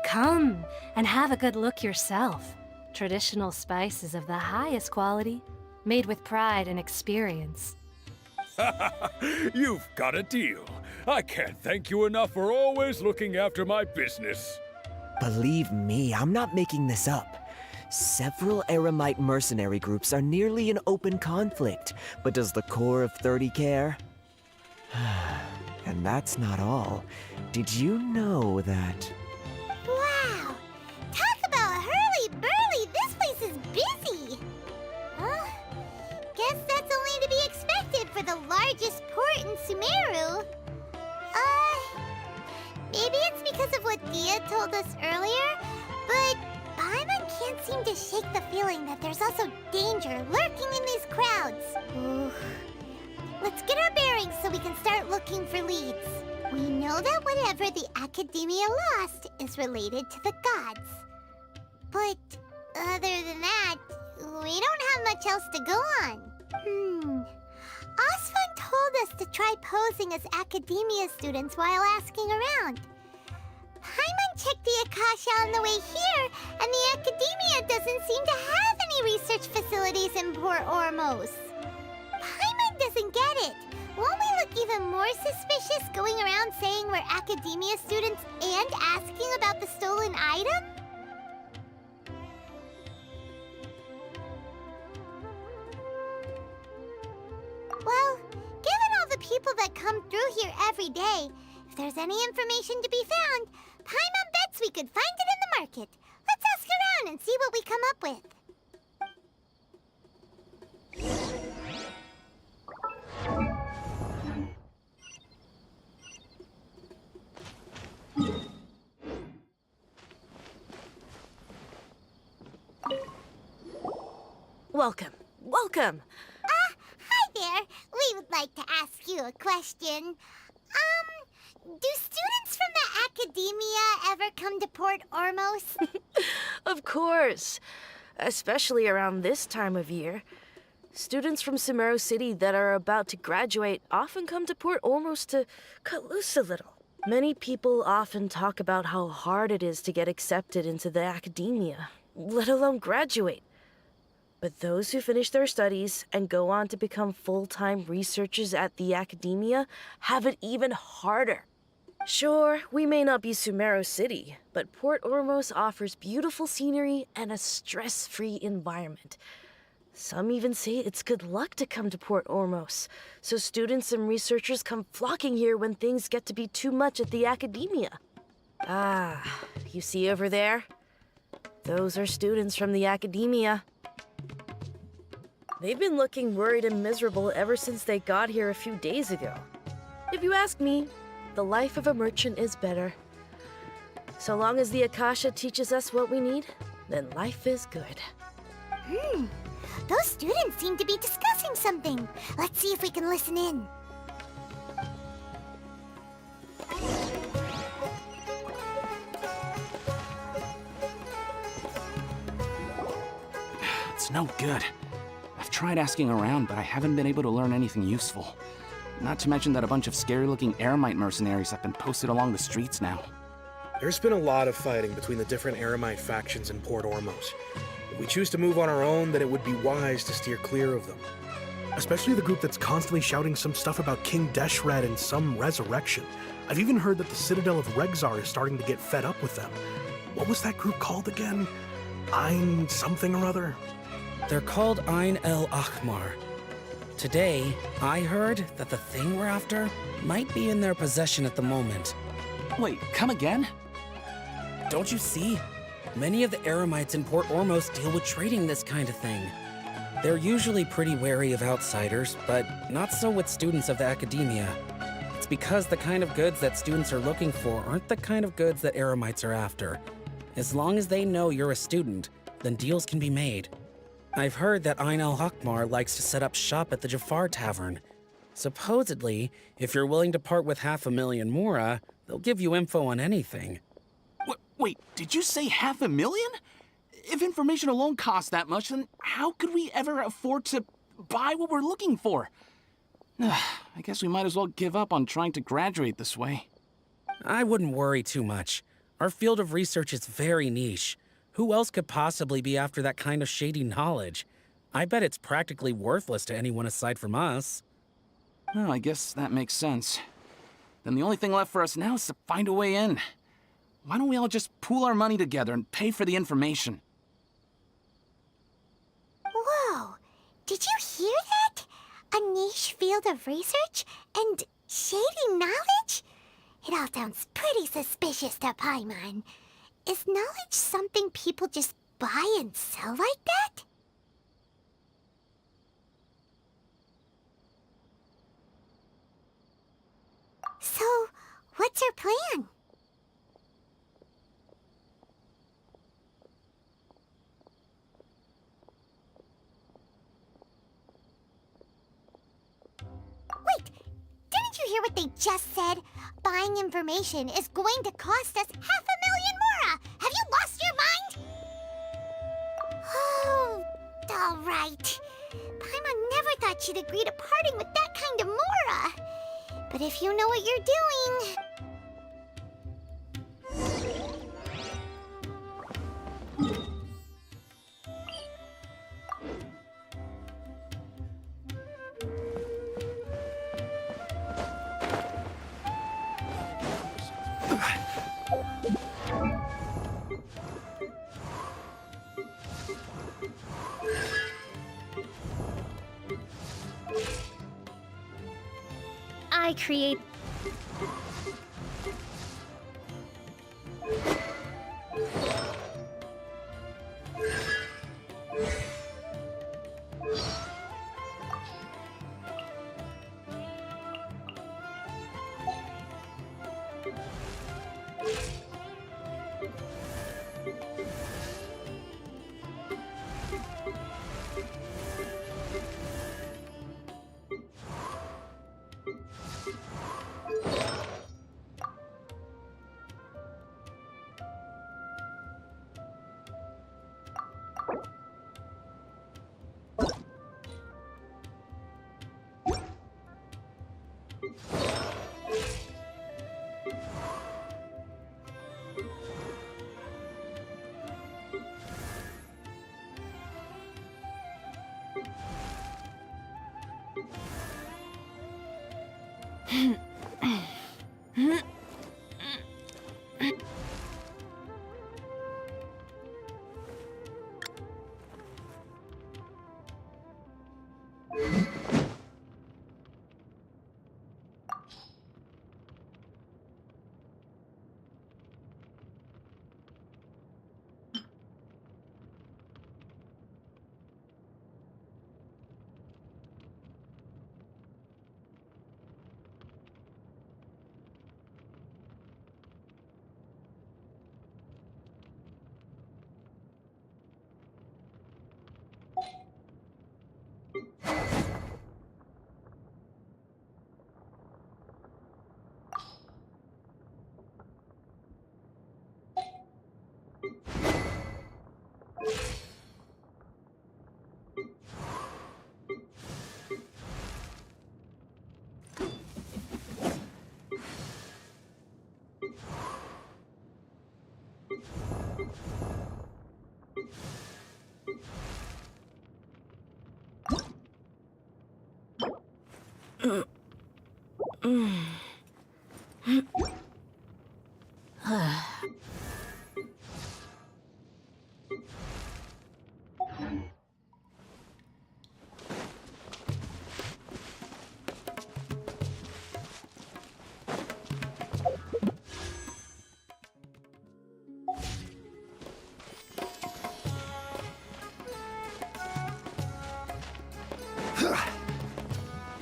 Come and have a good look yourself. Traditional spices of the highest quality, made with pride and experience. You've got a deal. I can't thank you enough for always looking after my business. Believe me, I'm not making this up. Several Eremite mercenary groups are nearly in open conflict, but does the core of 30 care? And that's not all. Did you know that... Wow! Talk about hurly-burly! This place is busy! Well, guess that's only to be expected for the largest port in Sumeru. Maybe it's because of what Dia told us earlier, but Paimon can't seem to shake the feeling that there's also danger lurking in these crowds. Ooh. Let's get our bearings so we can start looking for leads. We know that whatever the Academia lost is related to the gods. But other than that, we don't have much else to go on. Osfun told us to try posing as Academia students while asking around. Paimon checked the Akasha on the way here, and the Academia doesn't seem to have any research facilities in Port Ormos. Paimon doesn't get it. Won't we look even more suspicious going around saying we're Academia students and asking about the stolen item? Well, given all the people that come through here every day, if there's any information to be found, Paimon bets we could find it in the market. Let's ask around and see what we come up with. Welcome, welcome! Hi there. We would like to ask you a question. Do students from the Academia ever come to Port Ormos? Of course, especially around this time of year. Students from Sumeru City that are about to graduate often come to Port Ormos to cut loose a little. Many people often talk about how hard it is to get accepted into the Academia, let alone graduate. But those who finish their studies and go on to become full-time researchers at the Academia have it even harder. Sure, we may not be Sumeru City, but Port Ormos offers beautiful scenery and a stress-free environment. Some even say it's good luck to come to Port Ormos, so students and researchers come flocking here when things get to be too much at the Academia. Ah, you see over there? Those are students from the Academia. They've been looking worried and miserable ever since they got here a few days ago. If you ask me, the life of a merchant is better. So long as the Akasha teaches us what we need, then life is good. Those students seem to be discussing something. Let's see if we can listen in. It's no good. I've tried asking around, but I haven't been able to learn anything useful. Not to mention that a bunch of scary-looking Eremite mercenaries have been posted along the streets now. There's been a lot of fighting between the different Eremite factions in Port Ormos. If we choose to move on our own, then it would be wise to steer clear of them. Especially the group that's constantly shouting some stuff about King Deshred and some resurrection. I've even heard that the Citadel of Regzar is starting to get fed up with them. What was that group called again? Ein something or other? They're called Ein El Akhmar. Today, I heard that the thing we're after might be in their possession at the moment. Wait, come again? Don't you see? Many of the Eremites in Port Ormos deal with trading this kind of thing. They're usually pretty wary of outsiders, but not so with students of the Academia. It's because the kind of goods that students are looking for aren't the kind of goods that Eremites are after. As long as they know you're a student, then deals can be made. I've heard that Ein El Hakmar likes to set up shop at the Jafar Tavern. Supposedly, if you're willing to part with 500,000 Mora, they'll give you info on anything. Wait, did you say 500,000? If information alone costs that much, then how could we ever afford to buy what we're looking for? I guess we might as well give up on trying to graduate this way. I wouldn't worry too much. Our field of research is very niche. Who else could possibly be after that kind of shady knowledge? I bet it's practically worthless to anyone aside from us. Well, I guess that makes sense. Then the only thing left for us now is to find a way in. Why don't we all just pool our money together and pay for the information? Whoa! Did you hear that? A niche field of research and shady knowledge? It all sounds pretty suspicious to Paimon. Is knowledge something people just buy and sell like that? So, what's your plan? Wait, didn't you hear what they just said? Buying information is going to cost us 500,000 mora! Have you lost your mind? Oh, all right. Paimon never thought she'd agree to parting with that kind of mora. But if you know what you're doing... I create.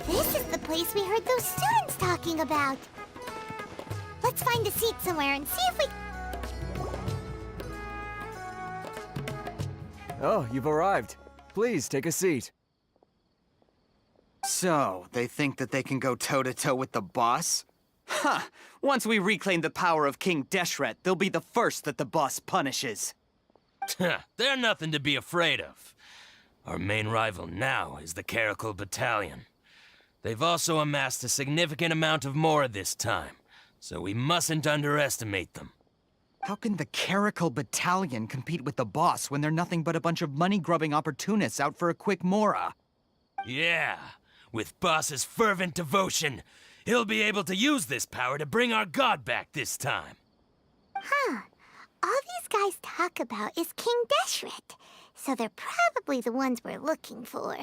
This is the place we heard those students talking about. Let's find a seat somewhere and see if we... Oh, you've arrived. Please take a seat. So, they think that they can go toe-to-toe with the boss? Huh! Once we reclaim the power of King Deshret, they'll be the first that the boss punishes. They're nothing to be afraid of. Our main rival now is the Caracal Battalion. They've also amassed a significant amount of Mora this time, so we mustn't underestimate them. How can the Caracal Battalion compete with the boss when they're nothing but a bunch of money-grubbing opportunists out for a quick mora? Yeah, with Boss's fervent devotion, he'll be able to use this power to bring our god back this time. Huh. All these guys talk about is King Deshret, so they're probably the ones we're looking for.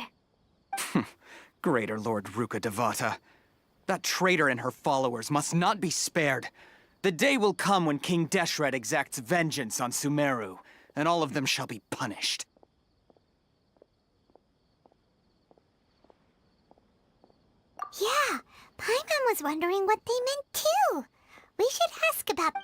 Greater Lord Ruka Devata. That traitor and her followers must not be spared. The day will come when King Deshret exacts vengeance on Sumeru, and all of them shall be punished. Yeah, Paimon was wondering what they meant too. We should ask about...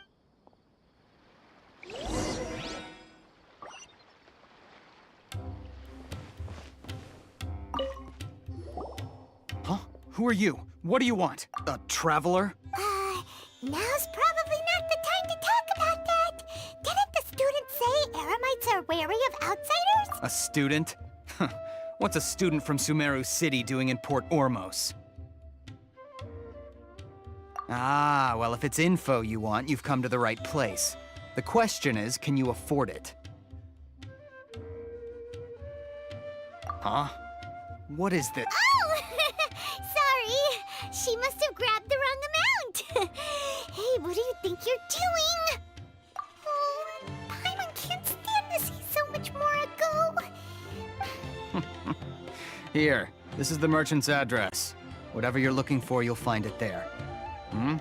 Huh? Who are you? What do you want? A traveler? Now's probably not the time to talk about that. Didn't the students say Eremites are wary of outsiders? A student? What's a student from Sumeru City doing in Port Ormos? Ah, well, if it's info you want, you've come to the right place. The question is, can you afford it? Huh? What is this? Oh! Sorry. She must have grabbed the wrong amount. Hey, what do you think you're doing? Oh, Paimon can't stand to see so much more go. Here, this is the merchant's address. Whatever you're looking for, you'll find it there. Hmm?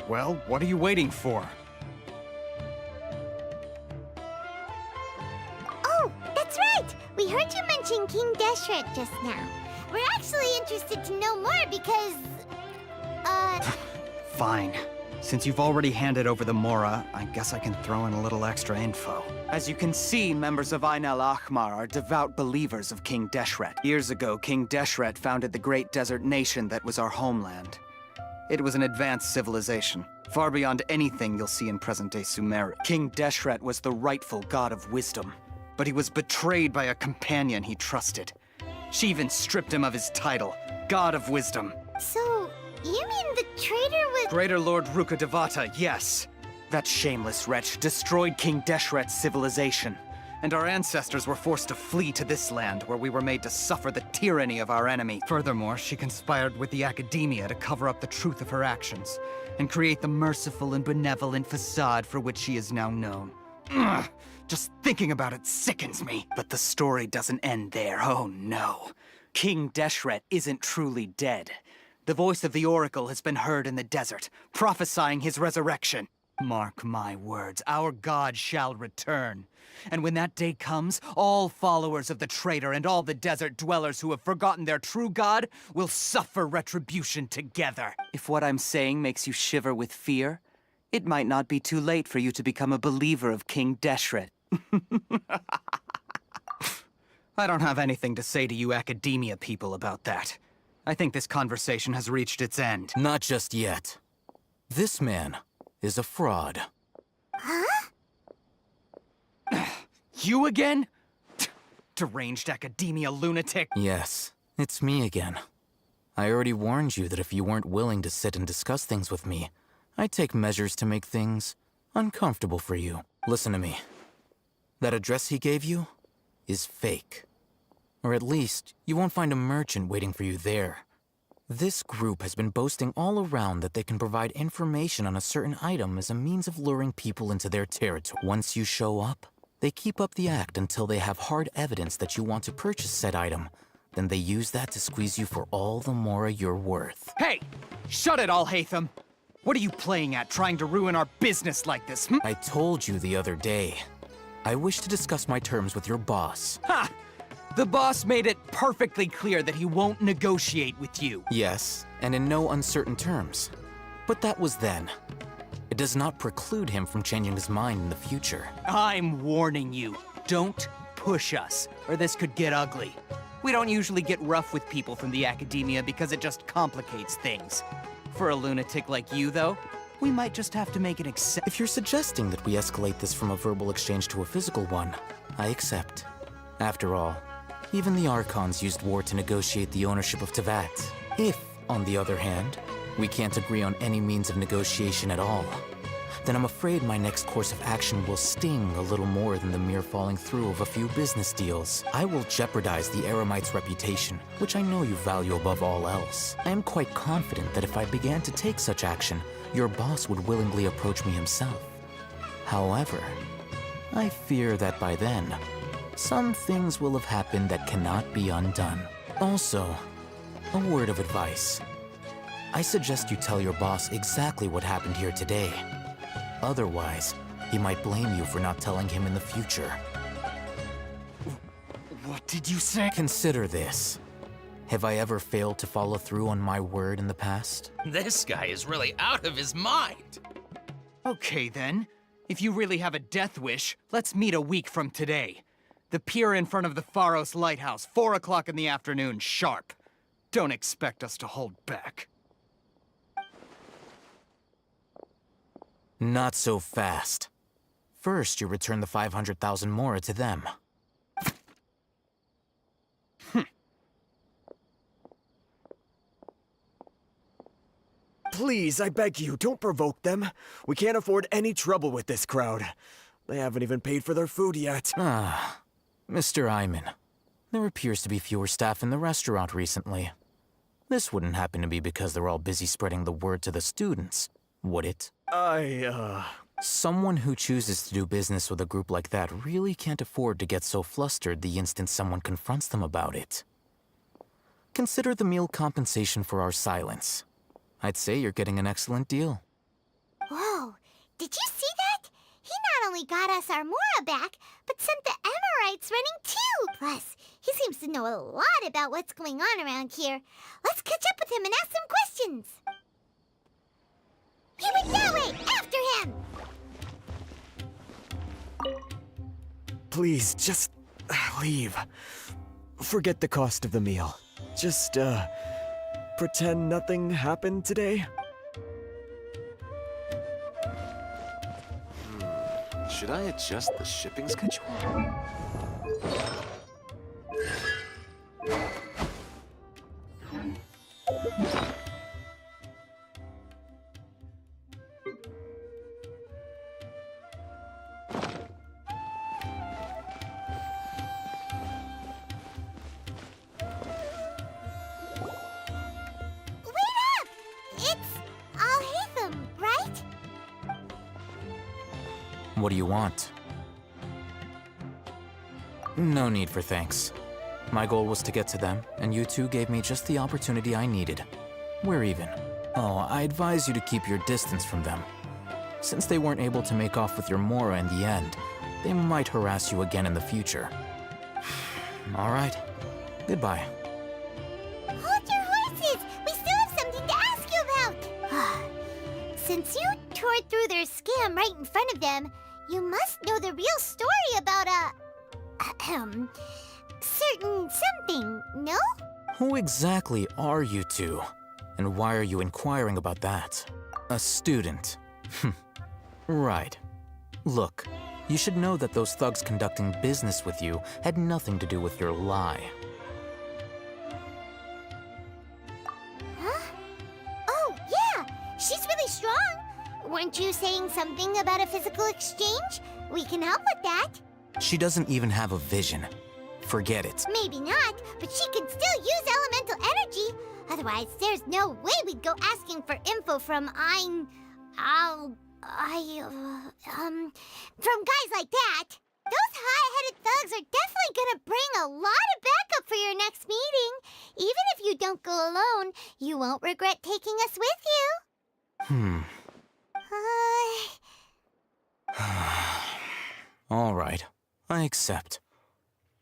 Well, what are you waiting for? Oh, that's right! We heard you mention King Deshret just now. We're actually interested to know more because... Fine. Since you've already handed over the Mora, I guess I can throw in a little extra info. As you can see, members of Ain al-Ahmar are devout believers of King Deshret. Years ago, King Deshret founded the great desert nation that was our homeland. It was an advanced civilization, far beyond anything you'll see in present-day Sumeru. King Deshret was the rightful god of wisdom, but he was betrayed by a companion he trusted. She even stripped him of his title, God of Wisdom. So, you mean the traitor was... Greater Lord Ruka Devata, yes. That shameless wretch destroyed King Deshret's civilization, and our ancestors were forced to flee to this land where we were made to suffer the tyranny of our enemy. Furthermore, she conspired with the Academia to cover up the truth of her actions, and create the merciful and benevolent facade for which she is now known. Ugh, just thinking about it sickens me. But the story doesn't end there, oh no. King Deshret isn't truly dead. The voice of the Oracle has been heard in the desert, prophesying his resurrection. Mark my words, our god shall return. And when that day comes, all followers of the traitor and all the desert dwellers who have forgotten their true god will suffer retribution together. If what I'm saying makes you shiver with fear, it might not be too late for you to become a believer of King Deshret. I don't have anything to say to you Academia people about that. I think this conversation has reached its end. Not just yet. This man is a fraud. Huh? You again? Deranged Academia lunatic. Yes, it's me again. I already warned you that if you weren't willing to sit and discuss things with me, I'd take measures to make things uncomfortable for you. Listen to me. That address he gave you is fake. Or at least, you won't find a merchant waiting for you there. This group has been boasting all around that they can provide information on a certain item as a means of luring people into their territory. Once you show up, they keep up the act until they have hard evidence that you want to purchase said item. Then they use that to squeeze you for all the more you're worth. Hey! Shut it, Al-Haytham! What are you playing at, trying to ruin our business like this, hm? I told you the other day. I wish to discuss my terms with your boss. Ha! The boss made it perfectly clear that he won't negotiate with you. Yes, and in no uncertain terms. But that was then. It does not preclude him from changing his mind in the future. I'm warning you. Don't push us, or this could get ugly. We don't usually get rough with people from the Academia because it just complicates things. For a lunatic like you, though, we might just have to make an exception. If you're suggesting that we escalate this from a verbal exchange to a physical one, I accept. After all, even the Archons used war to negotiate the ownership of Teyvat. If, on the other hand, we can't agree on any means of negotiation at all, then I'm afraid my next course of action will sting a little more than the mere falling through of a few business deals. I will jeopardize the Eremite's reputation, which I know you value above all else. I am quite confident that if I began to take such action, your boss would willingly approach me himself. However, I fear that by then, some things will have happened that cannot be undone. Also, a word of advice. I suggest you tell your boss exactly what happened here today. Otherwise, he might blame you for not telling him in the future. What did you say? Consider this. Have I ever failed to follow through on my word in the past? This guy is really out of his mind. Okay then. If you really have a death wish, let's meet a week from today. The pier in front of the Pharos Lighthouse, 4 o'clock in the afternoon, sharp. Don't expect us to hold back. Not so fast. First, you return the 500,000 mora to them. Please, I beg you, don't provoke them. We can't afford any trouble with this crowd. They haven't even paid for their food yet. Ah, Mr. Iman. There appears to be fewer staff in the restaurant recently. This wouldn't happen to be because they're all busy spreading the word to the students, would it? Someone who chooses to do business with a group like that really can't afford to get so flustered the instant someone confronts them about it. Consider the meal compensation for our silence. I'd say you're getting an excellent deal. Whoa, did you see that? He not only got us our Mora back, but sent the Emirites running too! Plus, he seems to know a lot about what's going on around here. Let's catch up with him and ask some questions. He went that way! After him! Please, just leave. Forget the cost of the meal. Just, pretend nothing happened today. Should I adjust the shipping schedule? What do you want? No need for thanks. My goal was to get to them, and you two gave me just the opportunity I needed. We're even. Oh, I advise you to keep your distance from them. Since they weren't able to make off with your Mora in the end, they might harass you again in the future. All right. Goodbye. Hold your horses! We still have something to ask you about! Since you tore through their scam right in front of them, you must know the real story about certain something, no? Who exactly are you two? And why are you inquiring about that? A student. Right. Look, you should know that those thugs conducting business with you had nothing to do with your lie. Huh? Oh, yeah! She's really strong! Weren't you saying something about a physical exchange? We can help with that. She doesn't even have a vision. Forget it. Maybe not, but she can still use elemental energy. Otherwise, there's no way we'd go asking for info from from guys like that. Those high-headed thugs are definitely gonna bring a lot of backup for your next meeting. Even if you don't go alone, you won't regret taking us with you. All right, I accept.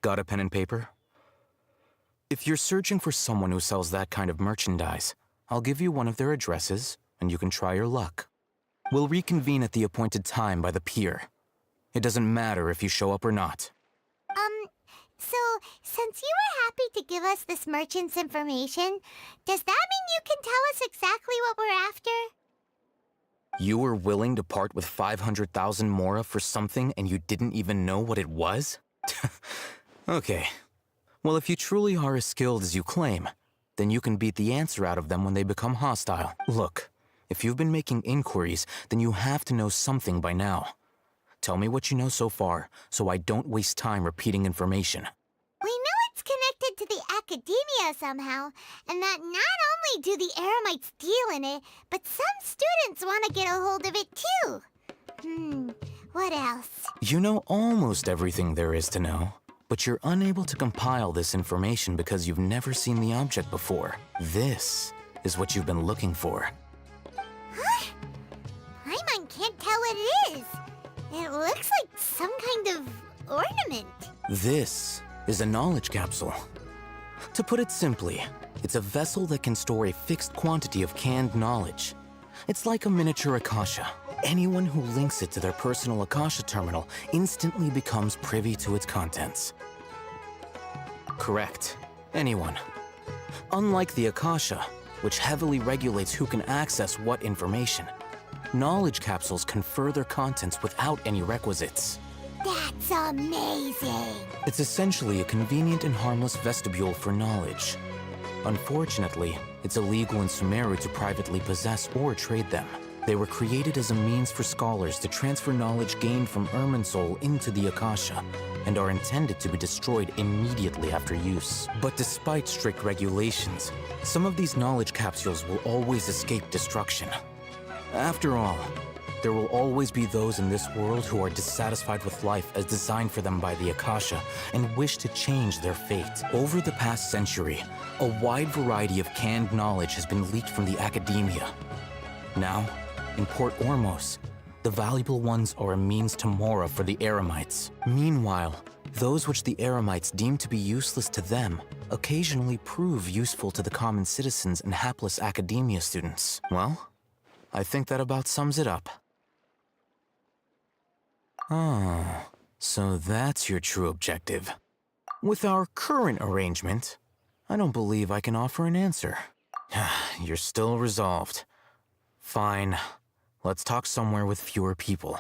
Got a pen and paper? If you're searching for someone who sells that kind of merchandise, I'll give you one of their addresses, and you can try your luck. We'll reconvene at the appointed time by the pier. It doesn't matter if you show up or not. So, since you were happy to give us this merchant's information, does that mean you can tell us exactly what we're after? You were willing to part with 500,000 mora for something and you didn't even know what it was? Okay. Well, if you truly are as skilled as you claim, then you can beat the answer out of them when they become hostile. Look, If you've been making inquiries, then you have to know something by now. Tell me what you know so far, so I don't waste time repeating information. We know it's connected to the academia somehow, and that not only do the Eremites deal in it, but some students want to get a hold of it too. What else? You know almost everything there is to know, but you're unable to compile this information because you've never seen the object before. This is what you've been looking for. Huh? Paimon can't tell what it is. It looks like some kind of ornament. This is a knowledge capsule. To put it simply, it's a vessel that can store a fixed quantity of canned knowledge. It's like a miniature Akasha. Anyone who links it to their personal Akasha terminal instantly becomes privy to its contents. Correct. Anyone. Unlike the Akasha, which heavily regulates who can access what information, knowledge capsules confer their contents without any requisites. That's amazing! It's essentially a convenient and harmless vestibule for knowledge. Unfortunately, it's illegal in Sumeru to privately possess or trade them. They were created as a means for scholars to transfer knowledge gained from Irminsul into the Akasha, and are intended to be destroyed immediately after use. But despite strict regulations, some of these knowledge capsules will always escape destruction. After all, there will always be those in this world who are dissatisfied with life as designed for them by the Akasha and wish to change their fate. Over the past century, a wide variety of canned knowledge has been leaked from the academia. Now, in Port Ormos, the valuable ones are a means to Mora for the Eremites. Meanwhile, those which the Eremites deem to be useless to them occasionally prove useful to the common citizens and hapless academia students. Well, I think that about sums it up. Oh, so that's your true objective. With our current arrangement, I don't believe I can offer an answer. You're still resolved. Fine. Let's talk somewhere with fewer people.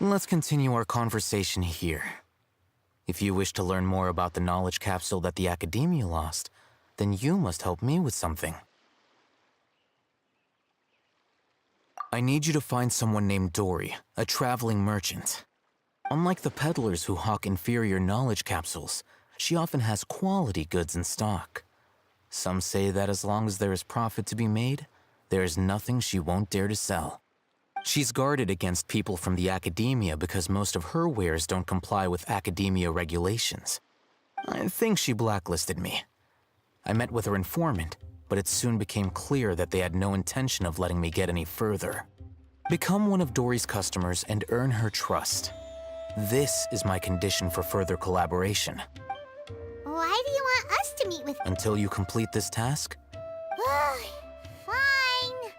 Let's continue our conversation here. If you wish to learn more about the knowledge capsule that the Academia lost, then you must help me with something. I need you to find someone named Dory, a traveling merchant. Unlike the peddlers who hawk inferior knowledge capsules, she often has quality goods in stock. Some say that as long as there is profit to be made, there is nothing she won't dare to sell. She's guarded against people from the academia because most of her wares don't comply with academia regulations. I think she blacklisted me. I met with her informant, but it soon became clear that they had no intention of letting me get any further. Become one of Dory's customers and earn her trust. This is my condition for further collaboration. Why do you want us to meet with... Until you complete this task? Fine.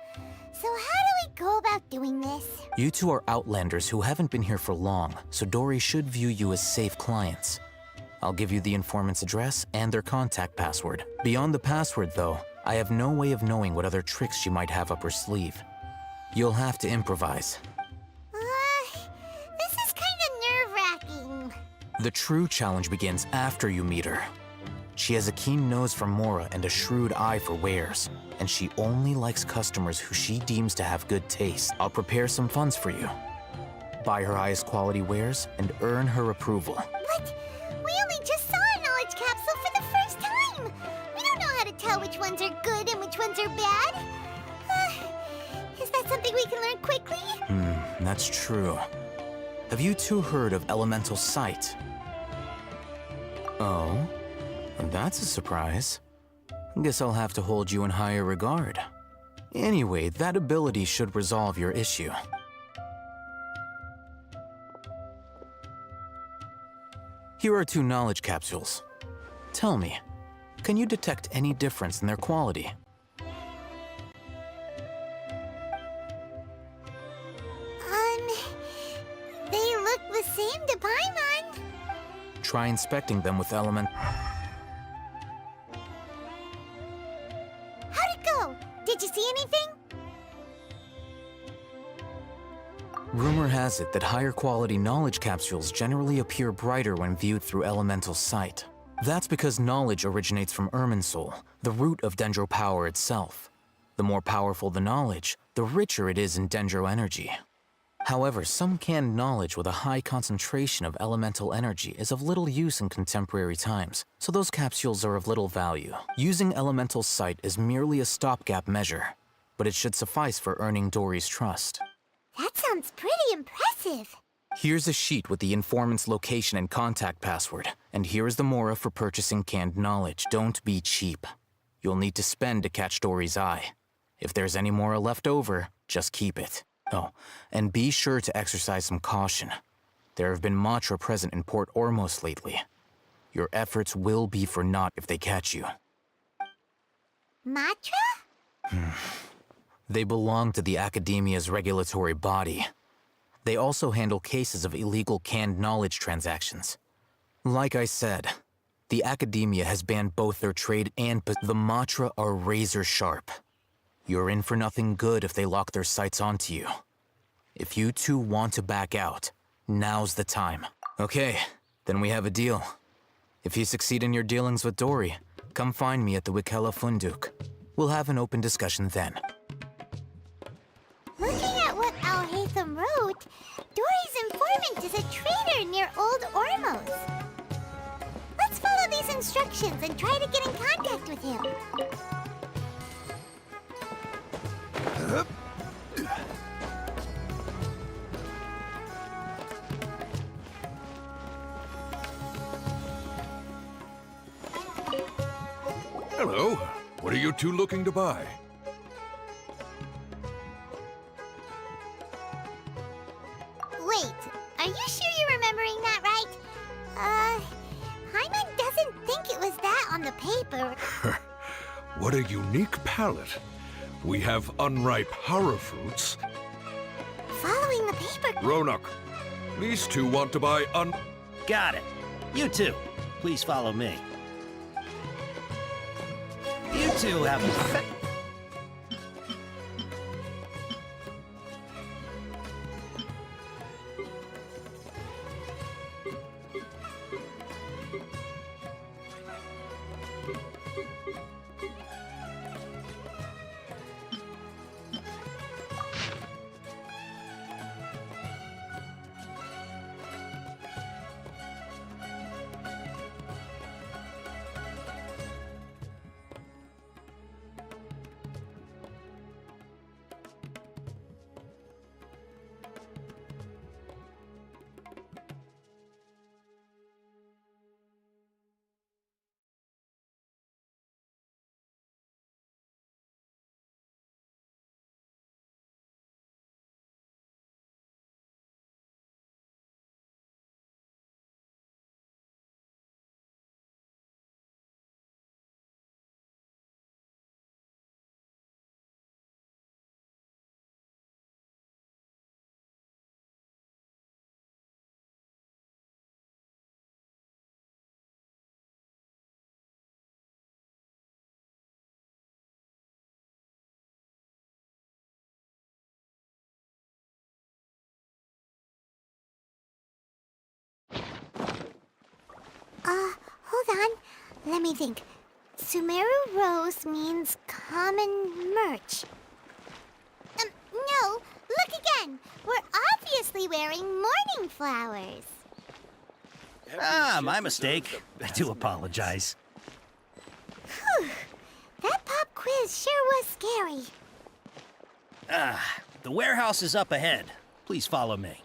So how do we go about doing this? You two are outlanders who haven't been here for long, so Dory should view you as safe clients. I'll give you the informant's address and their contact password. Beyond the password, though, I have no way of knowing what other tricks she might have up her sleeve. You'll have to improvise. This is kind of nerve-wracking. The true challenge begins after you meet her. She has a keen nose for Mora and a shrewd eye for wares, and she only likes customers who she deems to have good taste. I'll prepare some funds for you. Buy her highest quality wares and earn her approval. But we only just saw a knowledge capsule for the first time. We don't know how to tell which ones are good and which ones are bad. Is that something we can learn quickly? That's true. Have you two heard of elemental sight? Oh? That's a surprise. Guess I'll have to hold you in higher regard. Anyway, that ability should resolve your issue. Here are 2 knowledge capsules. Tell me, can you detect any difference in their quality? They look the same to Paimon. Try inspecting them with element... How'd it go? Did you see anything? Rumor has it that higher quality knowledge capsules generally appear brighter when viewed through elemental sight. That's because knowledge originates from Irminsul, the root of Dendro power itself. The more powerful the knowledge, the richer it is in Dendro energy. However, some canned knowledge with a high concentration of elemental energy is of little use in contemporary times, so those capsules are of little value. Using elemental sight is merely a stopgap measure, but it should suffice for earning Dory's trust. That sounds pretty impressive. Here's a sheet with the informant's location and contact password, and here is the mora for purchasing canned knowledge. Don't be cheap. You'll need to spend to catch Dory's eye. If there's any mora left over, just keep it. Oh, and be sure to exercise some caution. There have been Matra present in Port Ormos lately. Your efforts will be for naught if they catch you. Matra? They belong to the Academia's regulatory body. They also handle cases of illegal canned knowledge transactions. Like I said, the Academia has banned both their trade and the Matra are razor sharp. You're in for nothing good if they lock their sights onto you. If you two want to back out, now's the time. Okay, then we have a deal. If you succeed in your dealings with Dory, come find me at the Wikela Funduk. We'll have an open discussion then. Looking at what Al-Haytham wrote, Dory's informant is a trader near Old Ormos. Let's follow these instructions and try to get in contact with him. Hello. What are you two looking to buy? Wait, are you sure you're remembering that right? Hyman doesn't think it was that on the paper. What a unique palette. We have unripe horror fruits. Following the paper... Ronak, these two want to buy Got it. You two, please follow me. You two have a... Hold on. Let me think. Sumeru Rose means common merch. No, look again. We're obviously wearing mourning flowers. Ah, my mistake. I do apologize. Whew. That pop quiz sure was scary. The warehouse is up ahead. Please follow me.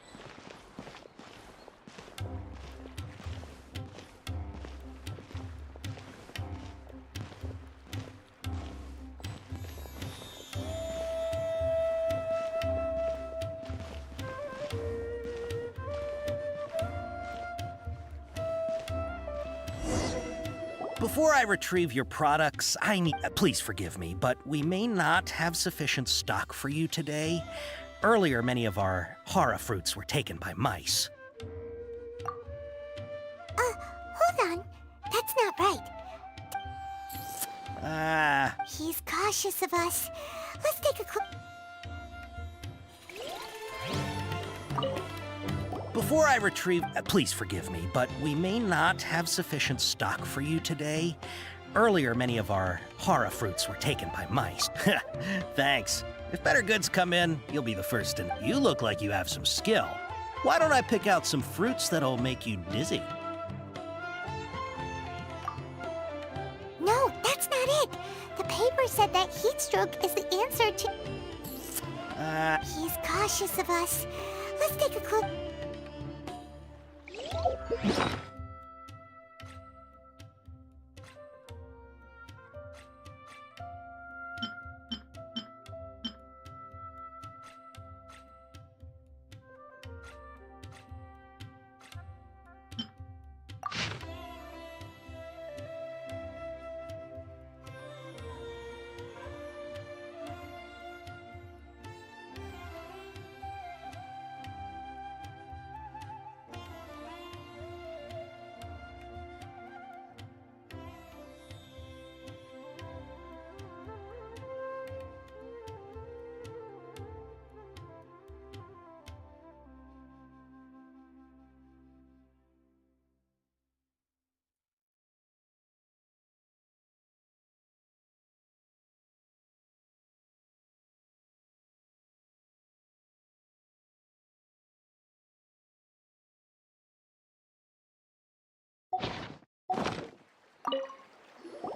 Before I retrieve your products, I need... please forgive me, but we may not have sufficient stock for you today. Earlier, many of our hara fruits were taken by mice. Hold on. That's not right. He's cautious of us. Let's take a Before I retrieve... please forgive me, but we may not have sufficient stock for you today. Earlier, many of our hara fruits were taken by mice. Thanks. If better goods come in, you'll be the first to... You look like you have some skill. Why don't I pick out some fruits that'll make you dizzy? No, that's not it. The paper said that heat stroke is the answer to... He's cautious of us. Let's take a clook.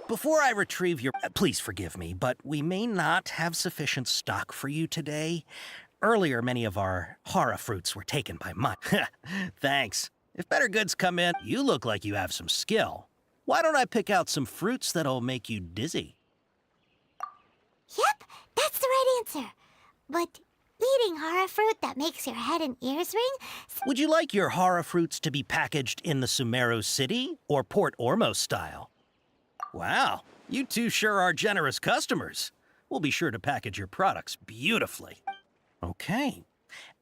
Before I retrieve your... please forgive me, but we may not have sufficient stock for you today. Earlier, many of our hara fruits were taken by mice. Thanks. If better goods come in, you look like you have some skill. Why don't I pick out some fruits that'll make you dizzy? Yep, that's the right answer. But eating hara fruit that makes your head and ears ring? Would you like your hara fruits to be packaged in the Sumeru City or Port Ormos style? Wow, you two sure are generous customers. We'll be sure to package your products beautifully. Okay,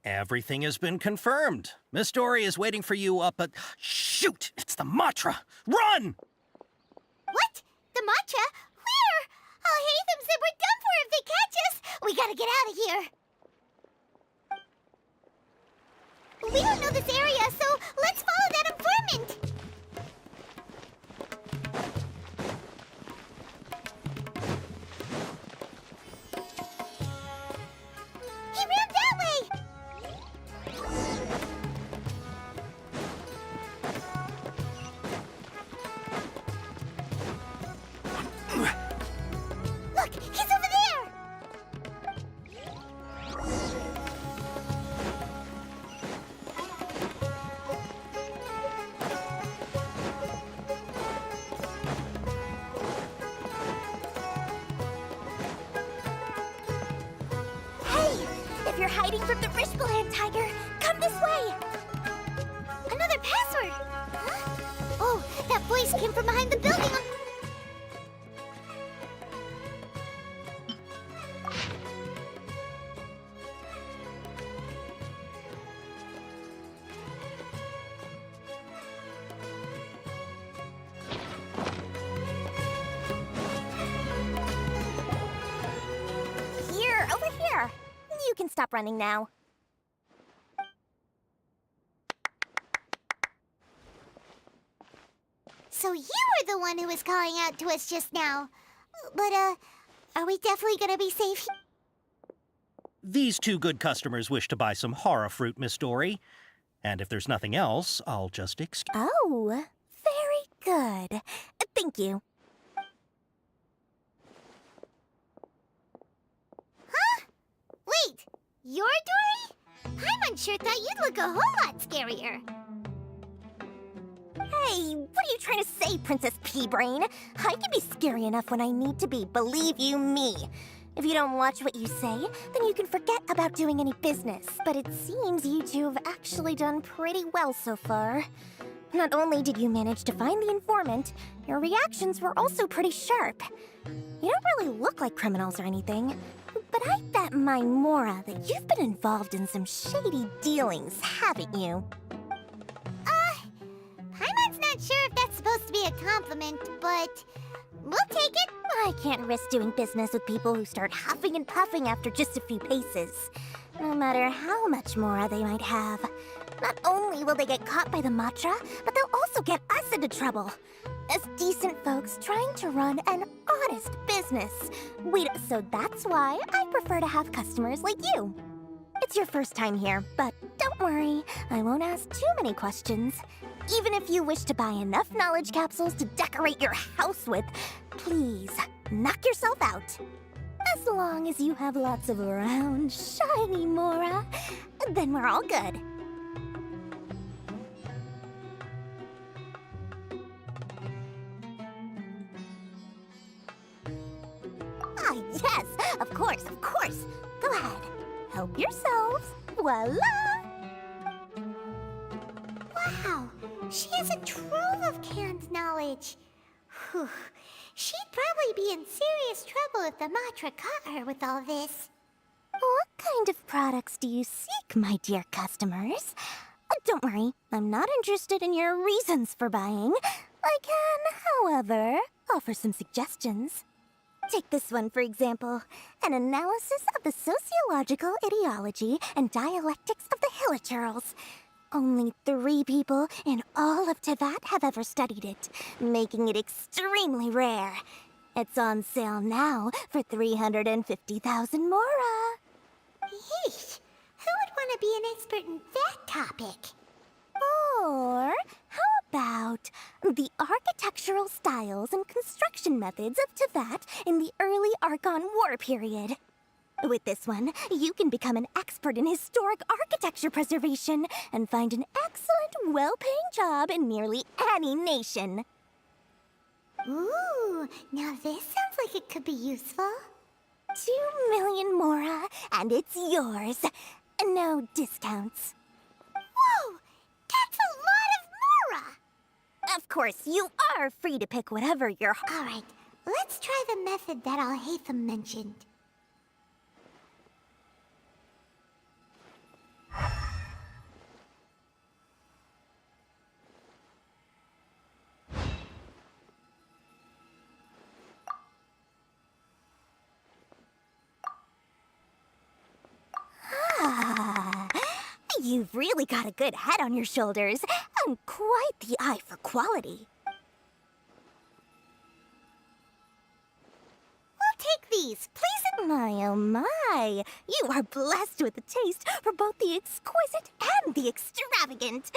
everything has been confirmed. Miss Dory is waiting for you up at... Shoot, it's the Matra! Run! What? The matcha? Where? Oh, Hatham said we're done for if they catch us. We gotta get out of here. We don't know this area, so let's follow that informant. He ran that way. Look, he's over there. Hey, if you're hiding from the Rishbaland tiger, come this way. Another password. Huh? Oh, that voice came from behind the building. Here, over here. You can stop running now. So you were the one who was calling out to us just now. But, are we definitely gonna be safe? These two good customers wish to buy some hara fruit, Miss Dory. And if there's nothing else, I'll just excuse... Oh, very good. Thank you. Huh? Wait, you're Dory? Paimon sure thought you'd look a whole lot scarier. Hey, what are you trying to say, Princess Pea-Brain? I can be scary enough when I need to be, believe you me. If you don't watch what you say, then you can forget about doing any business. But it seems you two have actually done pretty well so far. Not only did you manage to find the informant, your reactions were also pretty sharp. You don't really look like criminals or anything, but I bet my Mora that you've been involved in some shady dealings, haven't you? Paimon's not sure if that's supposed to be a compliment, but we'll take it. I can't risk doing business with people who start huffing and puffing after just a few paces. no matter how much Mora they might have. Not only will they get caught by the Matra, but they'll also get us into trouble. As decent folks trying to run an honest business. So that's why I prefer to have customers like you. It's your first time here, but don't worry, I won't ask too many questions. Even if you wish to buy enough knowledge capsules to decorate your house with, please, knock yourself out. As long as you have lots of round, shiny Mora, then we're all good. Ah, yes, of course, of course. Go ahead, help yourselves. Voila! Wow, she has a trove of canned knowledge. Whew. She'd probably be in serious trouble if the Matra caught her with all this. What kind of products do you seek, my dear customers? Don't worry, I'm not interested in your reasons for buying. I can, however, offer some suggestions. Take this one, for example. An analysis of the sociological ideology and dialectics of the Hilichurls. Only 3 people in all of Teyvat have ever studied it, making it extremely rare. It's on sale now for 350,000 Mora. Yeesh! Who would want to be an expert in that topic? Or how about the architectural styles and construction methods of Teyvat in the early Archon War period? With this one, you can become an expert in historic architecture preservation and find an excellent, well-paying job in nearly any nation. Ooh, now this sounds like it could be useful. 2 million Mora, and it's yours. No discounts. Whoa! That's a lot of Mora! Of course, you are free to pick whatever you're... Alright, let's try the method that Al-Haytham mentioned. You've really got a good head on your shoulders, and quite the eye for quality. We'll take these, please. My, oh my. You are blessed with a taste for both the exquisite and the extravagant.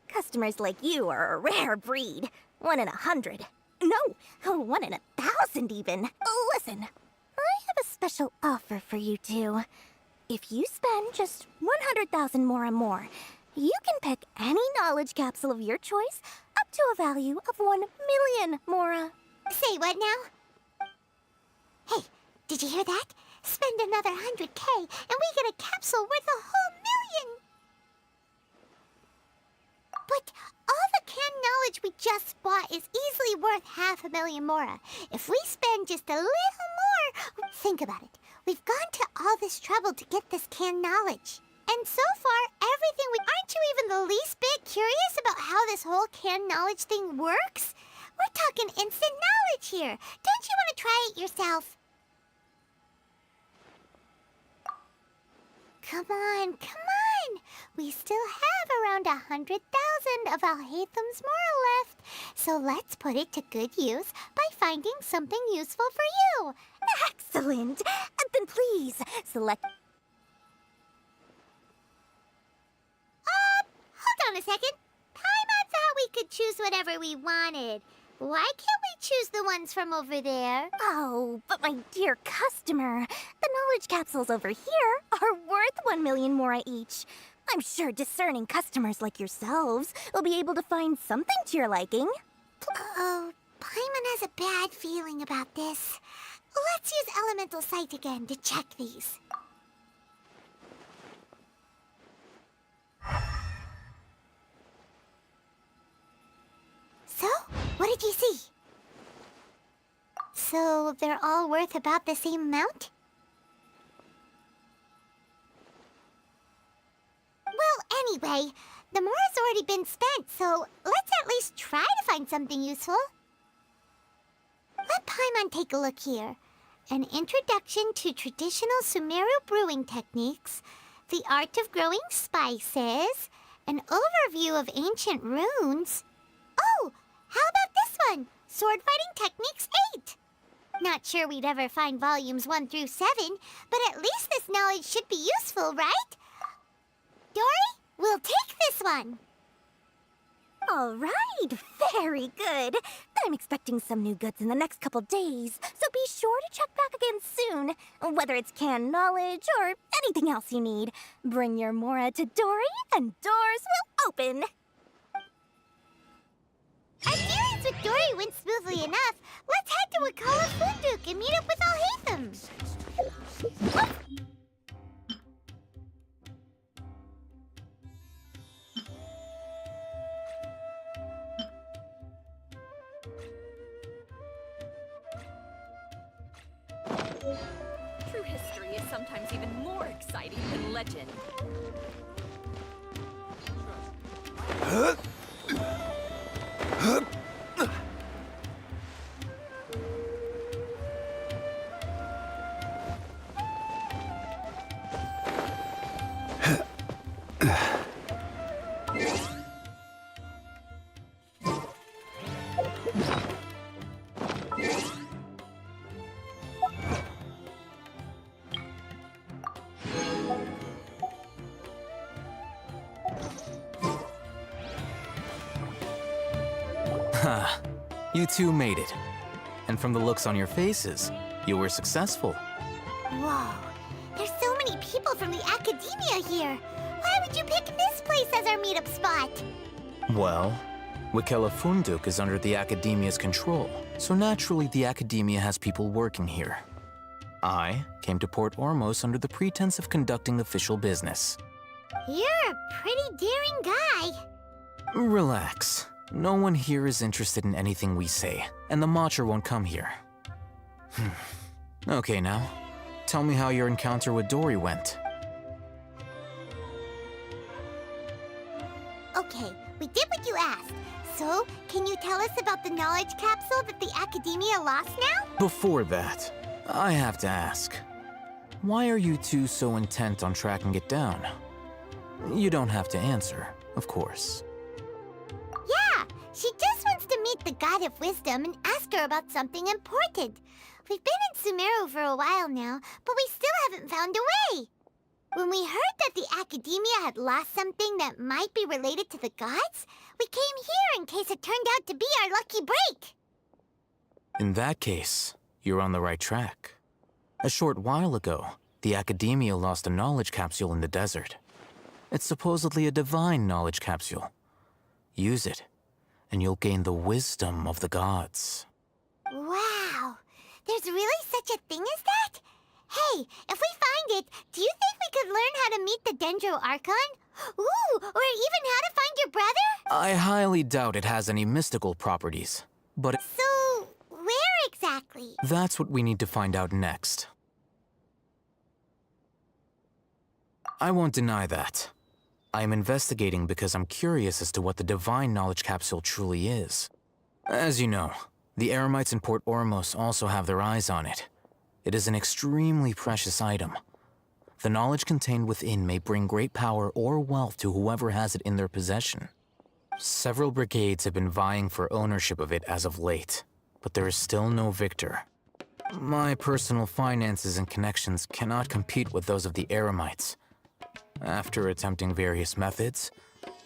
Customers like you are a rare breed. 1 in 100. No, 1 in 1,000 even. Listen, I have a special offer for you two. If you spend just 100,000 Mora more, you can pick any knowledge capsule of your choice up to a value of 1 million Mora. Say what now? Hey, did you hear that? Spend another 100K and we get a capsule worth a whole million! But all the canned knowledge we just bought is easily worth 500,000 Mora. If we spend just a little more, think about it. We've gone to all this trouble to get this canned knowledge. And so far, everything Aren't you even the least bit curious about how this whole canned knowledge thing works? We're talking instant knowledge here. Don't you want to try it yourself? Come on, come on! We still have around 100,000 of Al-Haytham's Mora left. So let's put it to good use by finding something useful for you. Excellent! Then please, select... Hold on a second. Paimon thought we could choose whatever we wanted. Why can't we choose the ones from over there? Oh, but my dear customer, the knowledge capsules over here are worth 1 million Mora each. I'm sure discerning customers like yourselves will be able to find something to your liking. Oh, Paimon has a bad feeling about this. Let's use Elemental Sight again to check these. So, what did you see? So, they're all worth about the same amount? Well, anyway, the Mora's already been spent, so let's at least try to find something useful. Let Paimon take a look here. An Introduction to Traditional Sumeru Brewing Techniques, the art of growing spices, an overview of ancient runes. Oh, how about this one? Sword Fighting Techniques 8. Not sure we'd ever find volumes 1 through 7, but at least this knowledge should be useful, right? Dory, we'll take this one. All right, very good. I'm expecting some new goods in the next couple days, so be sure to check back again soon. Whether it's canned knowledge or anything else you need, bring your Mora to Dory and doors will open. Our dealings with Dory went smoothly enough. Let's head to Wakala Funduk and meet up with Al Hatham. True history is sometimes even more exciting than legend. You two made it. And from the looks on your faces, you were successful. Whoa, there's so many people from the academia here. Why would you pick this place as our meetup spot? Well, Wakela Funduk is under the Academia's control, so naturally the Academia has people working here. I came to Port Ormos under the pretense of conducting official business. You're a pretty daring guy. Relax. No one here is interested in anything we say, and the Matcher won't come here. Okay now, tell me how your encounter with Dory went. Okay, we did what you asked. So, can you tell us about the knowledge capsule that the Academia lost now? Before that, I have to ask, why are you two so intent on tracking it down? You don't have to answer, of course. Yeah, she just wants to meet the God of Wisdom and ask her about something important. We've been in Sumeru for a while now, but we still haven't found a way. When we heard that the Academia had lost something that might be related to the gods, we came here in case it turned out to be our lucky break. In that case, you're on the right track. A short while ago, the Academia lost a knowledge capsule in the desert. It's supposedly a divine knowledge capsule. Use it, and you'll gain the wisdom of the gods. Wow, there's really such a thing as that? Hey, if we find it, do you think we could learn how to meet the Dendro Archon? Ooh, or even how to find your brother? I highly doubt it has any mystical properties, but So, where exactly? that's what we need to find out next. I won't deny that. I am investigating because I'm curious as to what the divine knowledge capsule truly is. As you know, the Eremites in Port Ormos also have their eyes on it. It is an extremely precious item. The knowledge contained within may bring great power or wealth to whoever has it in their possession. Several brigades have been vying for ownership of it as of late, but there is still no victor. My personal finances and connections cannot compete with those of the Eremites. After attempting various methods,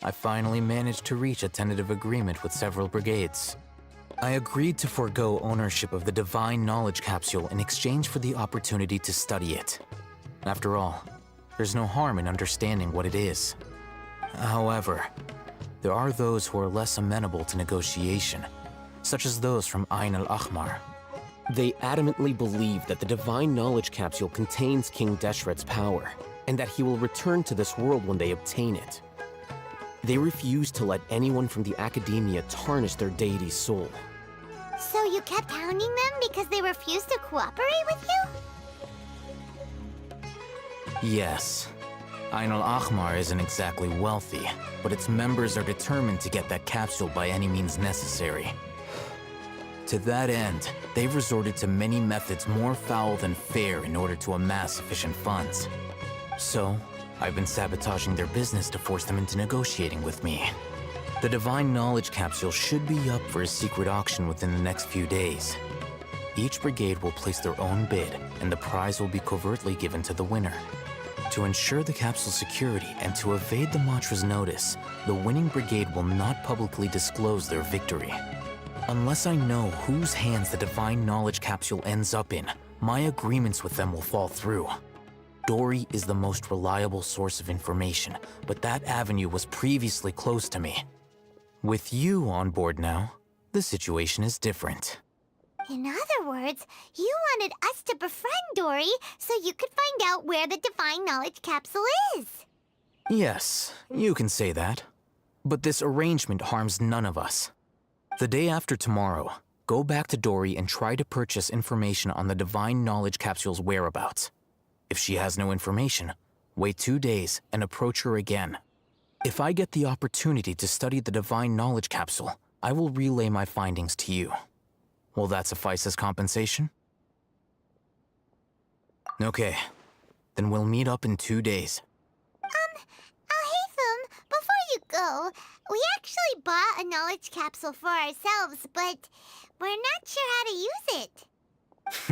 I finally managed to reach a tentative agreement with several brigades. I agreed to forego ownership of the divine knowledge capsule in exchange for the opportunity to study it. After all, there's no harm in understanding what it is. However, there are those who are less amenable to negotiation, such as those from Ain al-Ahmar. They adamantly believe that the divine knowledge capsule contains King Deshret's power, and that he will return to this world when they obtain it. They refuse to let anyone from the Academia tarnish their deity's soul. So you kept hounding them because they refused to cooperate with you? Yes. Ain al-Ahmar isn't exactly wealthy, but its members are determined to get that capsule by any means necessary. To that end, they've resorted to many methods more foul than fair in order to amass sufficient funds. So, I've been sabotaging their business to force them into negotiating with me. The Divine Knowledge Capsule should be up for a secret auction within the next few days. Each brigade will place their own bid, and the prize will be covertly given to the winner. To ensure the capsule's security and to evade the Matra's notice, the winning brigade will not publicly disclose their victory. Unless I know whose hands the Divine Knowledge Capsule ends up in, my agreements with them will fall through. Dory is the most reliable source of information, but that avenue was previously closed to me. With you on board now, the situation is different. In other words, you wanted us to befriend Dory so you could find out where the Divine Knowledge Capsule is. Yes, you can say that. But this arrangement harms none of us. The day after tomorrow, go back to Dory and try to purchase information on the Divine Knowledge Capsule's whereabouts. If she has no information, wait 2 days and approach her again. If I get the opportunity to study the Divine Knowledge Capsule, I will relay my findings to you. Will that suffice as compensation? Okay, then we'll meet up in 2 days. Alhaitham, before you go, we actually bought a knowledge capsule for ourselves, but we're not sure how to use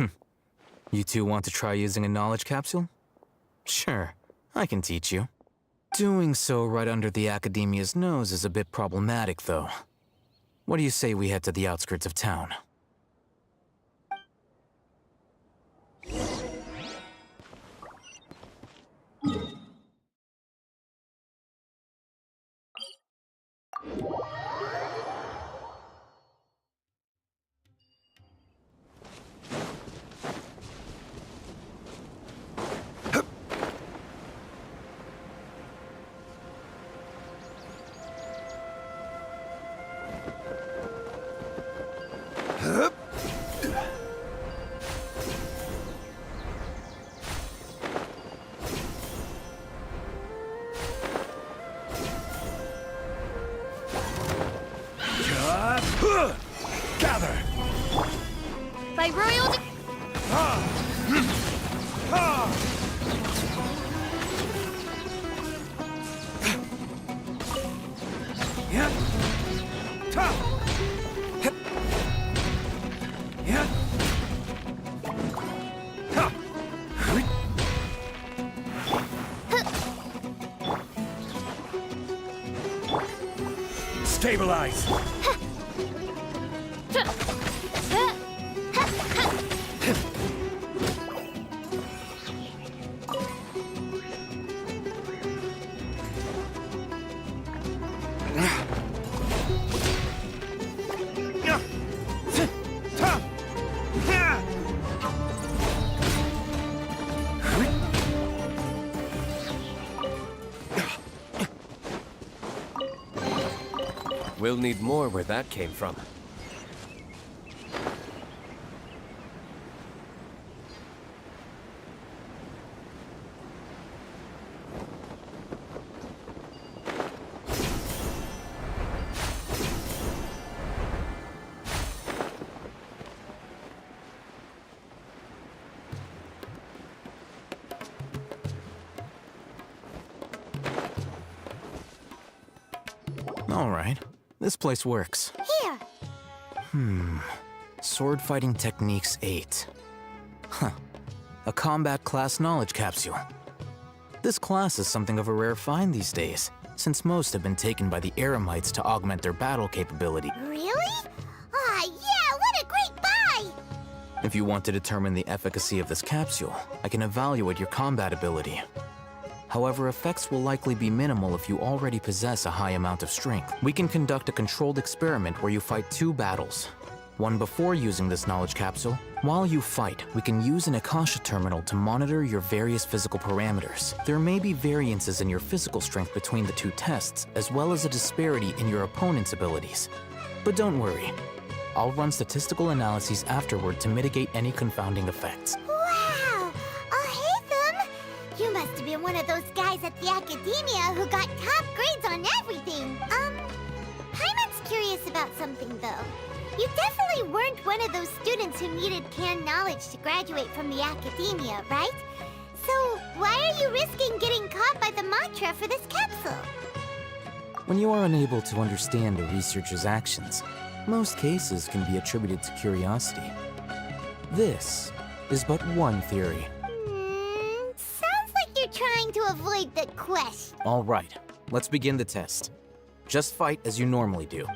it. You two want to try using a knowledge capsule? Sure, I can teach you. Doing so right under the Academia's nose is a bit problematic, though. What do you say we head to the outskirts of town? Gather! By royal Stabilize! We'll need more where that came from. All right, this place works. Here. Sword Fighting Techniques 8. Huh. A combat class knowledge capsule. This class is something of a rare find these days, since most have been taken by the Eremites to augment their battle capability. Really? Ah, yeah, what a great buy! If you want to determine the efficacy of this capsule, I can evaluate your combat ability. However, effects will likely be minimal if you already possess a high amount of strength. We can conduct a controlled experiment where you fight 2 battles. One before using this knowledge capsule. While you fight, we can use an Akasha terminal to monitor your various physical parameters. There may be variances in your physical strength between the 2 tests, as well as a disparity in your opponent's abilities. But don't worry. I'll run statistical analyses afterward to mitigate any confounding effects. Wow! Alhaitham! You must have been one of those guys at the Academia who got top grades on everything. Paimon's curious about something, though. You definitely weren't one of those students who needed canned knowledge to graduate from the Academia, right? So, why are you risking getting caught by the mantra for this capsule? When you are unable to understand a researcher's actions, most cases can be attributed to curiosity. This is but one theory. Sounds like you're trying to avoid the question. All right, let's begin the test. Just fight as you normally do.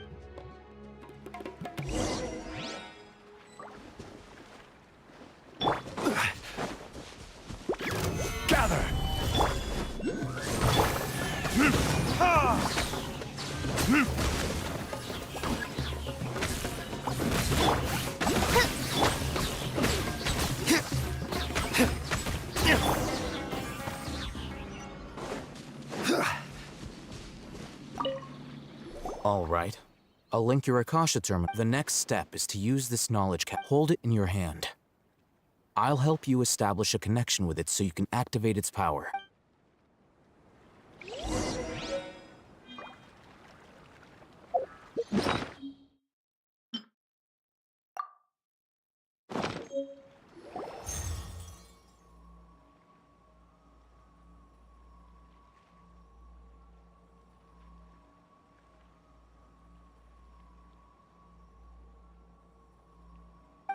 Gather! All right. I'll link your Akasha terminal. The next step is to use this knowledge cap. Hold it in your hand. I'll help you establish a connection with it so you can activate its power.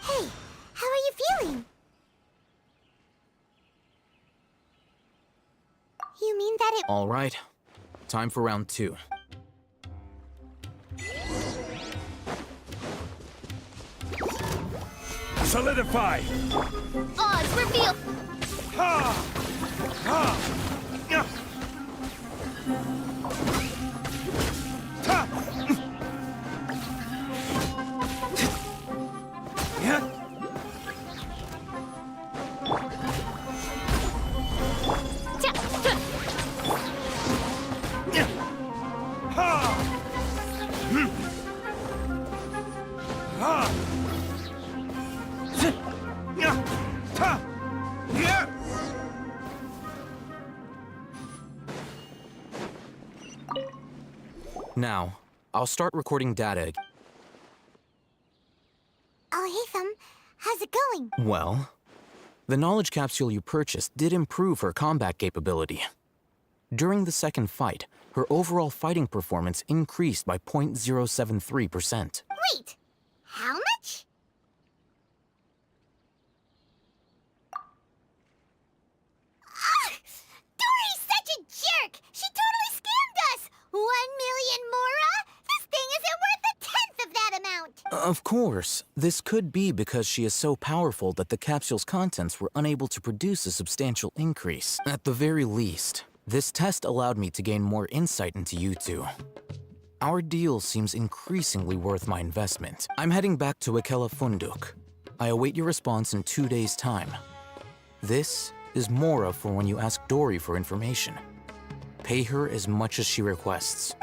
Hey, how are you feeling? You mean that it... All right. Time for round 2. Solidify! Oz, reveal... Ha! Ha! Yeah! Ta! Yeah! Yeah! Ha! Hmm. Ha! Yeah! Ta! Yeah! Now, I'll start recording data. Oh, hey, how's it going? Well, the knowledge capsule you purchased did improve her combat capability. During the second fight, her overall fighting performance increased by 0.073%. Wait, how much? Dory's such a jerk! She totally scammed us! 1 million mora? This thing isn't worth a tenth of that amount! Of course, this could be because she is so powerful that the capsule's contents were unable to produce a substantial increase. At the very least, this test allowed me to gain more insight into you two. Our deal seems increasingly worth my investment. I'm heading back to Akela Funduk. I await your response in 2 days' time. This is Mora for when you ask Dory for information. Pay her as much as she requests.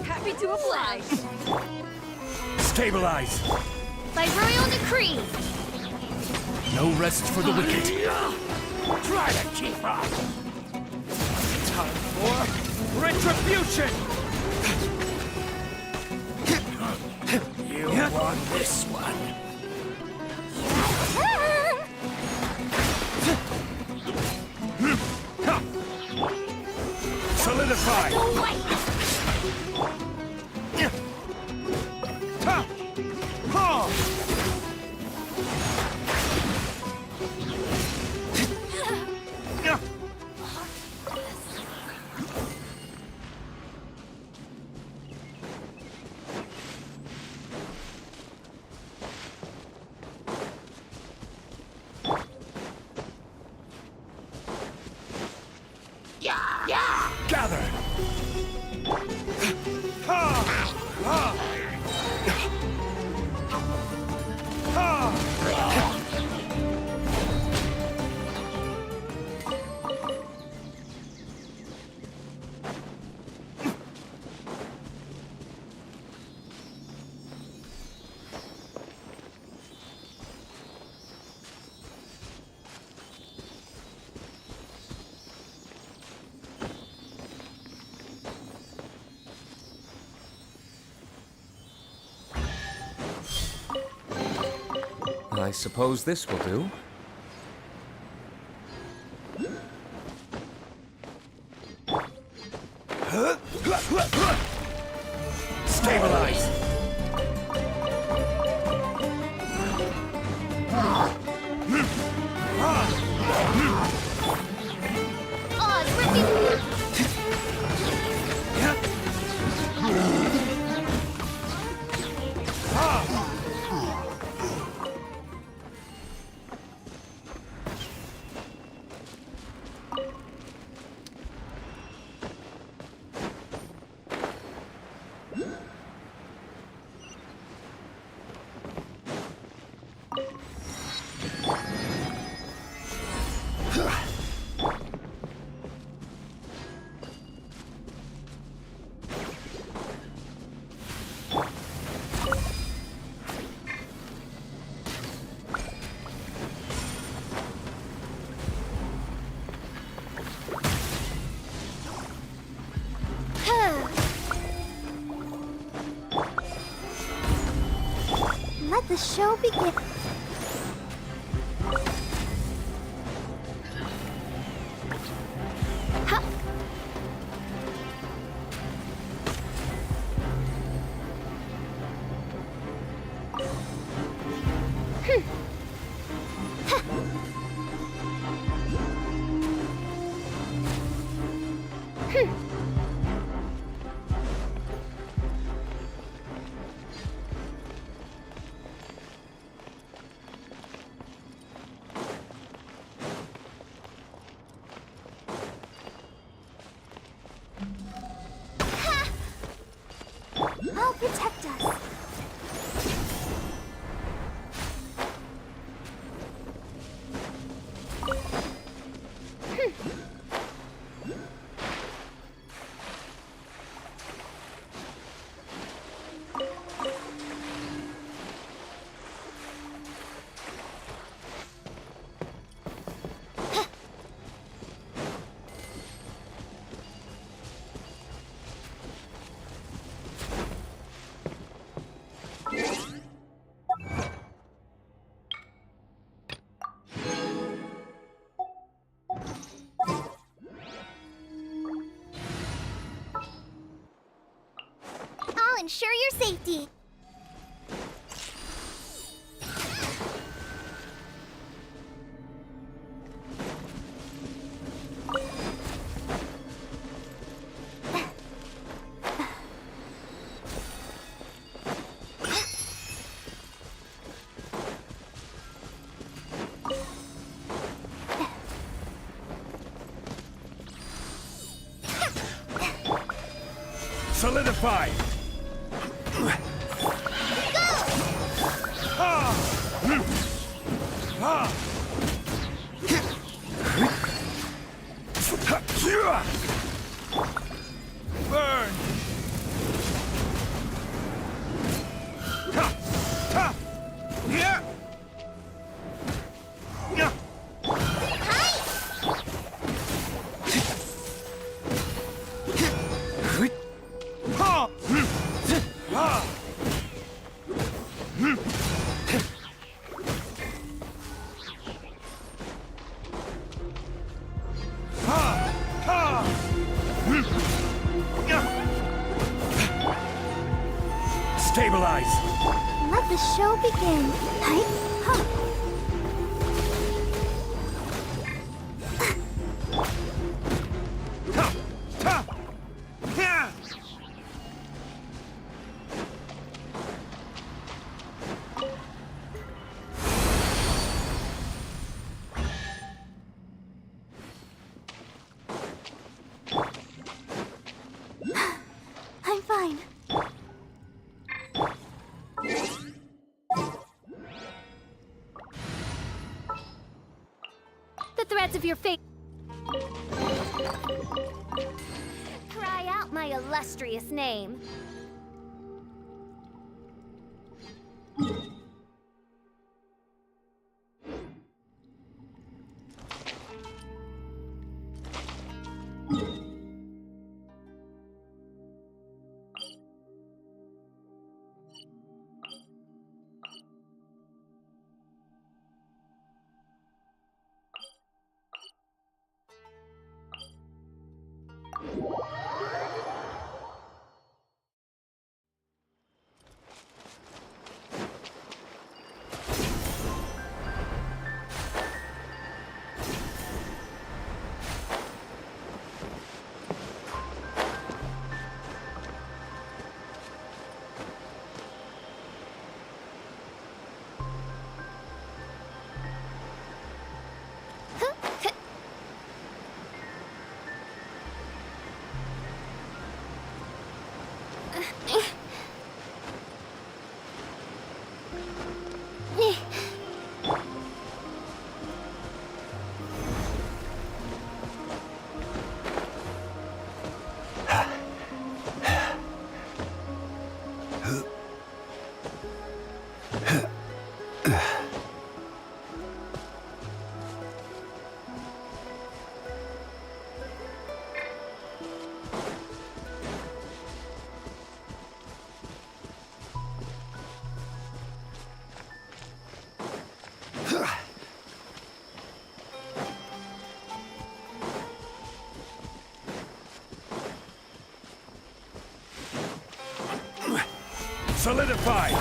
Happy to oblige. Stabilize! By royal decree. No rest for the wicked. Try to keep up! Time for retribution! You want this one. Solidify! Gather! I suppose this will do. Stabilize! Let the show begin. I'll protect us. I'll ensure your safety. Solidify! Burn! Yeah! Stabilize! Let the show begin. Hi. Huh. I'm fine. The threads of your fate. Cry out my illustrious name. Solidify!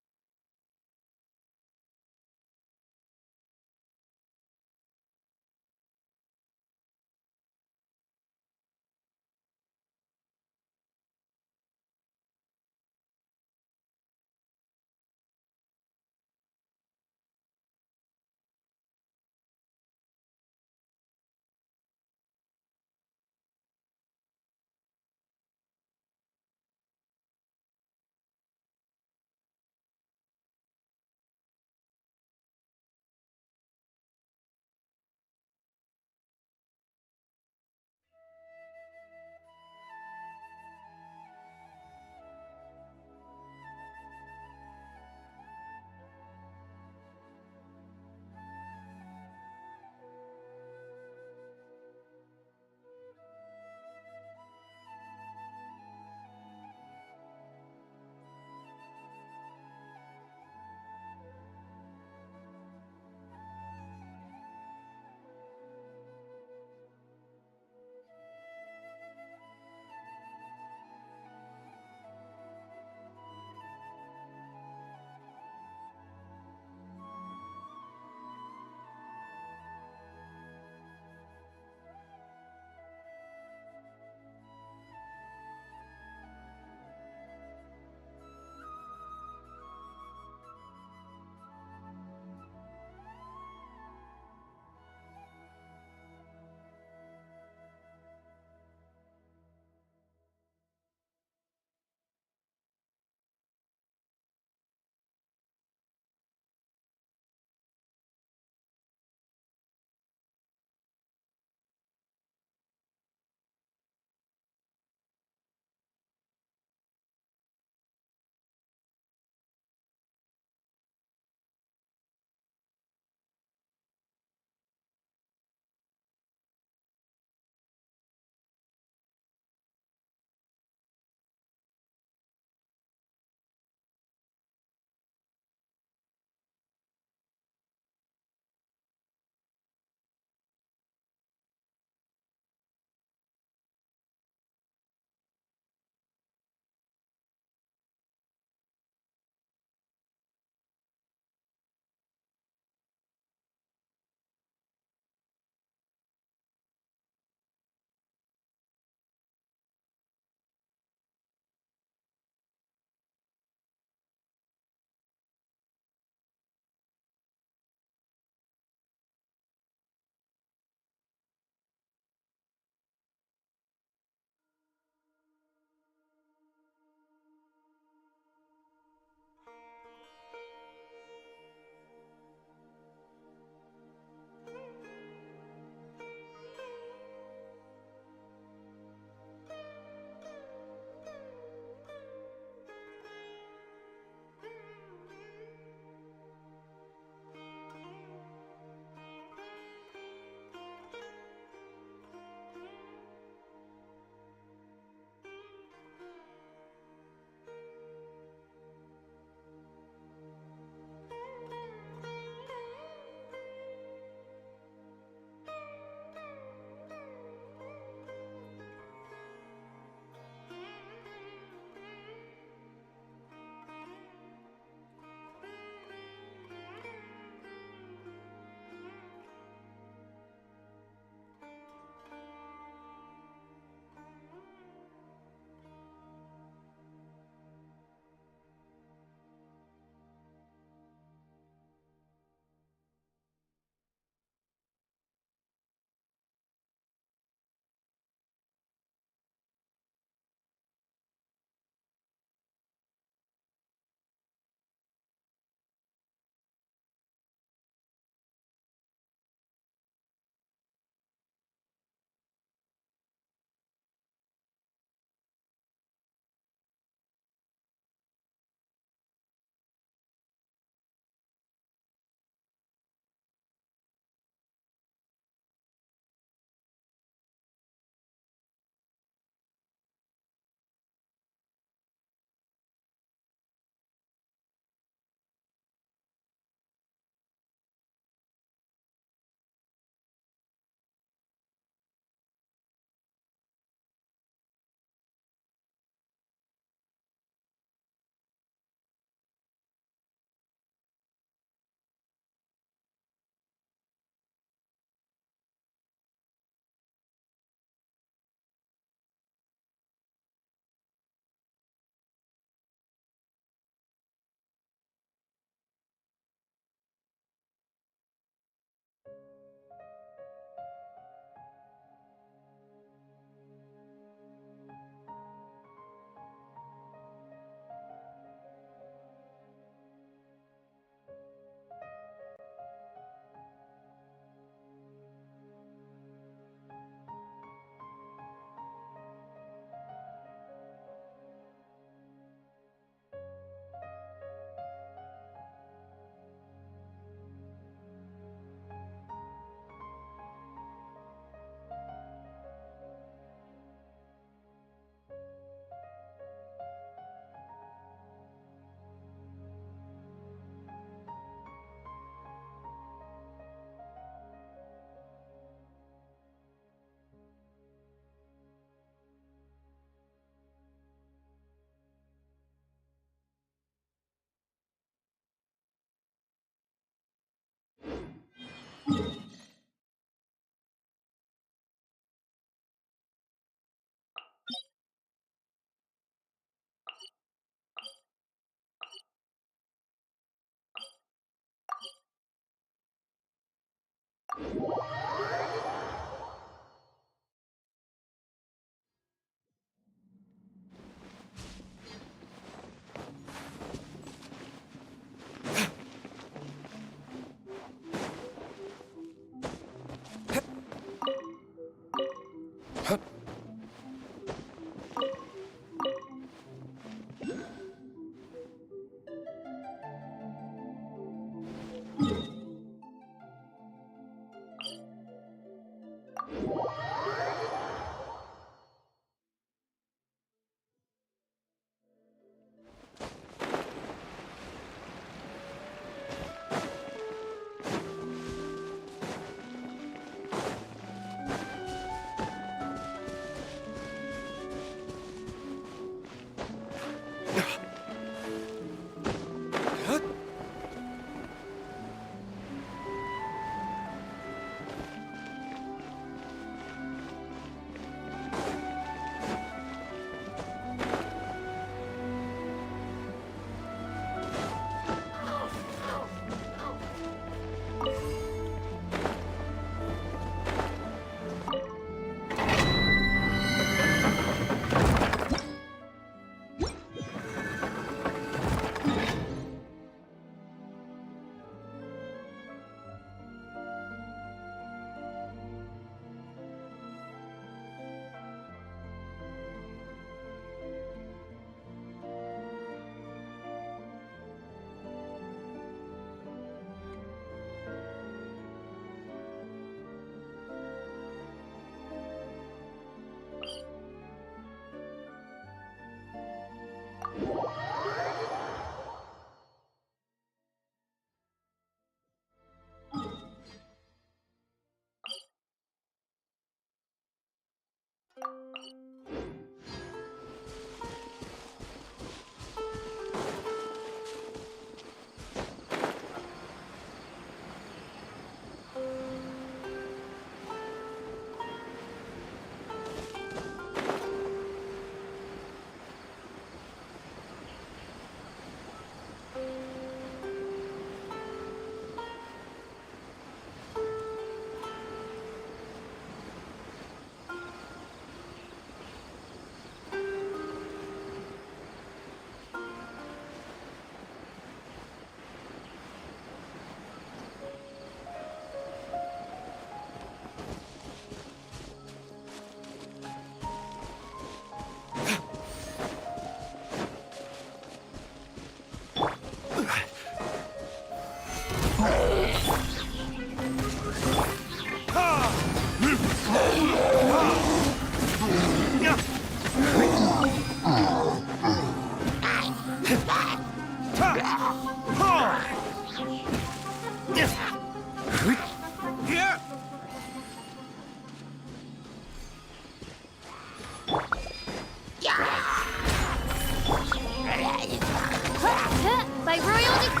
By royal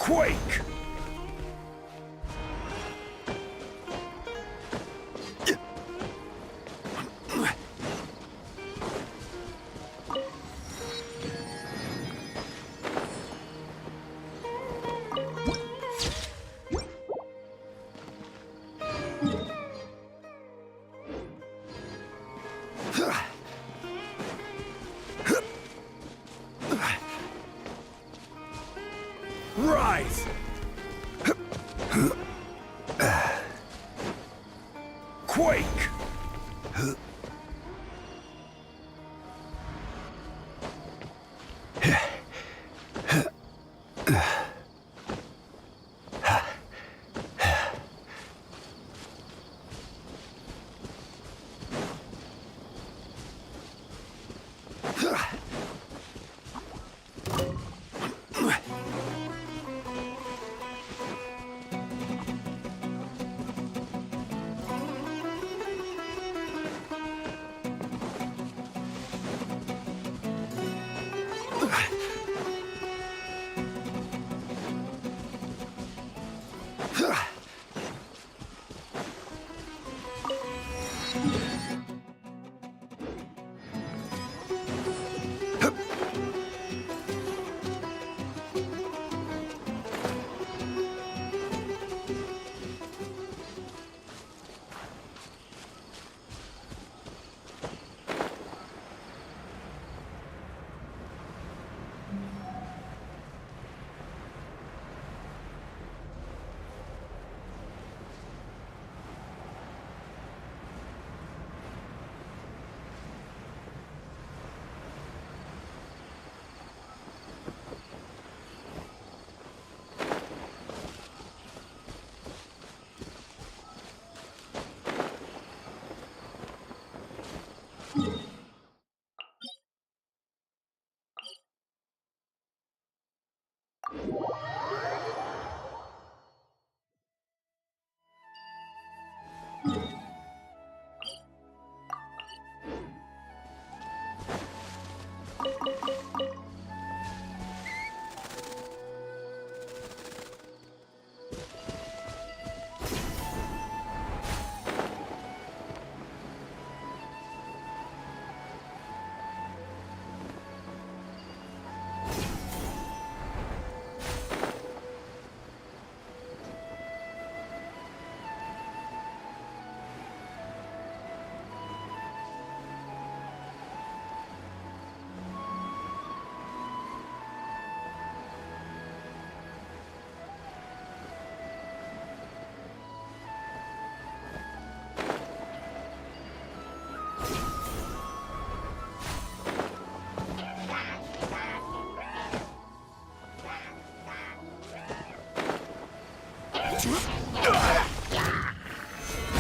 Quake! Rise! Quake!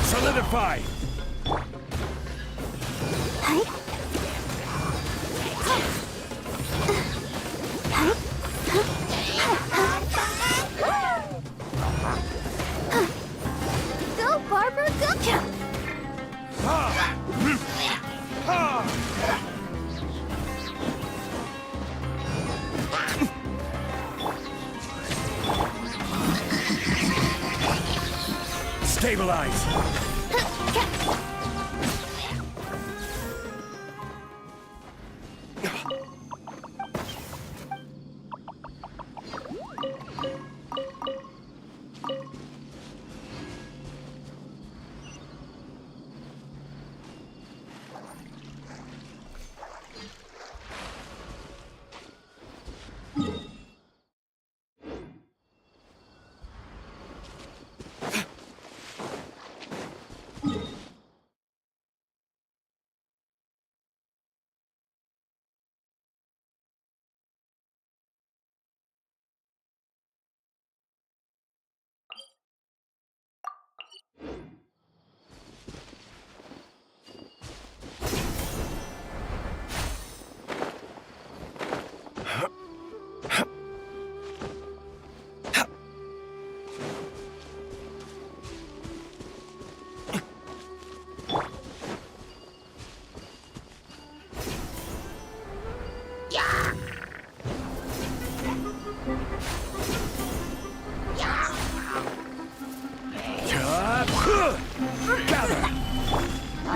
Solidify! Go, Barber, go! Stabilize!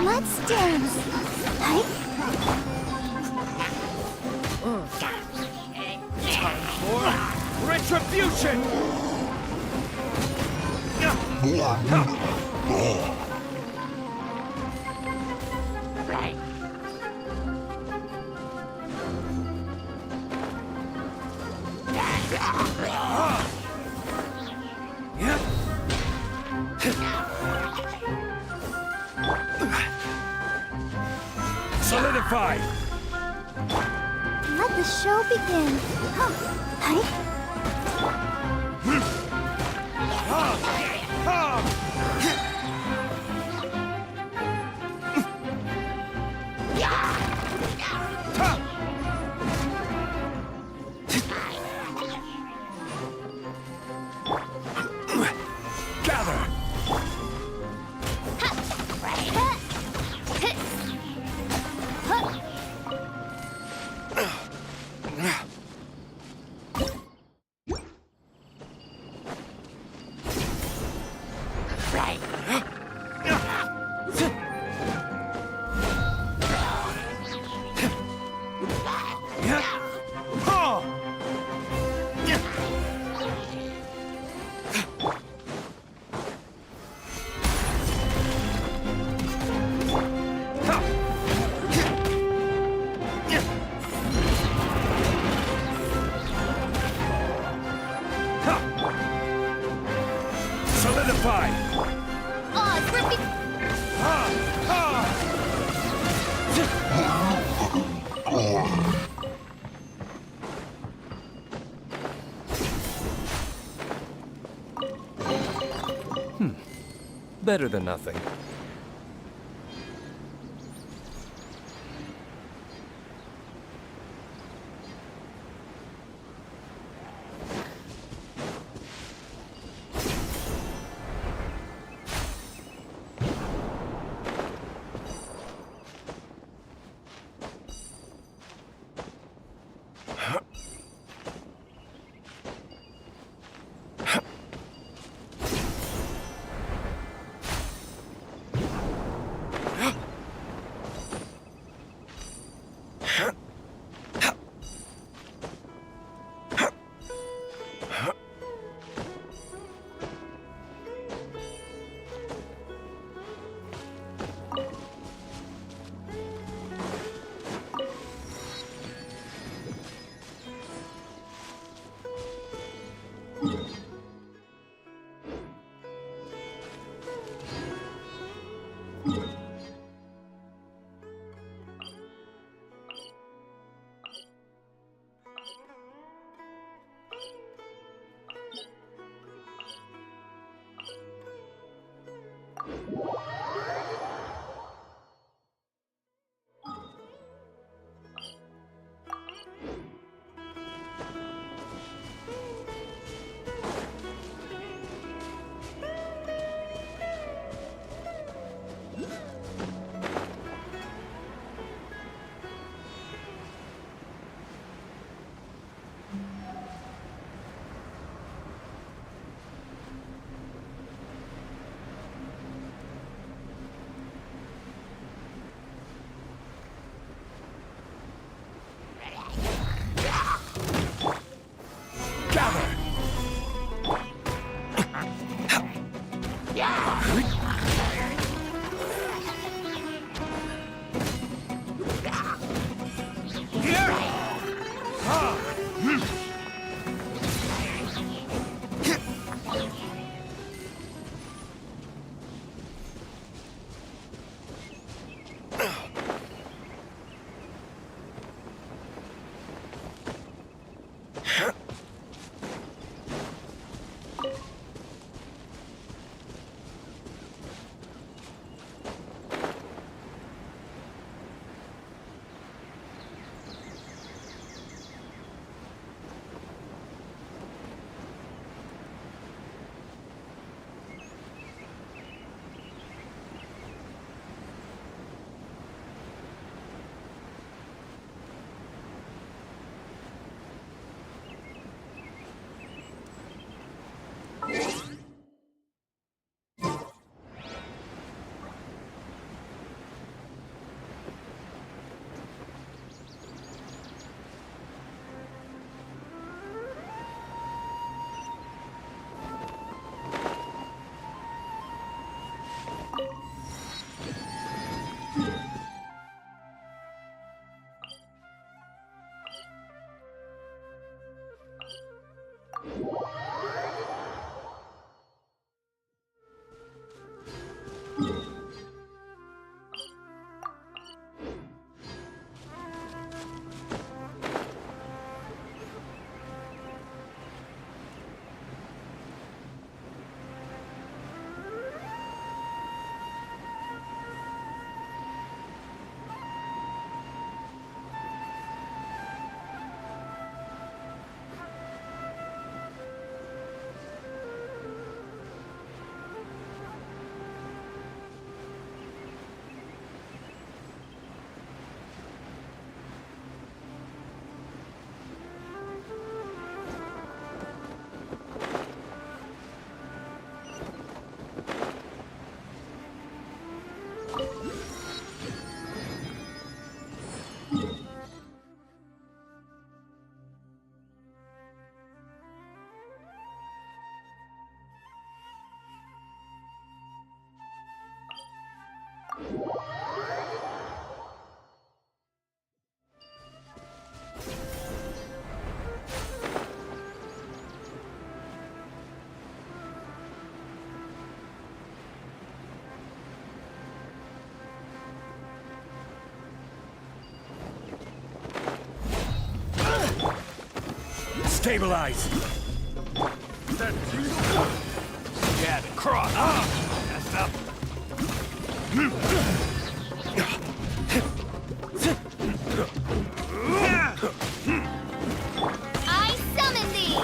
Let's dance. Time for retribution! Solidify! Let the show begin. Huh? Solidify! Oh, it's ripping. Better than nothing. Stabilize! Jab and cross! That's up! I summon thee!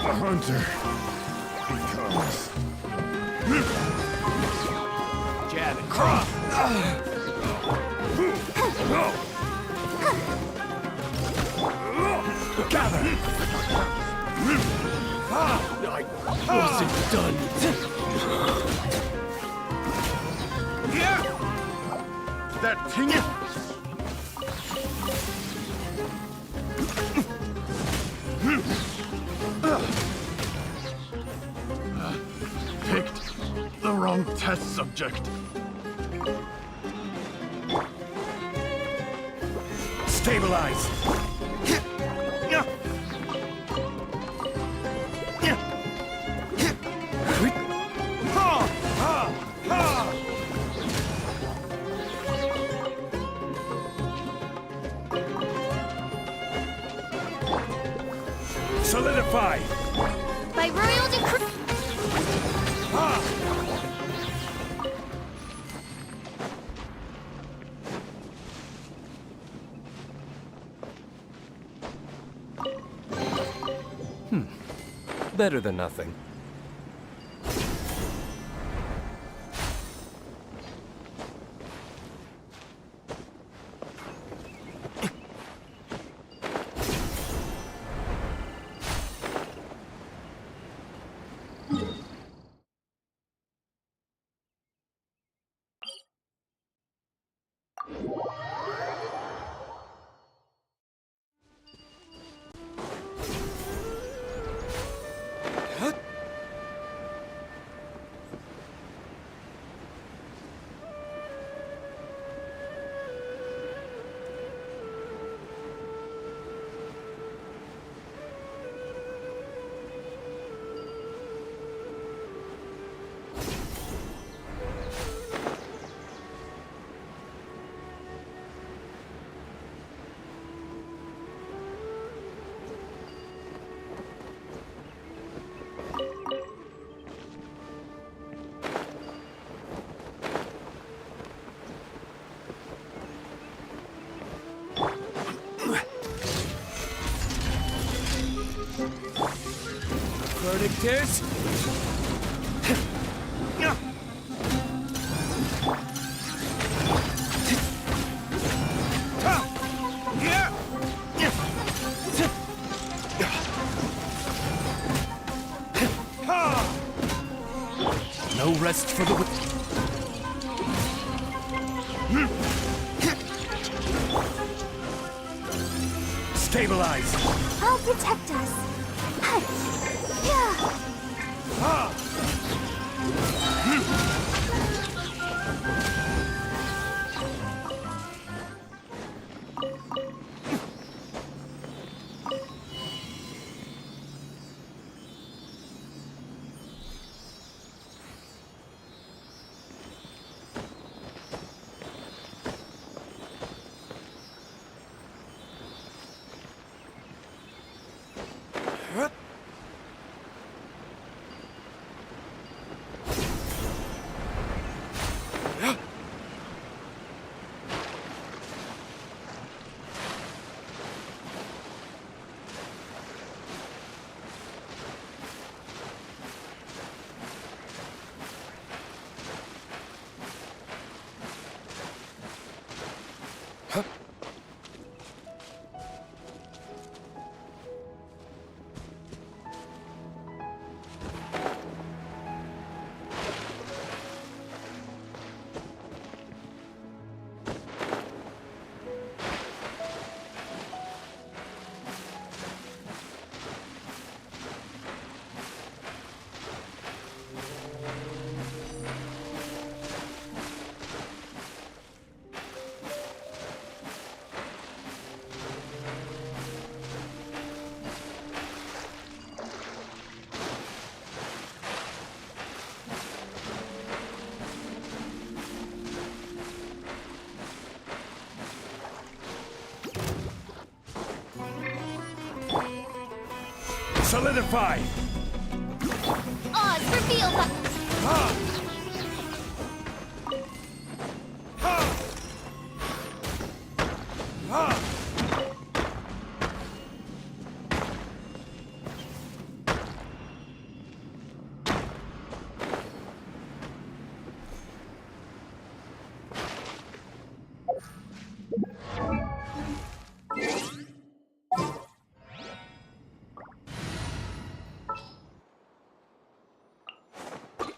A hunter becomes... Jab and cross! Gather! I wasn't done! That thing... Picked the wrong test subject. Stabilize! Solidify! By royal decree... Better than nothing. Verdict is... No rest for the... Stabilize! I'll protect us. Yeah. Solidify! Oz reveal the...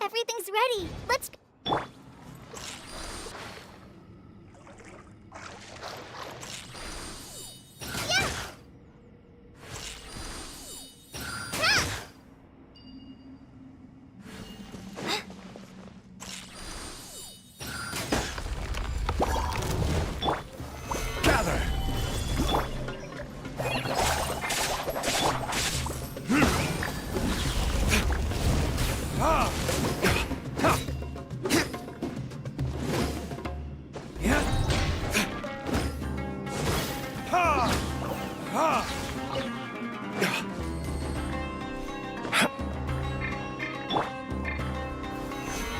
Everything's ready. Let's go. Yeah! Gather!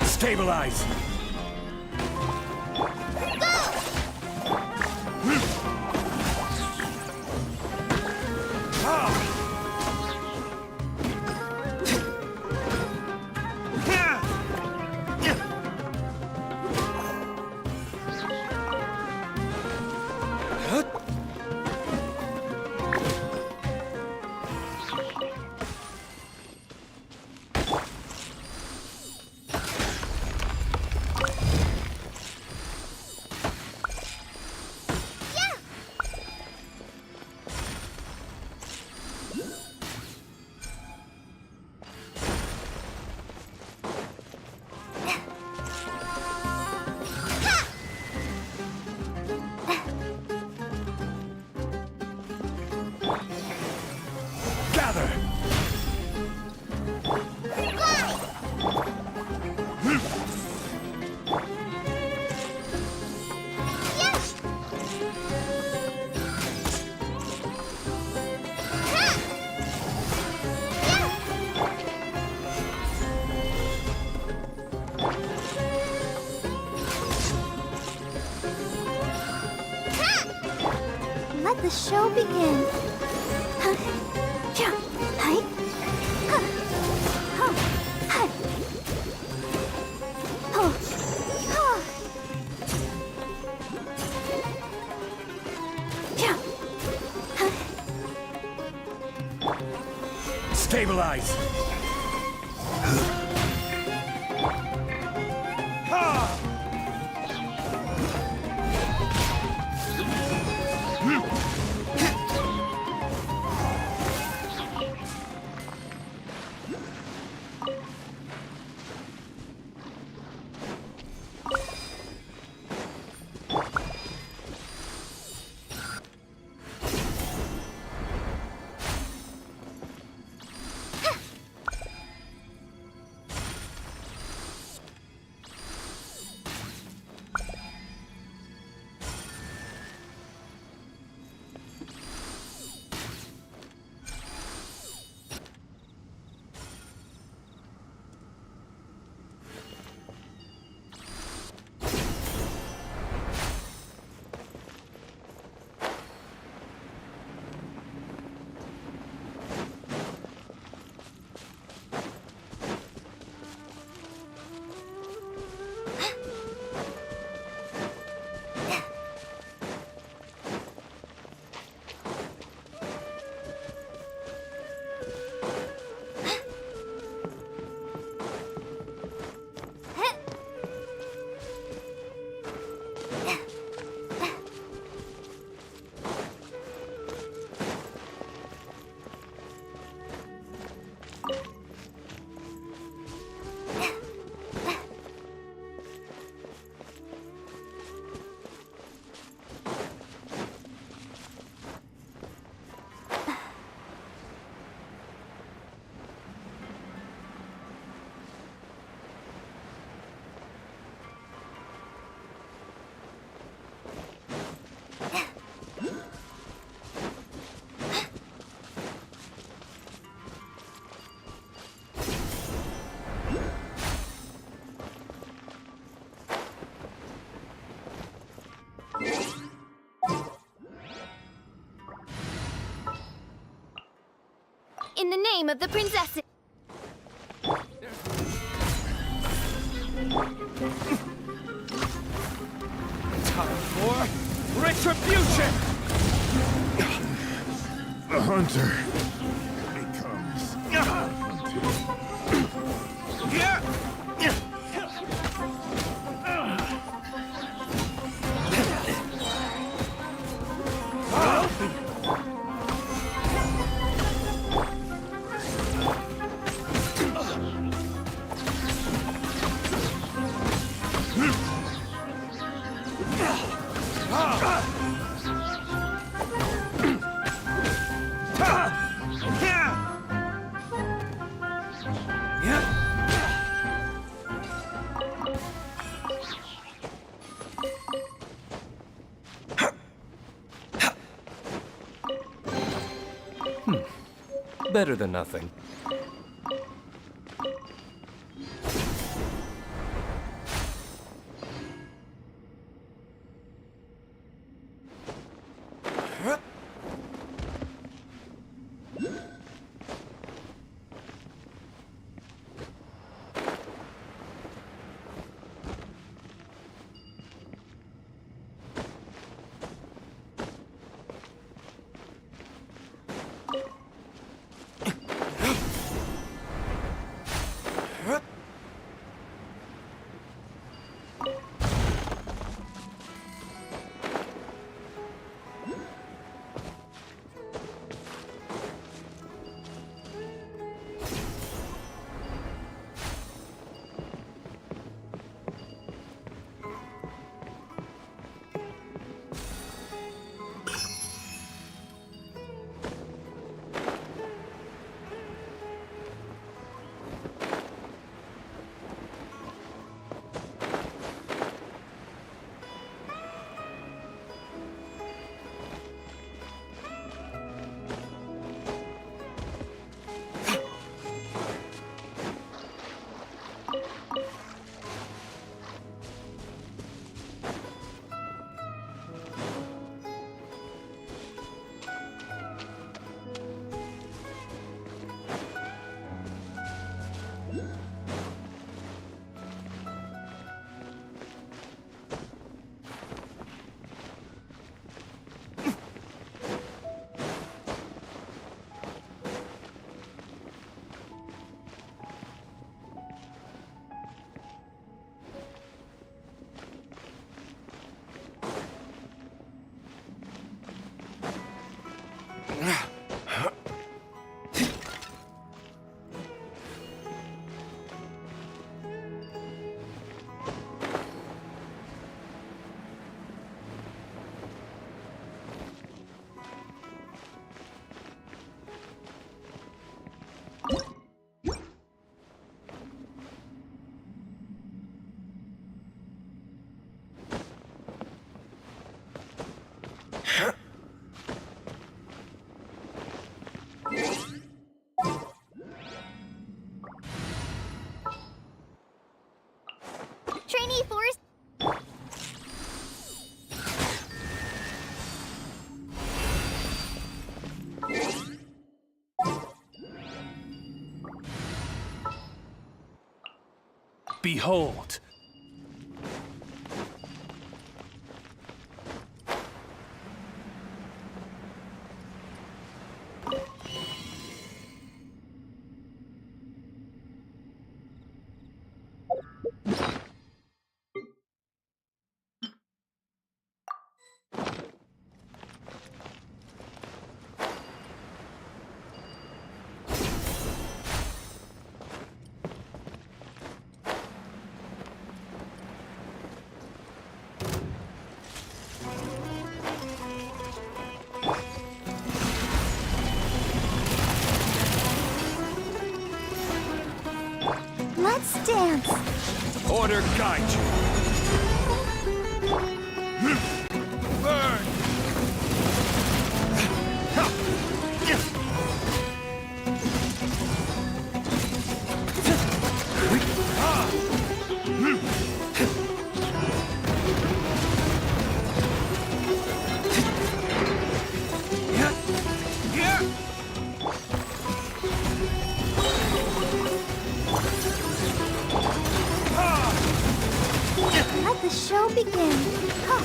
Stabilize! Gather! Let the show begin. Stabilize! in the name of the princesses. Time for retribution! The hunter becomes hunted. Better than nothing. Trainee Force. Behold! Let's dance. Order guide you. Burn! show begin. Huh.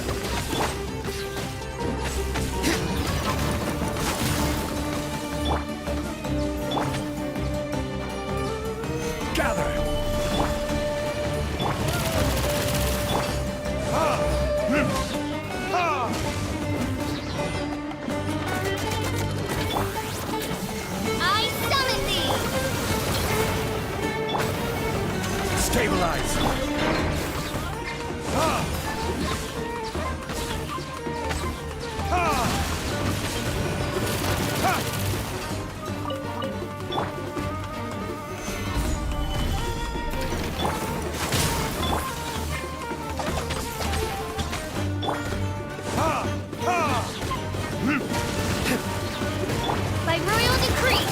Gather! I summon thee! Stabilize! By royal decree!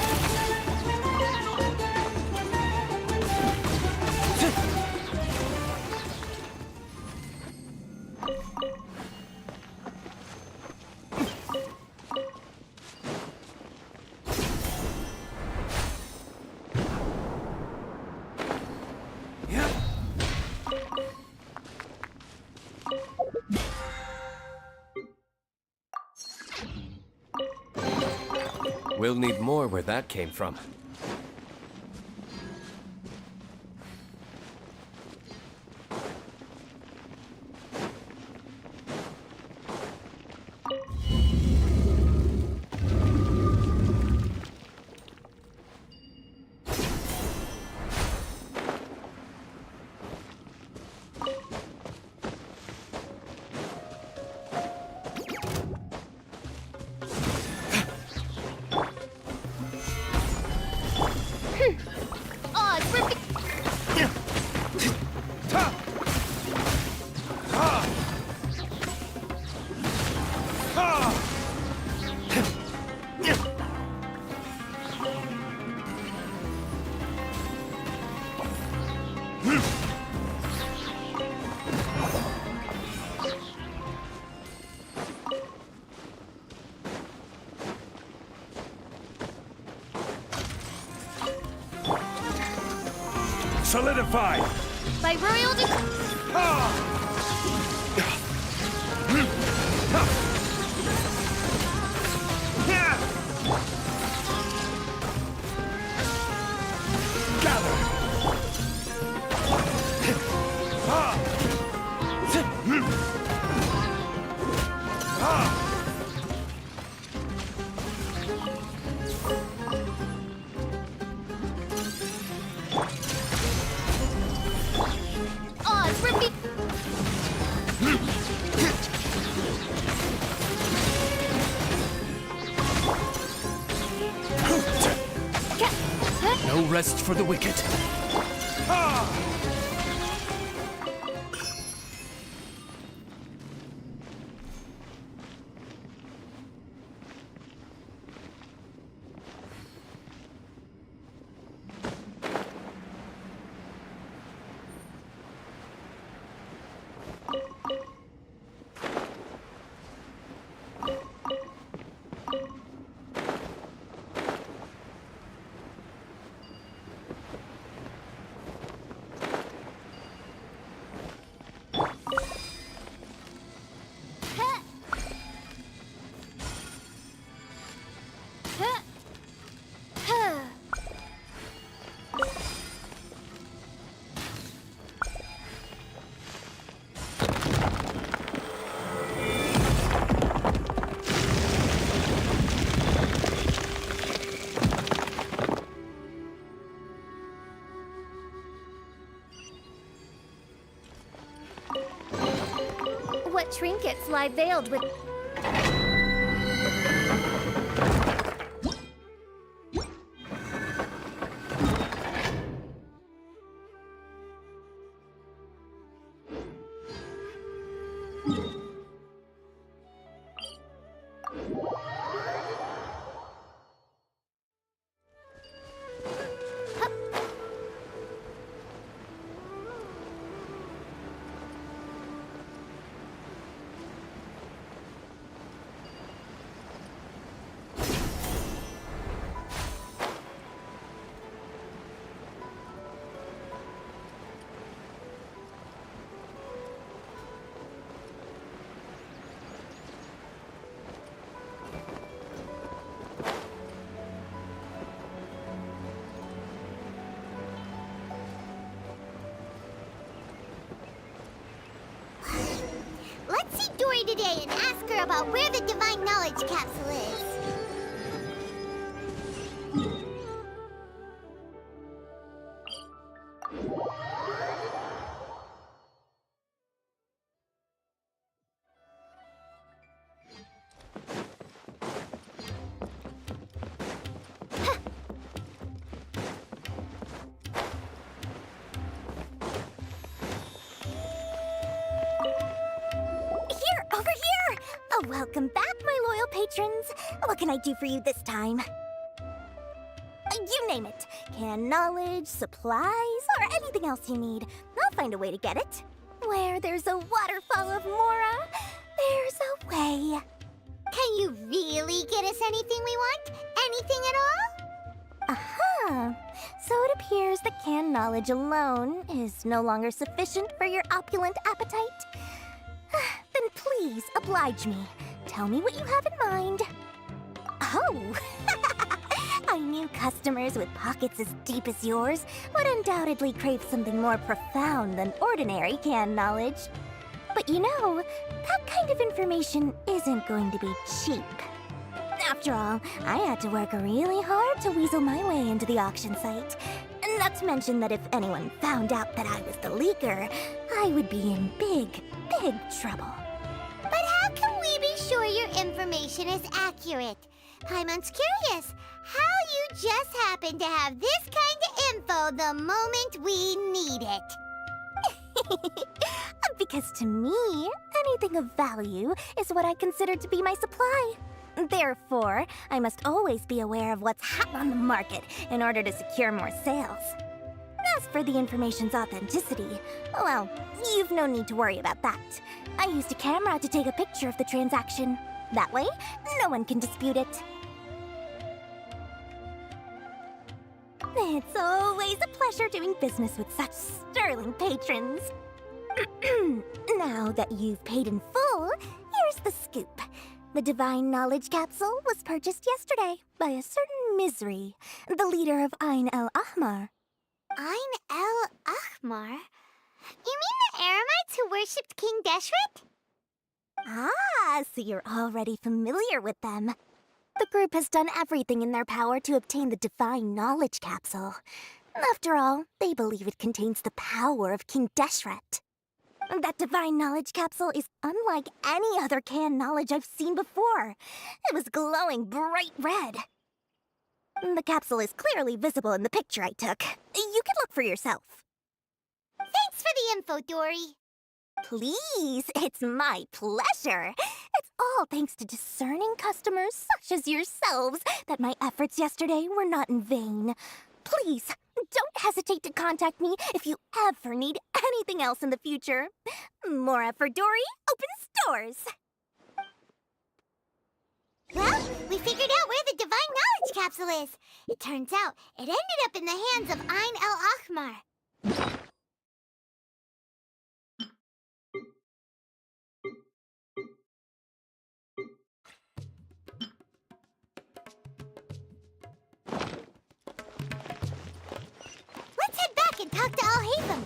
We'll need more where that came from. Solidify! By royal decree! Oz, repeat! No rest for the wicked. What trinkets lie veiled with... Day and ask her about where the Divine Knowledge Capsule is. Over here! Oh, welcome back, my loyal patrons. What can I do for you this time? You name it. Canned knowledge, supplies, or anything else you need. I'll find a way to get it. Where there's a waterfall of Mora, there's a way. Can you really get us anything we want? Anything at all? Uh-huh. So it appears that canned knowledge alone is no longer sufficient for your opulent appetite. Then please, oblige me. Tell me what you have in mind. Oh! I knew customers with pockets as deep as yours would undoubtedly crave something more profound than ordinary canned knowledge. But you know, that kind of information isn't going to be cheap. After all, I had to work really hard to weasel my way into the auction site. Not to mention that if anyone found out that I was the leaker, I would be in big, big trouble. But how can we be sure your information is accurate? Paimon's curious how you just happen to have this kind of info the moment we need it. Because to me, anything of value is what I consider to be my supply. Therefore, I must always be aware of what's hot on the market in order to secure more sales. As for the information's authenticity, well, you've no need to worry about that. I used a camera to take a picture of the transaction. That way, no one can dispute it. It's always a pleasure doing business with such sterling patrons. Now that you've paid in full, here's the scoop. The Divine Knowledge Capsule was purchased yesterday by a certain Misery, the leader of Ain el Ahmar. Ain el Ahmar? You mean the Eremites who worshipped King Deshret? Ah, so you're already familiar with them. The group has done everything in their power to obtain the Divine Knowledge Capsule. After all, they believe it contains the power of King Deshret. That Divine Knowledge Capsule is unlike any other canned knowledge I've seen before. It was glowing bright red. The capsule is clearly visible in the picture I took. You can look for yourself. Thanks for the info, Dory. Please, it's my pleasure. It's all thanks to discerning customers such as yourselves that my efforts yesterday were not in vain. Please, don't hesitate to contact me if you ever need anything else in the future. Mora for Dory opens doors. Well, we figured out where the Divine Knowledge Capsule is. It turns out it ended up in the hands of Ain el Ahmar. Let's head back and talk to Al-Haytham.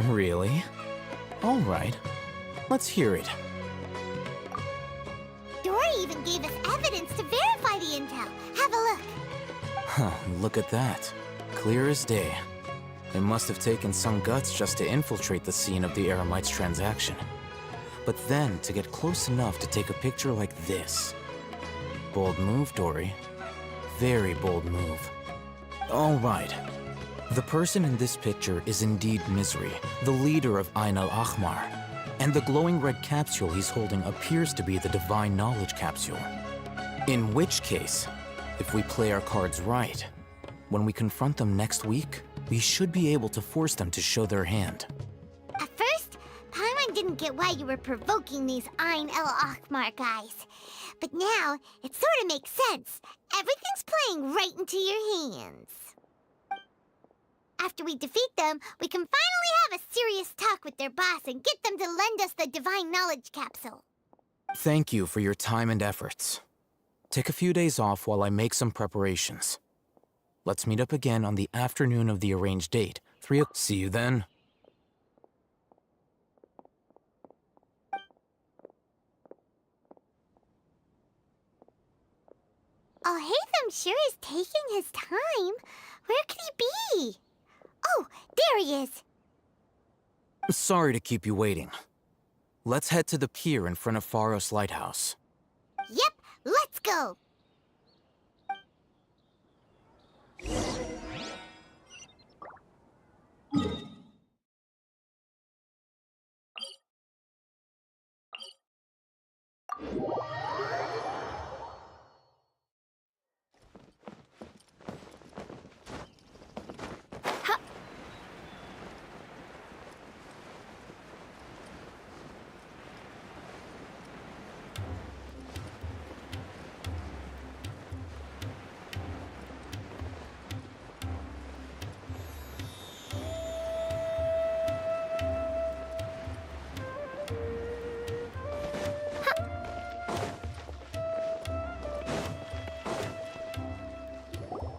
Really? All right. Let's hear it. Dory even gave us evidence to verify the intel. Have a look. Huh, look at that. Clear as day. It must have taken some guts just to infiltrate the scene of the Eremites' transaction. But then to get close enough to take a picture like this. Bold move, Dory. Very bold move. All right. The person in this picture is indeed Misery, the leader of Ain el Ahmar. And the glowing red capsule he's holding appears to be the Divine Knowledge Capsule. In which case, if we play our cards right, when we confront them next week, we should be able to force them to show their hand. At first, Paimon didn't get why you were provoking these Ein El Akhmar guys. But now, it sort of makes sense. Everything's playing right into your hands. After we defeat them, we can finally have a serious talk with their boss and get them to lend us the Divine Knowledge Capsule. Thank you for your time and efforts. Take a few days off while I make some preparations. Let's meet up again on the afternoon of the arranged date. 3 o'clock. See you then. Alhaitham sure is taking his time. Where could he be? Oh, there he is. Sorry to keep you waiting. Let's head to the pier in front of Pharos Lighthouse. Yep, let's go.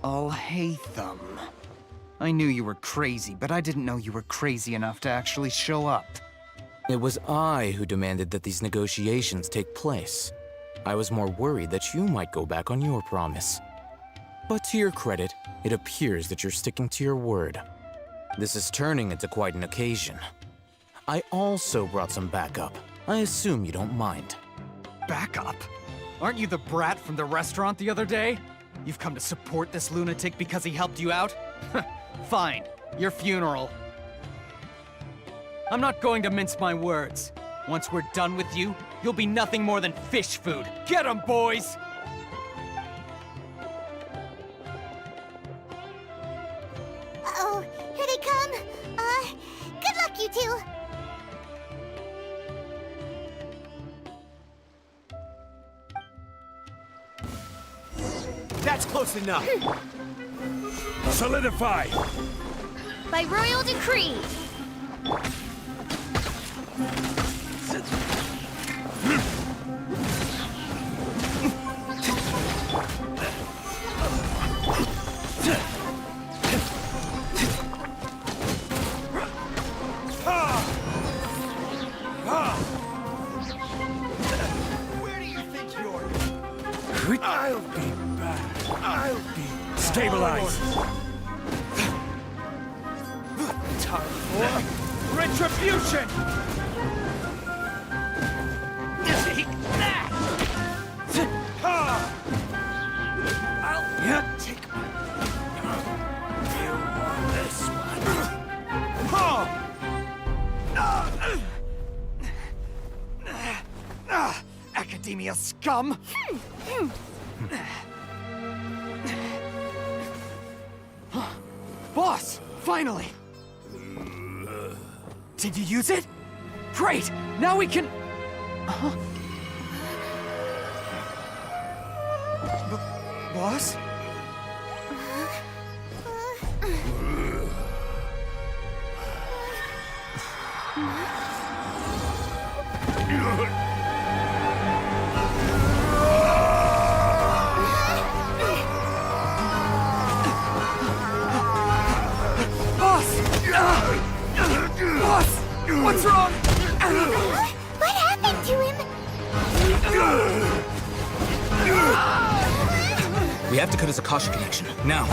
Alhaitham. I knew you were crazy, but I didn't know you were crazy enough to actually show up. It was I who demanded that these negotiations take place. I was more worried that you might go back on your promise. But to your credit, it appears that you're sticking to your word. This is turning into quite an occasion. I also brought some backup. I assume you don't mind. Backup? Aren't you the brat from the restaurant the other day? You've come to support this lunatic because he helped you out? Fine, your funeral. I'm not going to mince my words. Once we're done with you, you'll be nothing more than fish food. Get 'em, boys! Uh-oh, here they come. Good luck, you two. That's close enough. Solidify! By royal decree. Where do you think you're? I'll be back. I'll be Stabilize! time for retribution! Take that! I'll take my... You want this one? Academia scum! Boss! Finally! Did you use it? Great! Now we can... Boss? Boss! What's wrong? What happened to him? We have to cut his Akasha connection, now.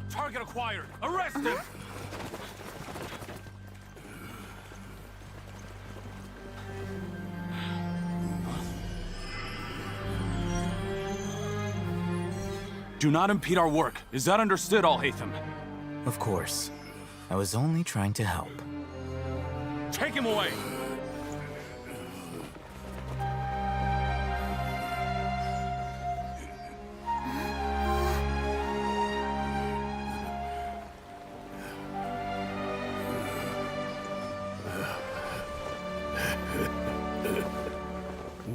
Target acquired! Arrest him! Do not impede our work. Is that understood, Al-Haytham? Of course. I was only trying to help. Take him away!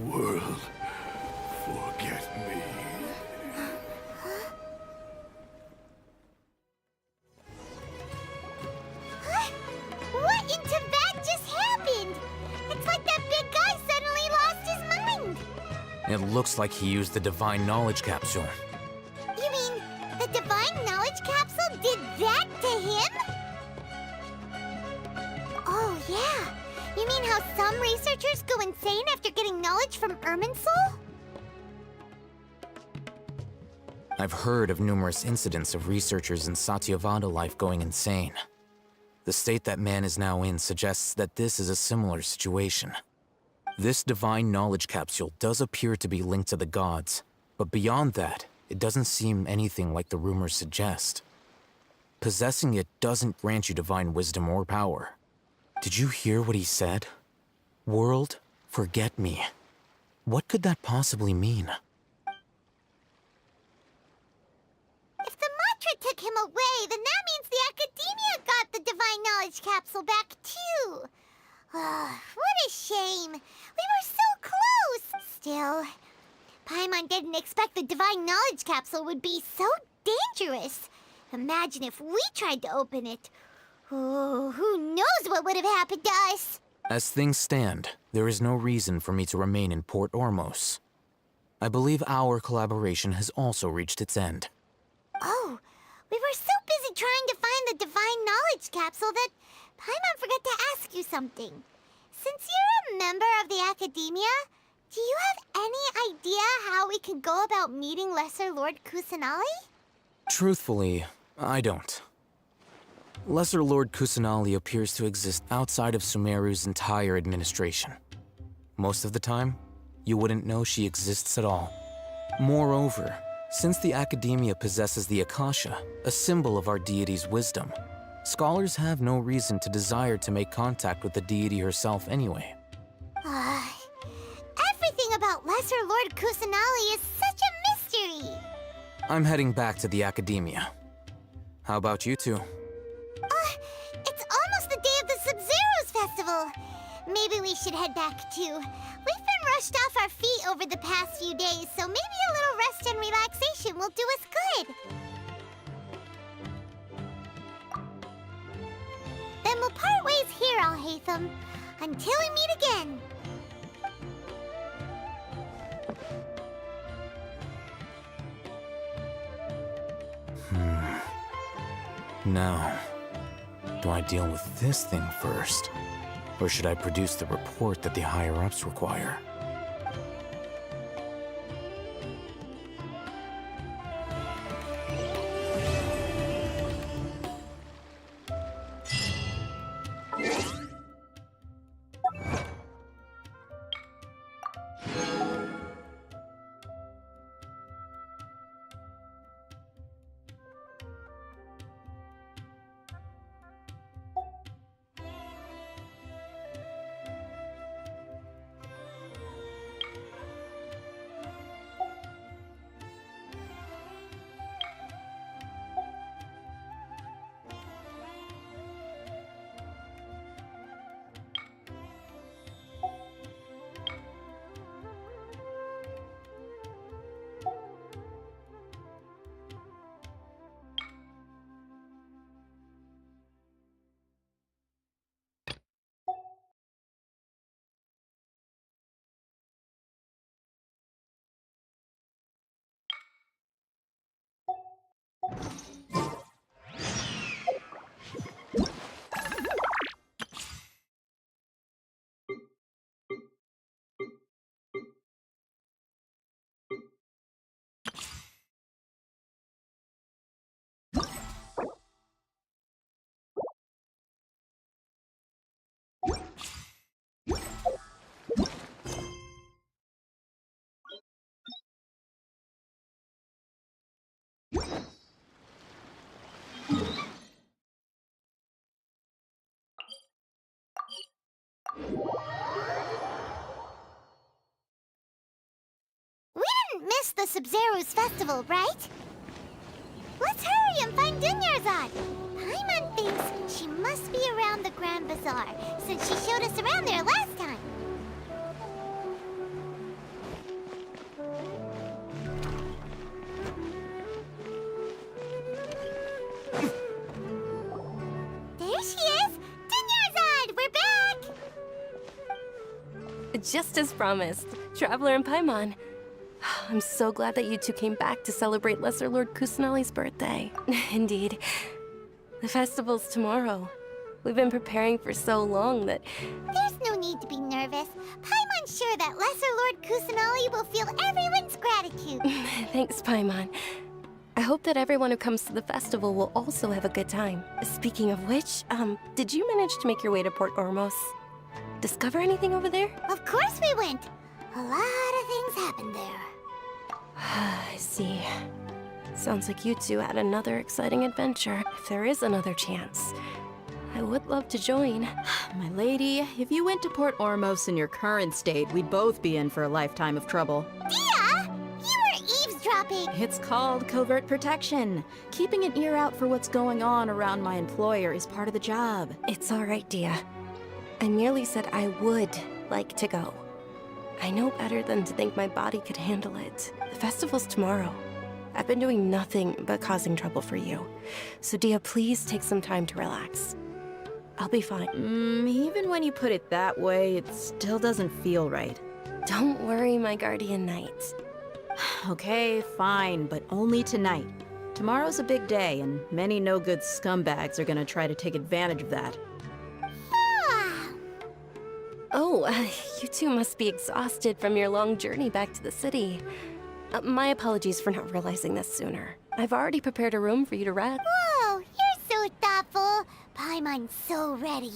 World, forget me. What in Tibet just happened? It's like that big guy suddenly lost his mind. It looks like he used the Divine Knowledge Capsule. You mean the Divine Knowledge Capsule did that to him? Oh, yeah. You mean how some researchers go insane after getting knowledge from Irminsul? I've heard of numerous incidents of researchers in Satyavada life going insane. The state that man is now in suggests that this is a similar situation. This Divine Knowledge Capsule does appear to be linked to the gods, but beyond that, it doesn't seem anything like the rumors suggest. Possessing it doesn't grant you divine wisdom or power. Did you hear what he said? World, forget me. What could that possibly mean? If the mantra took him away, then that means the Academia got the Divine Knowledge Capsule back too. What a shame. We were so close. Still, Paimon didn't expect the Divine Knowledge Capsule would be so dangerous. Imagine if we tried to open it. Oh, who knows what would have happened to us? As things stand, there is no reason for me to remain in Port Ormos. I believe our collaboration has also reached its end. Oh, we were so busy trying to find the Divine Knowledge Capsule that Paimon forgot to ask you something. Since you're a member of the Academia, do you have any idea how we can go about meeting Lesser Lord Kusanali? Truthfully, I don't. Lesser Lord Kusanali appears to exist outside of Sumeru's entire administration. Most of the time, you wouldn't know she exists at all. Moreover, since the Academia possesses the Akasha, a symbol of our deity's wisdom, scholars have no reason to desire to make contact with the deity herself anyway. Everything about Lesser Lord Kusanali is such a mystery! I'm heading back to the Academia. How about you two? It's almost the day of the Sub-Zero's festival. Maybe we should head back too. We've been rushed off our feet over the past few days, so maybe a little rest and relaxation will do us good. Then we'll part ways here, Al-Haytham, until we meet again. Now, do I deal with this thing first? Or should I produce the report that the higher-ups require? We didn't miss the Sub-Zero's festival, right? Let's hurry and find Dunyarzad. Paimon thinks she must be around the Grand Bazaar, since she showed us around there last time. There she is! Dunyarzad, we're back! Just as promised, Traveler and Paimon. I'm so glad that you two came back to celebrate Lesser Lord Kusanali's birthday. Indeed. The festival's tomorrow. We've been preparing for so long that... There's no need to be nervous. Paimon's sure that Lesser Lord Kusanali will feel everyone's gratitude. Thanks, Paimon. I hope that everyone who comes to the festival will also have a good time. Speaking of which, did you manage to make your way to Port Ormos? Discover anything over there? Of course we went. A lot of things happened there. I see. Sounds like you two had another exciting adventure. If there is another chance, I would love to join. My lady, if you went to Port Ormos in your current state, we'd both be in for a lifetime of trouble. Dia! You were eavesdropping! It's called covert protection. Keeping an ear out for what's going on around my employer is part of the job. It's all right, Dia. I merely said I would like to go. I know better than to think my body could handle it. The festival's tomorrow. I've been doing nothing but causing trouble for you. So Dia, please take some time to relax. I'll be fine. Even when you put it that way, it still doesn't feel right. Don't worry, my guardian knight. Okay, fine, but only tonight. Tomorrow's a big day, and many no-good scumbags are gonna try to take advantage of that. Oh, you two must be exhausted from your long journey back to the city. My apologies for not realizing this sooner. I've already prepared a room for you to rest. Whoa, you're so thoughtful. Paimon's so ready.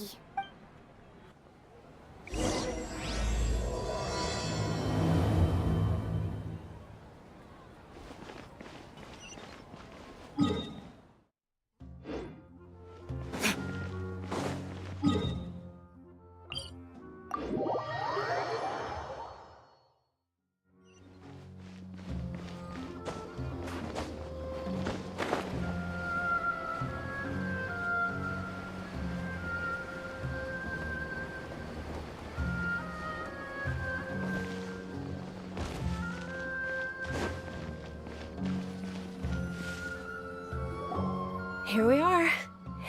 Here we are.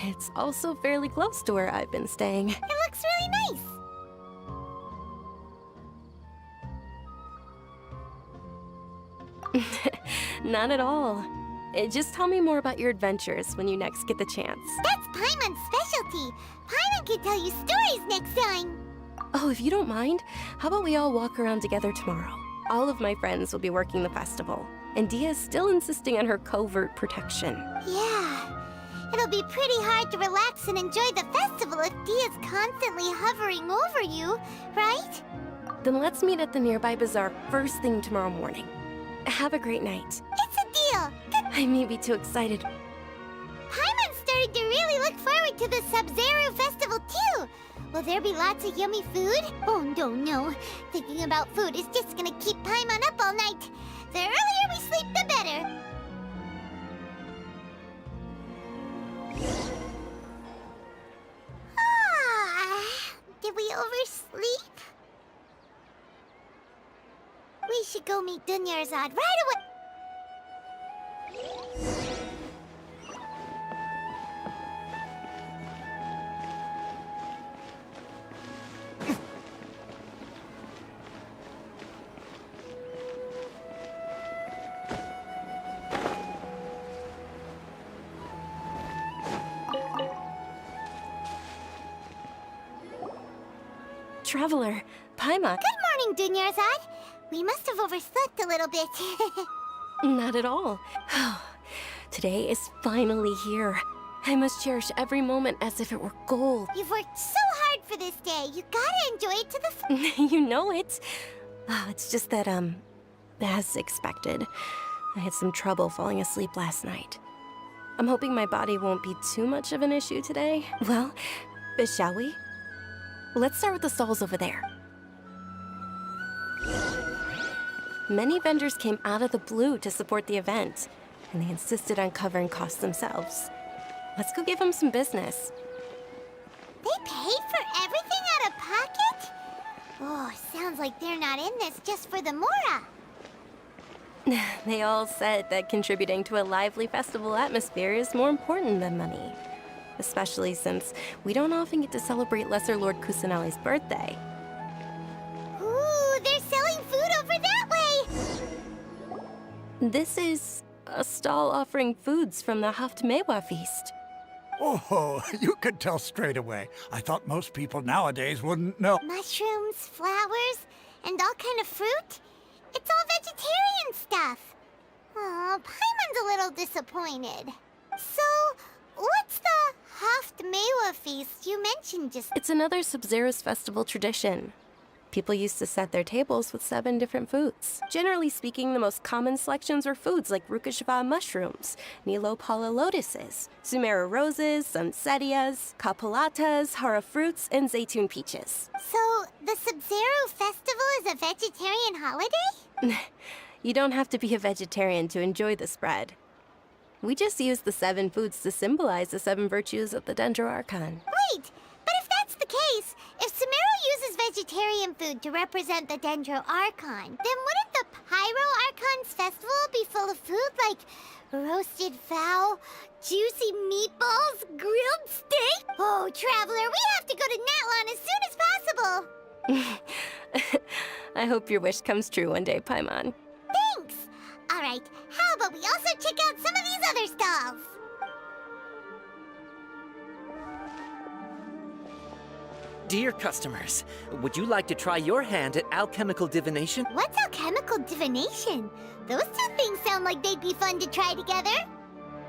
It's also fairly close to where I've been staying. It looks really nice. Not at all. Just tell me more about your adventures when you next get the chance. That's Paimon's specialty. Paimon can tell you stories next time. Oh, if you don't mind, how about we all walk around together tomorrow? All of my friends will be working the festival, and Dia's still insisting on her covert protection. Yeah. It'll be pretty hard to relax and enjoy the festival if Dia's constantly hovering over you, right? Then let's meet at the nearby bazaar first thing tomorrow morning. Have a great night. It's a deal. I may be too excited. Paimon's starting to really look forward to the Sub-Zero festival too. Will there be lots of yummy food? Oh, no. Thinking about food is just gonna keep Paimon up all night. The earlier we sleep, the better. Did we oversleep? We should go meet Dunyarzad right away. Traveler, Paimon. Good morning, Dunyarzad. We must have overslept a little bit. Not at all. Today is finally here. I must cherish every moment as if it were gold. You've worked so hard for this day. You gotta enjoy it to the You know it. It's just that, as expected, I had some trouble falling asleep last night. I'm hoping my body won't be too much of an issue today. Well, shall we? Let's start with the stalls over there. Many vendors came out of the blue to support the event, and they insisted on covering costs themselves. Let's go give them some business. They pay for everything out of pocket? Oh, sounds like they're not in this just for the Mora. They all said that contributing to a lively festival atmosphere is more important than money. Especially since we don't often get to celebrate Lesser Lord Kusanali's birthday. Ooh, they're selling food over that way! This is a stall offering foods from the Haftmewa feast. Oh, you could tell straight away. I thought most people nowadays wouldn't know. Mushrooms, flowers, and all kind of fruit? It's all vegetarian stuff. Oh, Paimon's a little disappointed. So, what's the Haftmewa feast you mentioned just? It's another Sub-Zero's festival tradition. People used to set their tables with 7 different foods. Generally speaking, the most common selections were foods like Rukashava mushrooms, Nilopala lotuses, Sumera roses, Sunsettias, Kapalatas, Hara fruits, and Zaytun peaches. So, the Sub-Zero festival is a vegetarian holiday? You don't have to be a vegetarian to enjoy the spread. We just use the 7 foods to symbolize the 7 virtues of the Dendro Archon. Wait, but if that's the case, if Sumero uses vegetarian food to represent the Dendro Archon, then wouldn't the Pyro Archon's festival be full of food like roasted fowl, juicy meatballs, grilled steak? Oh, Traveler, we have to go to Natlan as soon as possible! I hope your wish comes true one day, Paimon. Thanks! Alright, how about we also check out some of these other stalls? Dear customers, would you like to try your hand at alchemical divination? What's alchemical divination? Those two things sound like they'd be fun to try together.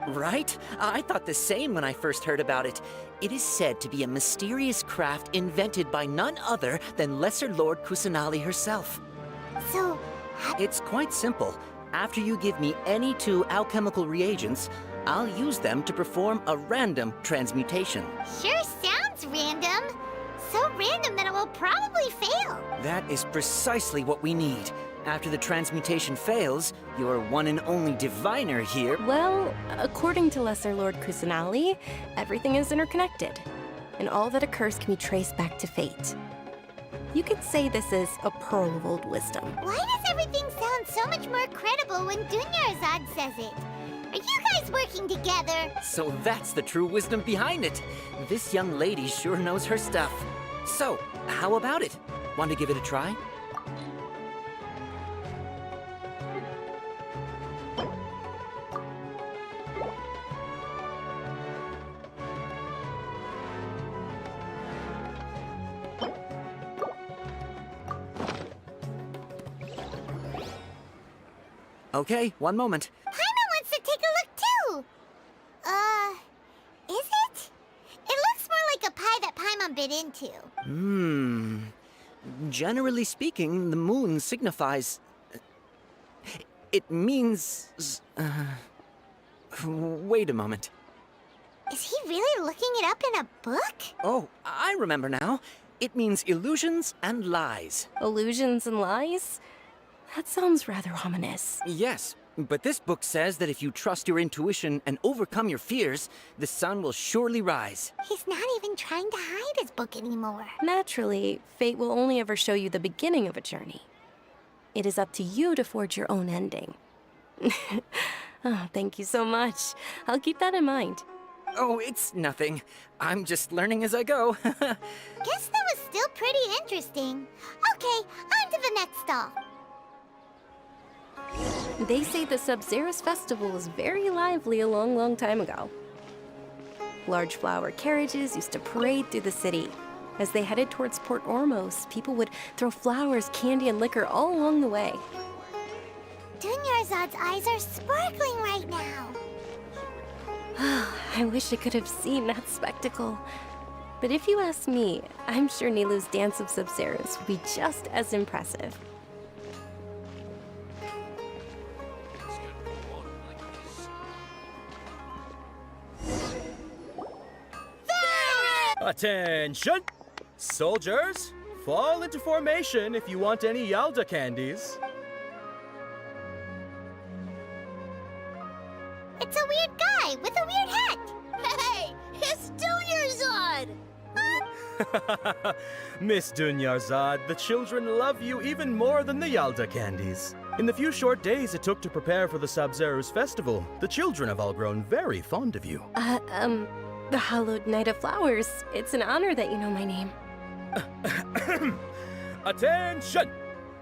Right? I thought the same when I first heard about it. It is said to be a mysterious craft invented by none other than Lesser Lord Kusanali herself. So, it's quite simple. After you give me any 2 alchemical reagents, I'll use them to perform a random transmutation. Sure sounds random. So random that it will probably fail. That is precisely what we need. After the transmutation fails, your one and only diviner here... Well, according to Lesser Lord Kusanali, everything is interconnected, and all that occurs can be traced back to fate. You could say this is a pearl of old wisdom. Why does everything sound so much more credible when Dunyarzad says it? Are you guys working together? So that's the true wisdom behind it. This young lady sure knows her stuff. So, how about it? Want to give it a try? Okay, one moment. Paimon wants to take a look too! Is it? It looks more like a pie that Paimon bit into. Generally speaking, the moon signifies... It means... Wait a moment. Is he really looking it up in a book? Oh, I remember now. It means illusions and lies. Illusions and lies? That sounds rather ominous. Yes, but this book says that if you trust your intuition and overcome your fears, the sun will surely rise. He's not even trying to hide his book anymore. Naturally, fate will only ever show you the beginning of a journey. It is up to you to forge your own ending. Oh, thank you so much. I'll keep that in mind. Oh, it's nothing. I'm just learning as I go. Guess that was still pretty interesting. Okay, on to the next stall. They say the Sub-Zero's festival was very lively a long, long time ago. Large flower carriages used to parade through the city. As they headed towards Port Ormos, people would throw flowers, candy, and liquor all along the way. Dunyarzad's eyes are sparkling right now. I wish I could have seen that spectacle. But if you ask me, I'm sure Nilu's Dance of Sub-Zeros would be just as impressive. Attention! Soldiers, fall into formation if you want any Yalda candies. It's a weird guy with a weird hat. Hey, it's Dunyarzad! Miss Dunyarzad, the children love you even more than the Yalda candies. In the few short days it took to prepare for the Sabzeruz festival, the children have all grown very fond of you. The Hallowed Night of Flowers. It's an honor that you know my name. Attention!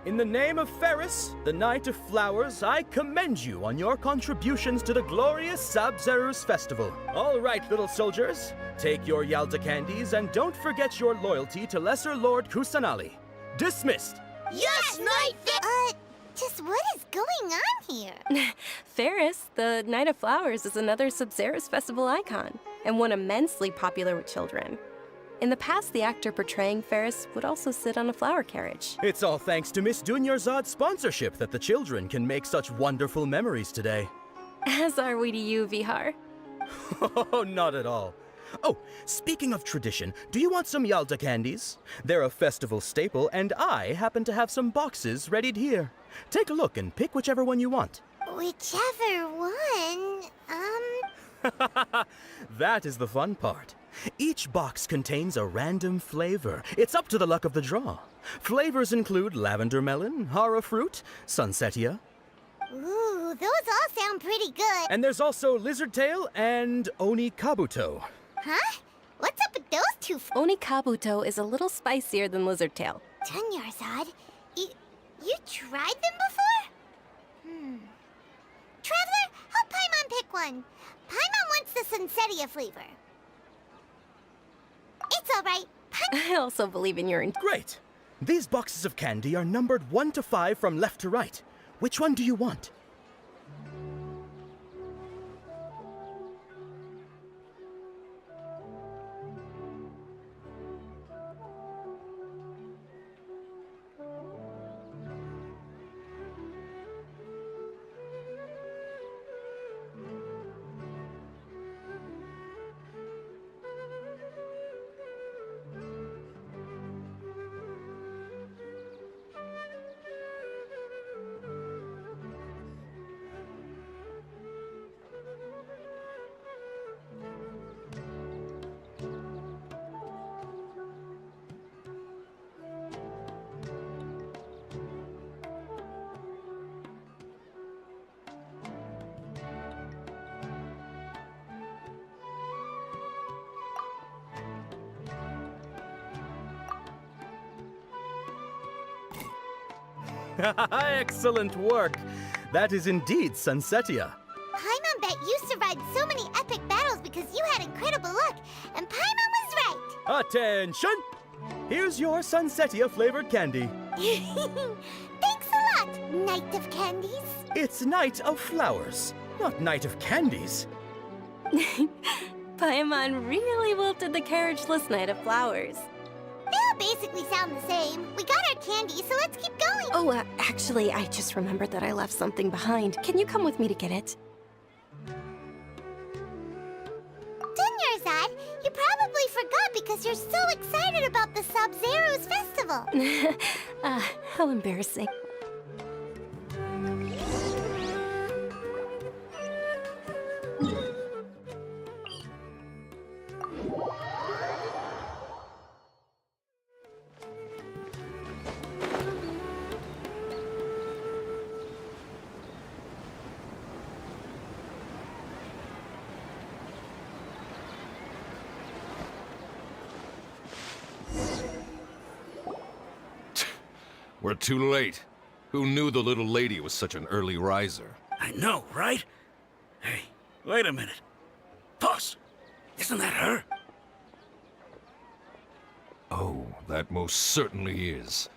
In the name of Ferris, the Knight of Flowers, I commend you on your contributions to the glorious Sabzeruz festival. All right, little soldiers, take your Yalda candies and don't forget your loyalty to Lesser Lord Kusanali. Dismissed! Yes, Knight Just what is going on here? Ferris, the Night of Flowers, is another Sabzeruz festival icon, and one immensely popular with children. In the past, the actor portraying Ferris would also sit on a flower carriage. It's all thanks to Miss Dunyarzad's sponsorship that the children can make such wonderful memories today. As are we to you, Vihar. Oh, not at all. Oh, speaking of tradition, do you want some Yalda candies? They're a festival staple, and I happen to have some boxes readied here. Take a look and pick whichever one you want. Whichever one, That is the fun part. Each box contains a random flavor. It's up to the luck of the draw. Flavors include lavender melon, hara fruit, sunsetia. Ooh, those all sound pretty good. And there's also lizard tail and oni kabuto. Huh? What's up with those two? Oni kabuto is a little spicier than lizard tail. Dunyarzad, you tried them before? Traveler, help Paimon pick one. Paimon wants the sunsetia flavor. It's all right. I also believe in your... Great! These boxes of candy are numbered 1 to 5 from left to right. Which one do you want? Excellent work! That is indeed sunsetia. Paimon bet you survived so many epic battles because you had incredible luck, and Paimon was right! Attention! Here's your sunsetia flavored candy. Thanks a lot, Knight of Candies. It's Night of Flowers, not Night of Candies. Paimon really wilted the carriageless Night of Flowers. They all basically sound the same. We got our candy, so let's keep going. Oh, actually, I just remembered that I left something behind. Can you come with me to get it? Dunyarzad, you probably forgot because you're so excited about the Sabzeruz festival. How embarrassing. We're too late. Who knew the little lady was such an early riser? I know, right? Hey, wait a minute. Boss, isn't that her? Oh, that most certainly is.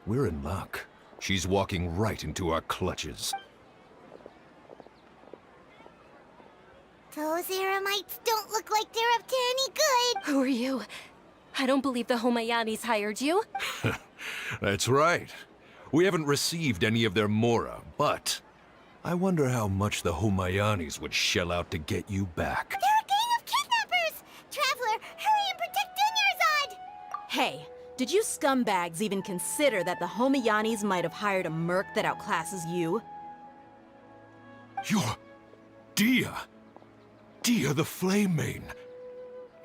We're in luck. She's walking right into our clutches. Those Eremites don't look like they're up to any good. Who are you? I don't believe the Homayanis hired you. That's right. We haven't received any of their mora, but I wonder how much the Homayanis would shell out to get you back. They're a gang of kidnappers! Traveler, hurry and protect Dunyarzad! Hey, Did you scumbags even consider that the Homayanis might have hired a merc that outclasses you? You're... Dia! Dia the Flame Mane!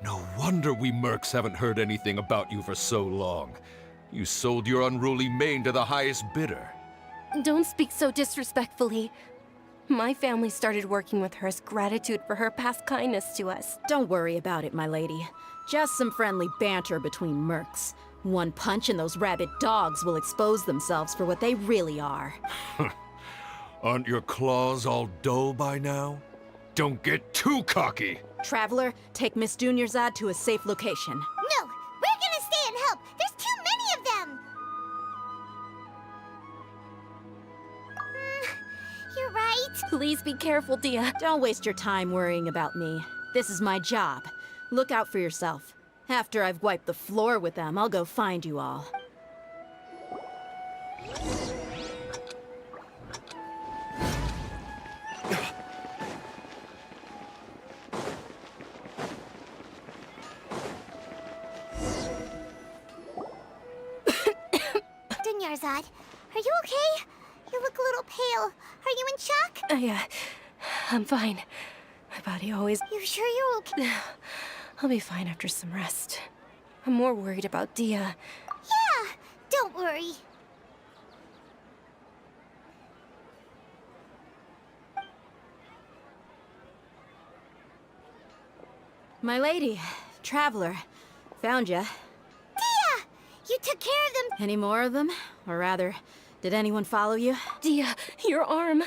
No wonder we mercs haven't heard anything about you for so long. You sold your unruly mane to the highest bidder. Don't speak so disrespectfully. My family started working with her as gratitude for her past kindness to us. Don't worry about it, my lady. Just some friendly banter between mercs. One punch and those rabid dogs will expose themselves for what they really are. Aren't your claws all dull by now? Don't get too cocky! Traveler, take Miss Dunyarzad to a safe location. No! We're gonna stay and help! There's too many of them! You're right. Please be careful, Dia. Don't waste your time worrying about me. This is my job. Look out for yourself. After I've wiped the floor with them, I'll go find you all. Dunyarzad, are you okay? You look a little pale. Are you in shock? I'm fine. My body always... You sure you're okay? I'll be fine after some rest. I'm more worried about Dia. Yeah, don't worry. My lady, Traveler, found ya. Dia! You took care of them! Any more of them? Or rather, did anyone follow you? Dia, your arm!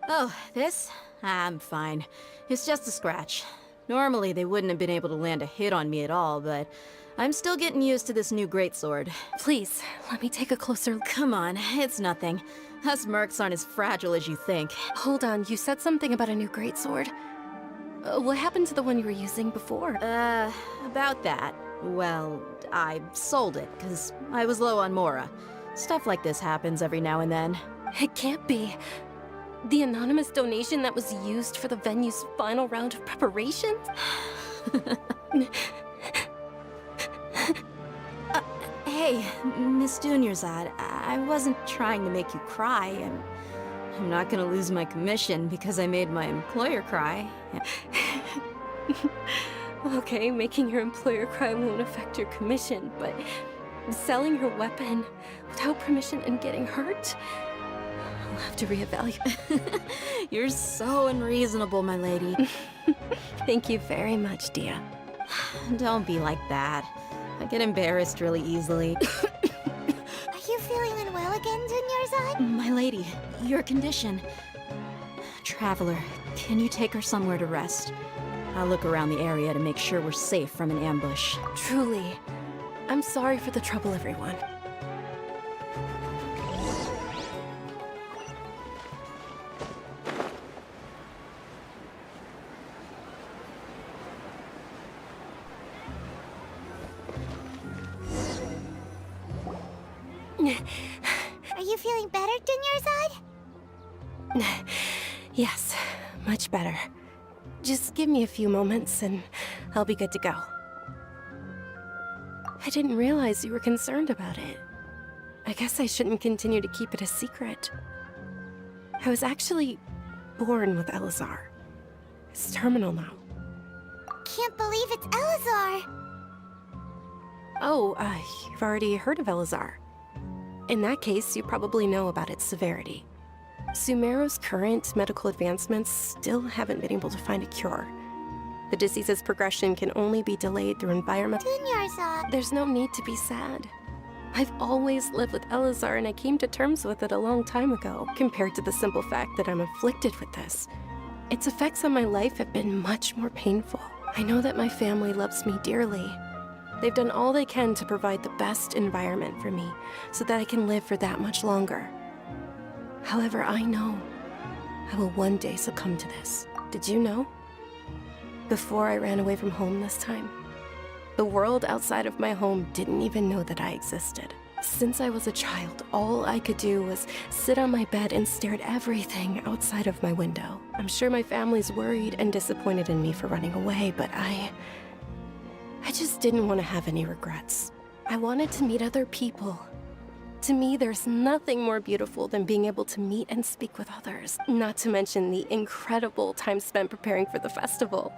Oh, this? I'm fine. It's just a scratch. Normally, they wouldn't have been able to land a hit on me at all, but I'm still getting used to this new greatsword. Please, let me take a closer look. Come on, it's nothing. Us mercs aren't as fragile as you think. Hold on, you said something about a new greatsword. What happened to the one you were using before? About that. Well, I sold it, because I was low on Mora. Stuff like this happens every now and then. It can't be. The anonymous donation that was used for the venue's final round of preparations? Hey, Miss Dunyarzad, I wasn't trying to make you cry, and I'm not gonna lose my commission because I made my employer cry. Okay, making your employer cry won't affect your commission, but selling her weapon without permission and getting hurt? I'll have to reevaluate. You're so unreasonable, my lady. Thank you very much, Dia. Don't be like that. I get embarrassed really easily. Are you feeling unwell again, Dunyarzad? My lady, your condition. Traveler, can you take her somewhere to rest? I'll look around the area to make sure we're safe from an ambush. Truly. I'm sorry for the trouble, everyone. Are you feeling better, Dunyarzad? Yes, much better. Just give me a few moments and I'll be good to go. I didn't realize you were concerned about it. I guess I shouldn't continue to keep it a secret. I was actually born with Elazar. It's terminal now. Can't believe it's Elazar! Oh, you've already heard of Elazar. In that case, you probably know about its severity. Sumeru's current medical advancements still haven't been able to find a cure. The disease's progression can only be delayed through environmental... Dunyarzad! There's no need to be sad. I've always lived with Elazar and I came to terms with it a long time ago, compared to the simple fact that I'm afflicted with this. Its effects on my life have been much more painful. I know that my family loves me dearly. They've done all they can to provide the best environment for me, so that I can live for that much longer. However, I know I will one day succumb to this. Did you know? Before I ran away from home this time, the world outside of my home didn't even know that I existed. Since I was a child, all I could do was sit on my bed and stare at everything outside of my window. I'm sure my family's worried and disappointed in me for running away, but I just didn't want to have any regrets. I wanted to meet other people. To me, there's nothing more beautiful than being able to meet and speak with others. Not to mention the incredible time spent preparing for the festival.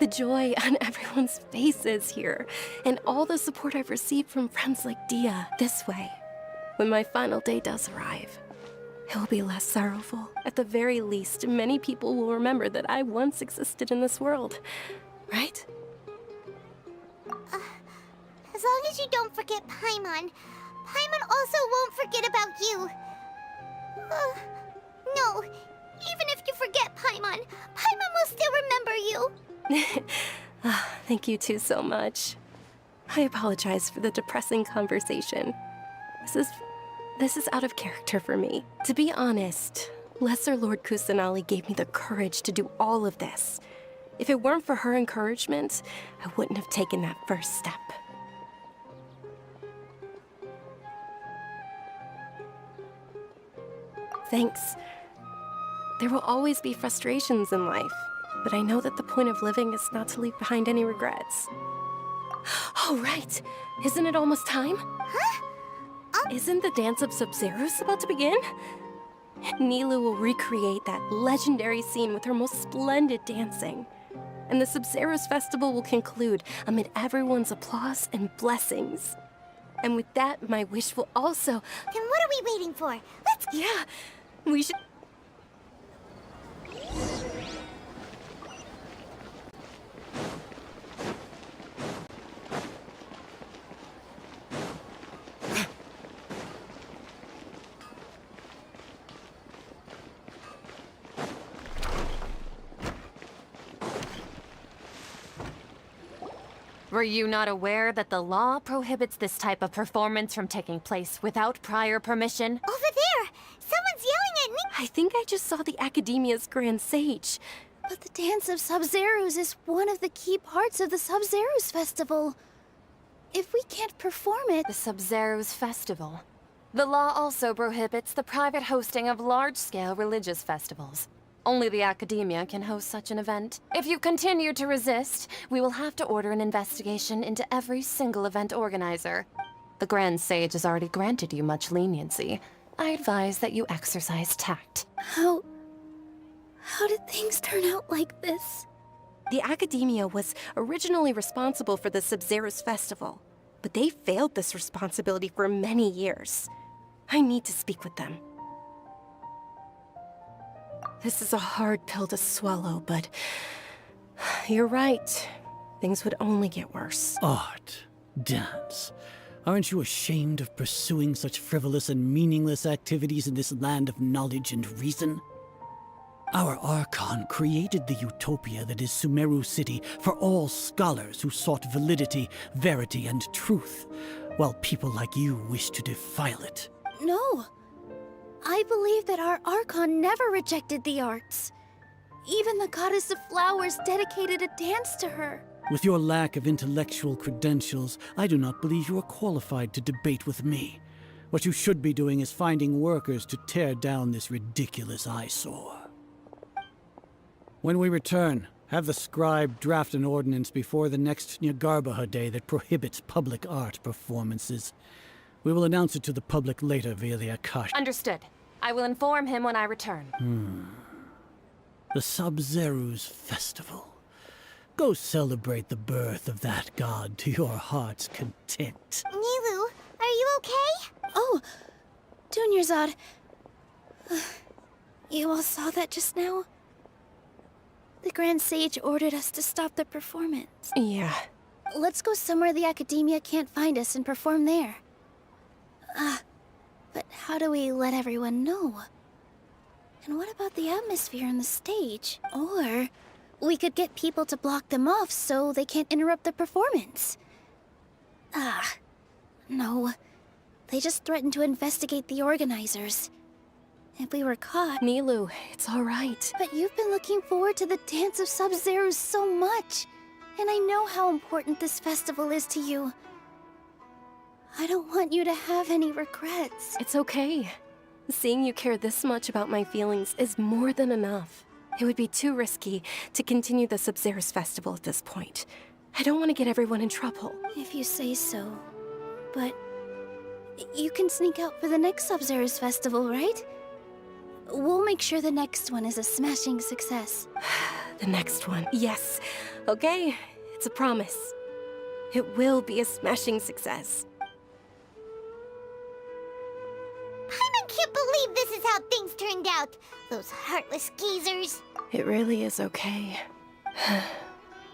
The joy on everyone's faces here, and all the support I've received from friends like Dia. This way, when my final day does arrive, it will be less sorrowful. At the very least, many people will remember that I once existed in this world. Right? As long as you don't forget Paimon. Paimon also won't forget about you. No, even if you forget Paimon, Paimon will still remember you. Thank you two so much. I apologize for the depressing conversation. This is out of character for me. To be honest, Lesser Lord Kusanali gave me the courage to do all of this. If it weren't for her encouragement, I wouldn't have taken that first step. Thanks. There will always be frustrations in life, but I know that the point of living is not to leave behind any regrets. Oh, right! Isn't it almost time? Huh? Isn't the Dance of Sub-Zeros about to begin? Nilou will recreate that legendary scene with her most splendid dancing. And the Sub-Zeros festival will conclude amid everyone's applause and blessings. And with that, my wish will also... Then what are we waiting for? Let's... Yeah, we should... Were you not aware that the law prohibits this type of performance from taking place without prior permission? Over there! Someone's yelling at me! I think I just saw the Academia's Grand Sage. But the Dance of Sub-Zeros is one of the key parts of the Sub-Zeros Festival. If we can't perform it... The Sub-Zeros Festival. The law also prohibits the private hosting of large-scale religious festivals. Only the Academia can host such an event. If you continue to resist, we will have to order an investigation into every single event organizer. The Grand Sage has already granted you much leniency. I advise that you exercise tact. How did things turn out like this? The Academia was originally responsible for the Sub-Zeros Festival, but they failed this responsibility for many years. I need to speak with them. This is a hard pill to swallow, but you're right. Things would only get worse. Art, dance. Aren't you ashamed of pursuing such frivolous and meaningless activities in this land of knowledge and reason? Our Archon created the utopia that is Sumeru City for all scholars who sought validity, verity, and truth, while people like you wish to defile it. No. I believe that our Archon never rejected the arts. Even the Goddess of Flowers dedicated a dance to her. With your lack of intellectual credentials, I do not believe you are qualified to debate with me. What you should be doing is finding workers to tear down this ridiculous eyesore. When we return, have the scribe draft an ordinance before the next Nyagarbaha Day that prohibits public art performances. We will announce it to the public later via the Akash. Understood. I will inform him when I return. The Sub-Zeros Festival. Go celebrate the birth of that god to your heart's content. Nilou, are you okay? Oh, Dunyarzad. You all saw that just now? The Grand Sage ordered us to stop the performance. Yeah. Let's go somewhere the Academia can't find us and perform there. But how do we let everyone know? And what about the atmosphere on the stage? Or we could get people to block them off so they can't interrupt the performance. No. They just threatened to investigate the organizers. If we were caught... Nilou, it's all right. But you've been looking forward to the Dance of Sub-Zeros so much. And I know how important this festival is to you. I don't want you to have any regrets. It's okay. Seeing you care this much about my feelings is more than enough. It would be too risky to continue the Sub-Zeros festival at this point. I don't want to get everyone in trouble. If you say so. But you can sneak out for the next Sub-Zero's festival, right? We'll make sure the next one is a smashing success. The next one, yes. Okay, it's a promise. It will be a smashing success. Paimon can't believe this is how things turned out. Those heartless geezers. It really is okay.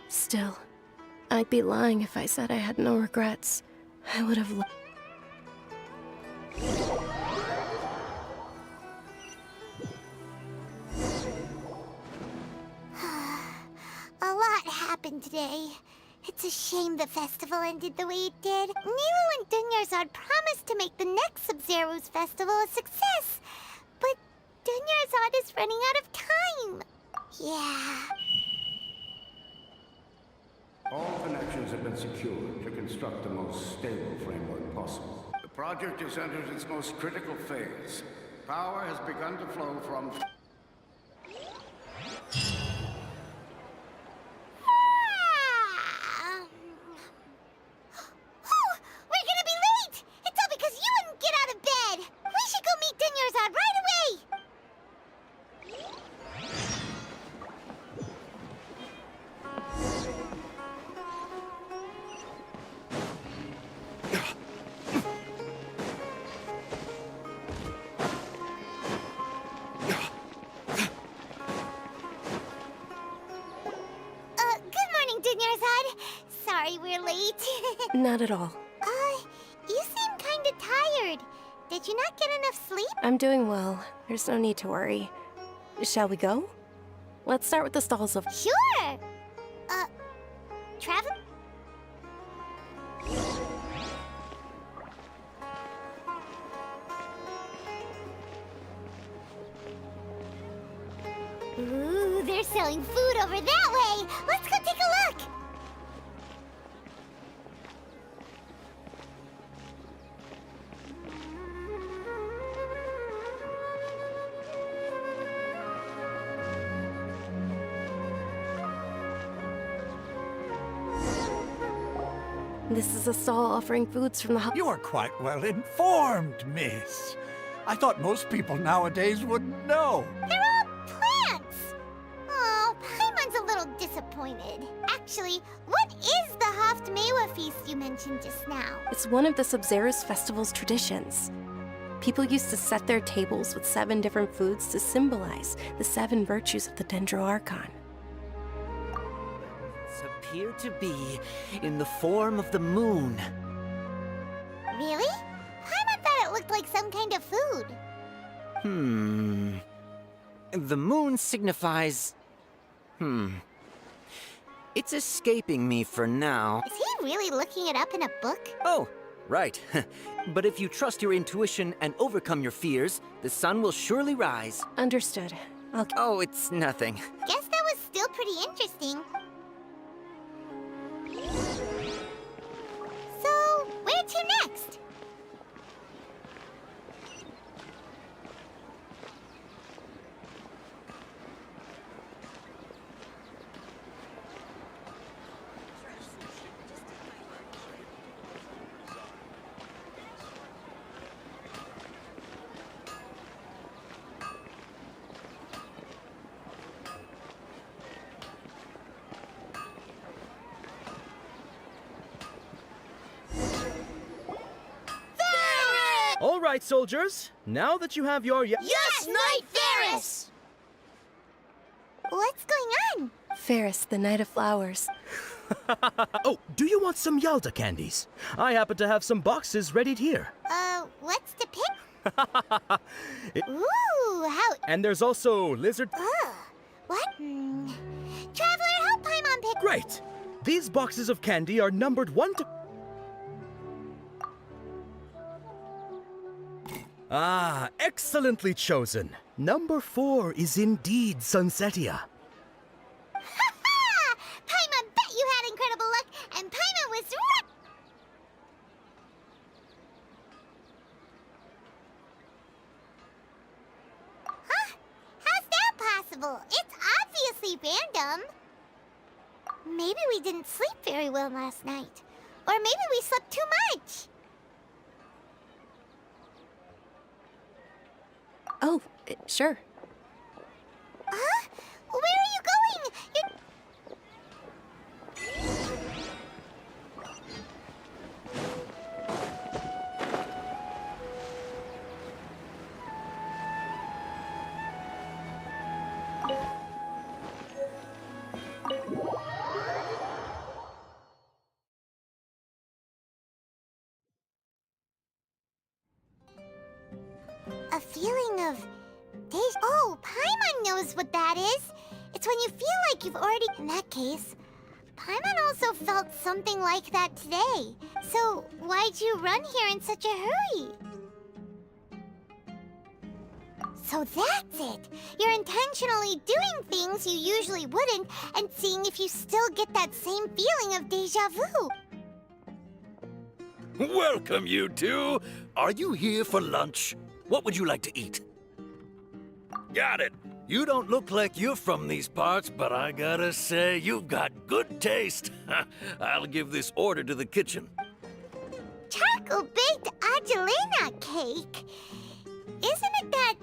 Still, I'd be lying if I said I had no regrets. I would have A lot happened today. It's a shame the festival ended the way it did. Nilo and Dunyarzad promised to make the next Sub-Zero's festival a success. But Dunyarzad is running out of time. Yeah. All connections have been secured to construct the most stable framework possible. The project has entered its most critical phase. Power has begun to flow from... We're gonna be late! It's all because you wouldn't get out of bed! We should go meet Dunyarzad right away! Good morning, Dunyarzad. Sorry we're late. Not at all. You seem kinda tired. Did you not get enough sleep? I'm doing well. There's no need to worry. Shall we go? Let's start with the stalls of... Sure! Travel? Ooh, they're selling food over that way! Let's go take a look! This is a stall offering foods from the... You are quite well informed, miss. I thought most people nowadays wouldn't know. They're all plants! Oh, Paimon's a little disappointed. Actually, what is the Haft-Mewa feast you mentioned just now? It's one of the Sub-Zero's festival's traditions. People used to set their tables with 7 different foods to symbolize the 7 virtues of the Dendro Archon. Appear to be in the form of the moon. Really? Paimon thought it looked like some kind of food. The moon signifies... It's escaping me for now. Is he really looking it up in a book? Oh, right. But if you trust your intuition and overcome your fears, the sun will surely rise. Understood. Oh, it's nothing. Guess that was still pretty interesting. So, where to next? All right, soldiers. Now that you have your... Yes, Knight Ferris! What's going on? Ferris, the Knight of Flowers. Oh, do you want some Yalta candies? I happen to have some boxes ready here. What's to pick? Ooh, how... And there's also lizard... What? Traveler, help Paimon pick... Great! These boxes of candy are numbered 1 to... Ah, excellently chosen. Number 4 is indeed Sunsetia. Ha-ha! Paimon bet you had incredible luck, and Paimon was right! Huh? How's that possible? It's obviously random. Maybe we didn't sleep very well last night. Or maybe we slept too much. Oh, sure. Huh? Where are you going? A feeling of deja. Oh, Paimon knows what that is. It's when you feel like you've already. In that case, Paimon also felt something like that today. So why'd you run here in such a hurry? So that's it. You're intentionally doing things you usually wouldn't and seeing if you still get that same feeling of deja vu. Welcome, you two. Are you here for lunch? What would you like to eat? Got it. You don't look like you're from these parts, but I gotta say, you've got good taste. I'll give this order to the kitchen. Charcoal-baked Angelina cake? Isn't it that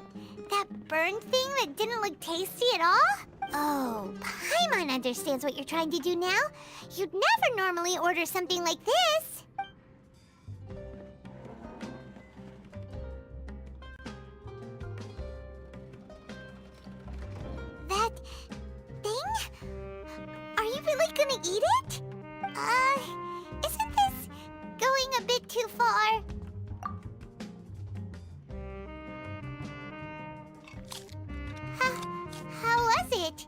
burned thing that didn't look tasty at all? Oh, Paimon understands what you're trying to do now. You'd never normally order something like this. That thing? Are you really gonna eat it? Isn't this going a bit too far? How was it?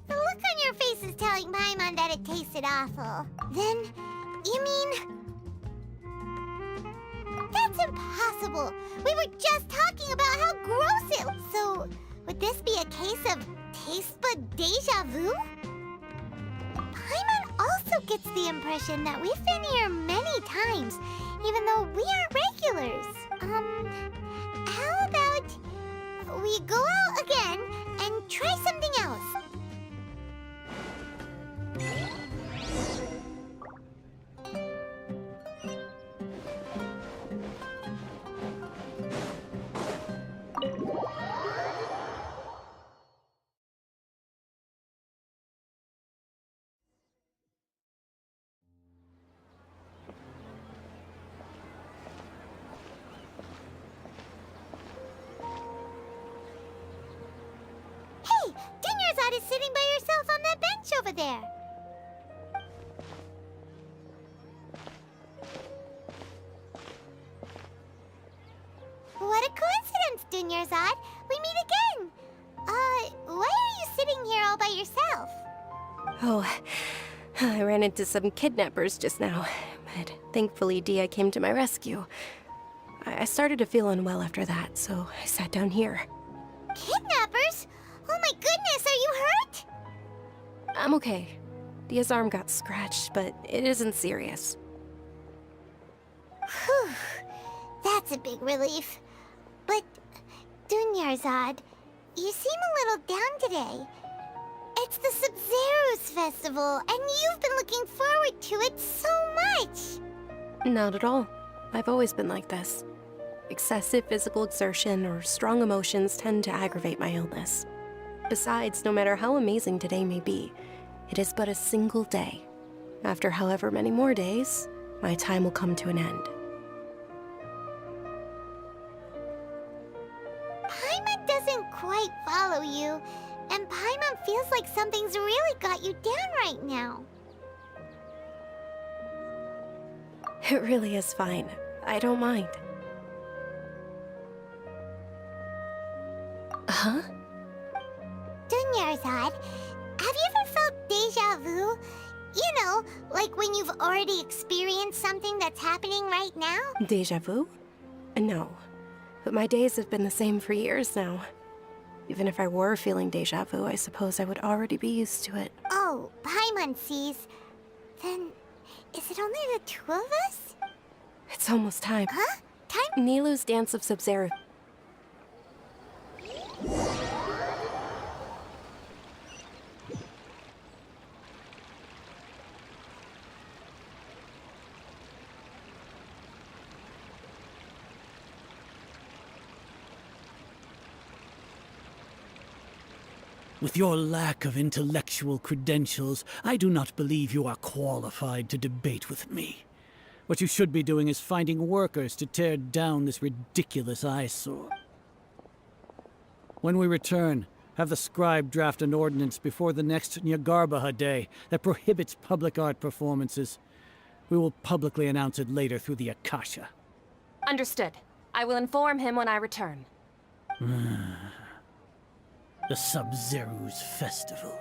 The look on your face is telling Paimon that it tasted awful. Then, you mean... That's impossible! We were just talking about how gross it... So, would this be a case of taste bud deja vu? Paimon also gets the impression that we've been here many times, even though we aren't regulars. How about we go out again and try something else? Hey, Dunyarzad is sitting by herself on that bench over there. What a coincidence, Dunyarzad. We meet again. Why are you sitting here all by yourself? Oh, I ran into some kidnappers just now, but thankfully Dia came to my rescue. I started to feel unwell after that, so I sat down here. Kidnappers? Oh my goodness, are you hurt? I'm okay. Dia's arm got scratched, but it isn't serious. Whew, that's a big relief. But, Dunyarzad, you seem a little down today. It's the Sub-Zero's festival, and you've been looking forward to it so much! Not at all. I've always been like this. Excessive physical exertion or strong emotions tend to aggravate my illness. Besides, no matter how amazing today may be, it is but a single day. After however many more days, my time will come to an end. Paimon doesn't quite follow you, and Paimon feels like something's really got you down right now. It really is fine. I don't mind. Huh? Dunyarzad, have you ever felt deja vu? You know, like when you've already experienced something that's happening right now? Deja vu? No. But my days have been the same for years now. Even if I were feeling deja vu, I suppose I would already be used to it. Oh, Paimon sees. Then, is it only the two of us? It's almost time. Huh? Time? Nilou's Dance of Sub-Zero. With your lack of intellectual credentials, I do not believe you are qualified to debate with me. What you should be doing is finding workers to tear down this ridiculous eyesore. When we return, have the scribe draft an ordinance before the next Nyagarbha Day that prohibits public art performances. We will publicly announce it later through the Akasha. Understood. I will inform him when I return. The Sub-Zeru's festival.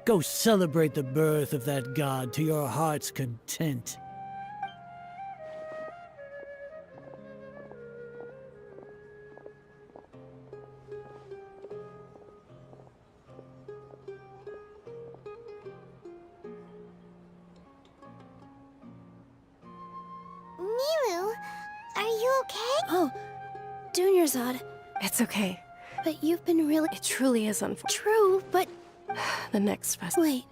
Go celebrate the birth of that god to your heart's content. Nilu, are you okay? Oh, Dunyarzad. It's okay. But you've been really... It truly is unfortunate. True, but... The next festival... Wait.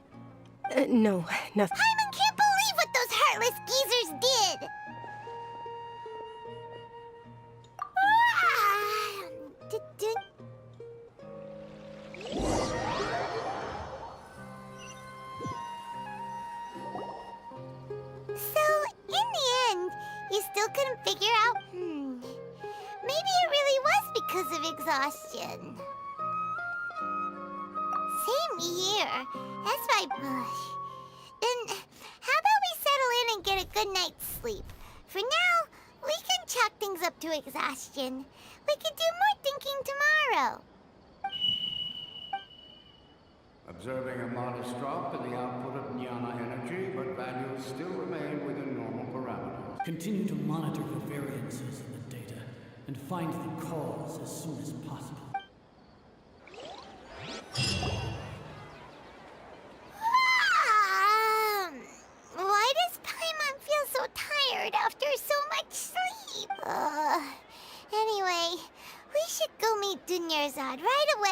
No, nothing. Paimon can't believe what those heartless geezers did! So, in the end, you still couldn't figure out... Maybe it really was because of exhaustion. Same here. That's why... Then, how about we settle in and get a good night's sleep? For now, we can chalk things up to exhaustion. We could do more thinking tomorrow. Observing a modest drop in the output of jnana energy, but values still remain within normal parameters. Continue to monitor the variances in the data and find the cause as soon as possible. Why does Paimon feel so tired after so much sleep? Anyway, we should go meet Dunyarzad right away.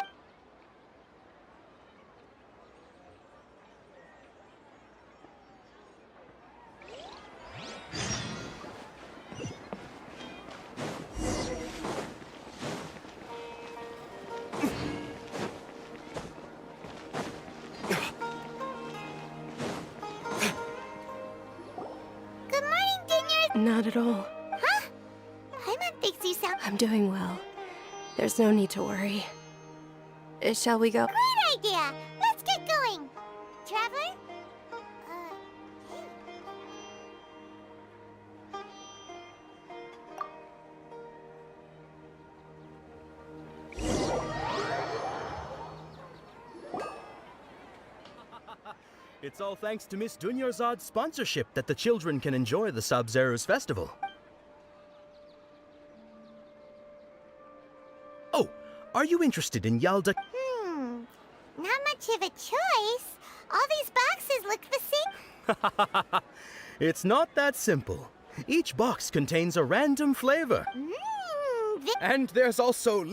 Not at all. Huh? Paimon thinks you sound... I'm doing well. There's no need to worry. Shall we go? Great idea! Let's get going! Traveler? It's all thanks to Miss Dunyarzad's sponsorship that the children can enjoy the Sub-Zeru's festival. Oh, are you interested in Yalda? Not much of a choice. All these boxes look the same. It's not that simple. Each box contains a random flavor. And there's also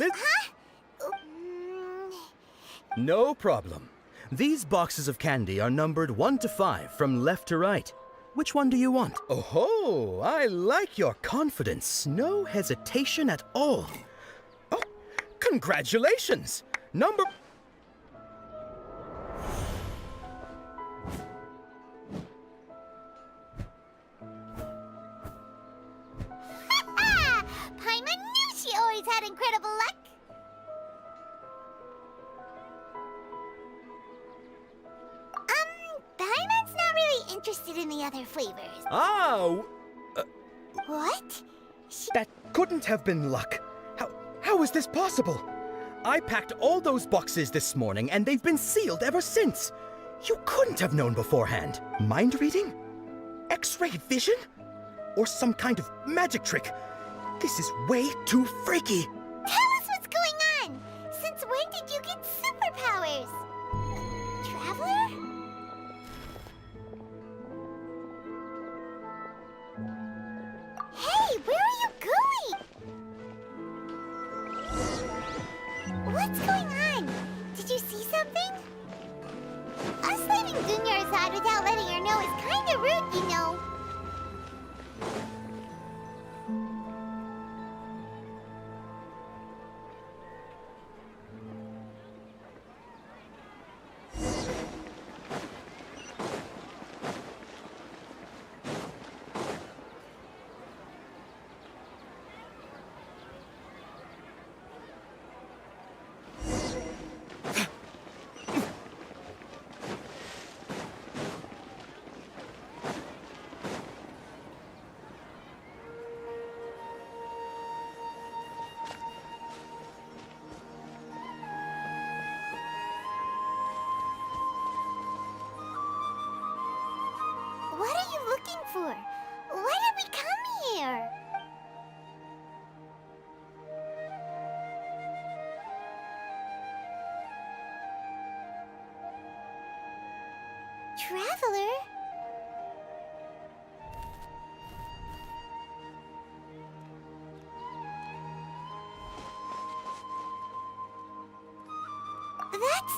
No problem. These boxes of candy are numbered 1 to 5 from left to right. Which one do you want? Oh, I like your confidence. No hesitation at all. Oh, congratulations! Number... Paimon knew she always had incredible luck. Paimon's not really interested in the other flavors. Oh! What? That couldn't have been luck. How is this possible? I packed all those boxes this morning and they've been sealed ever since. You couldn't have known beforehand. Mind reading? X-ray vision? Or some kind of magic trick? This is way too freaky. Tell us what's going on. Since when did you get superpowers? Traveler? Hey, where are you going? What's going on? Did you see something? Us leaving Dunyarzad without letting her know is kinda rude, you know. for? Why did we come here? Traveler? That's...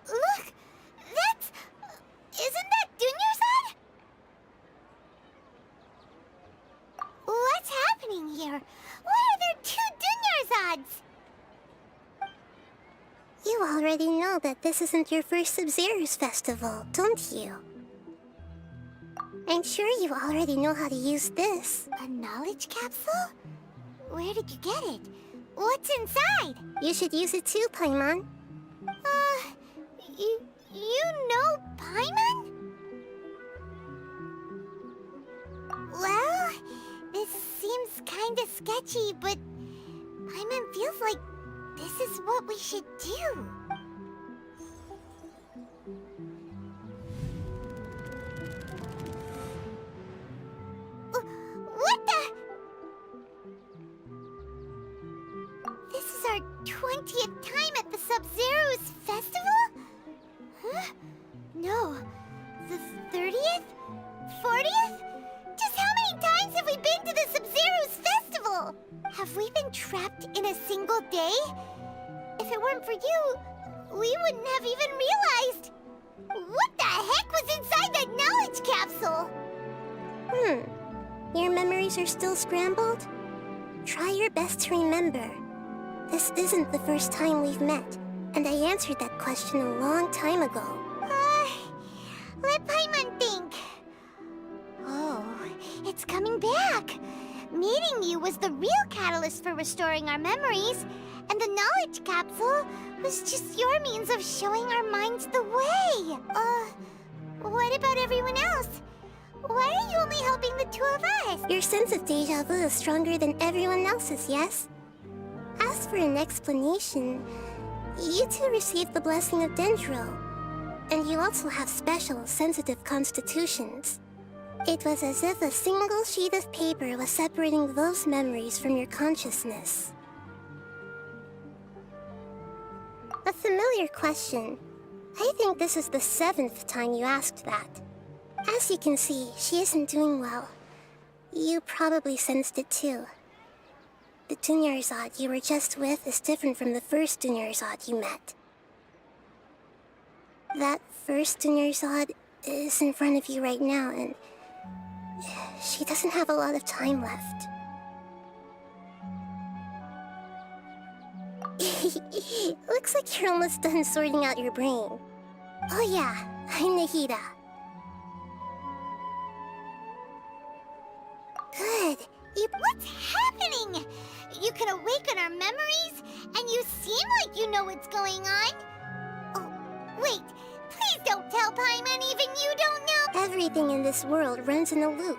Look! That's... Isn't that Dunyarzad? What's happening here? Why are there two Dunyarzads? You already know that this isn't your first Sub-Zero's festival, don't you? I'm sure you already know how to use this. A knowledge capsule? Where did you get it? What's inside? You should use it too, Paimon. You know Paimon? Well, this seems kinda sketchy, but Paimon feels like this is what we should do. What the? This is our 20th time at the Sub-Zero's festival? Huh? No. The 30th? 40th? Just how many times have we been to the Sub-Zero's festival? Have we been trapped in a single day? If it weren't for you, we wouldn't have even realized. What the heck was inside that knowledge capsule? Your memories are still scrambled? Try your best to remember. This isn't the first time we've met, and I answered that question a long time ago. Let Paimon think. Oh, it's coming back. Meeting you was the real catalyst for restoring our memories, and the knowledge capsule was just your means of showing our minds the way. What about everyone else? Why are you only helping the two of us? Your sense of deja vu is stronger than everyone else's, yes? As for an explanation, you two received the blessing of Dendro, and you also have special, sensitive constitutions. It was as if a single sheet of paper was separating those memories from your consciousness. A familiar question. I think this is the 7th time you asked that. As you can see, she isn't doing well. You probably sensed it too. The Dunyarzad you were just with is different from the first Dunyarzad you met. That first Dunyarzad is in front of you right now, and she doesn't have a lot of time left. Looks like you're almost done sorting out your brain. Oh yeah, I'm Nahida. Good. What's happening? You can awaken our memories, and you seem like you know what's going on. Oh, wait. Please don't tell Paimon even you don't know. Everything in this world runs in a loop.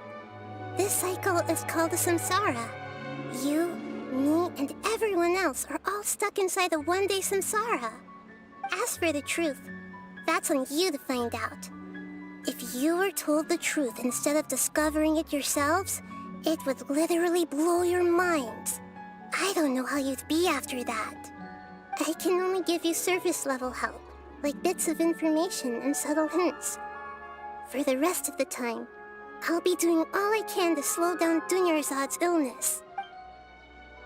This cycle is called the samsara. You, me, and everyone else are all stuck inside the one-day samsara. As for the truth, that's on you to find out. If you were told the truth instead of discovering it yourselves, it would literally blow your minds. I don't know how you'd be after that. I can only give you surface-level help, like bits of information and subtle hints. For the rest of the time, I'll be doing all I can to slow down Dunyarzad's illness.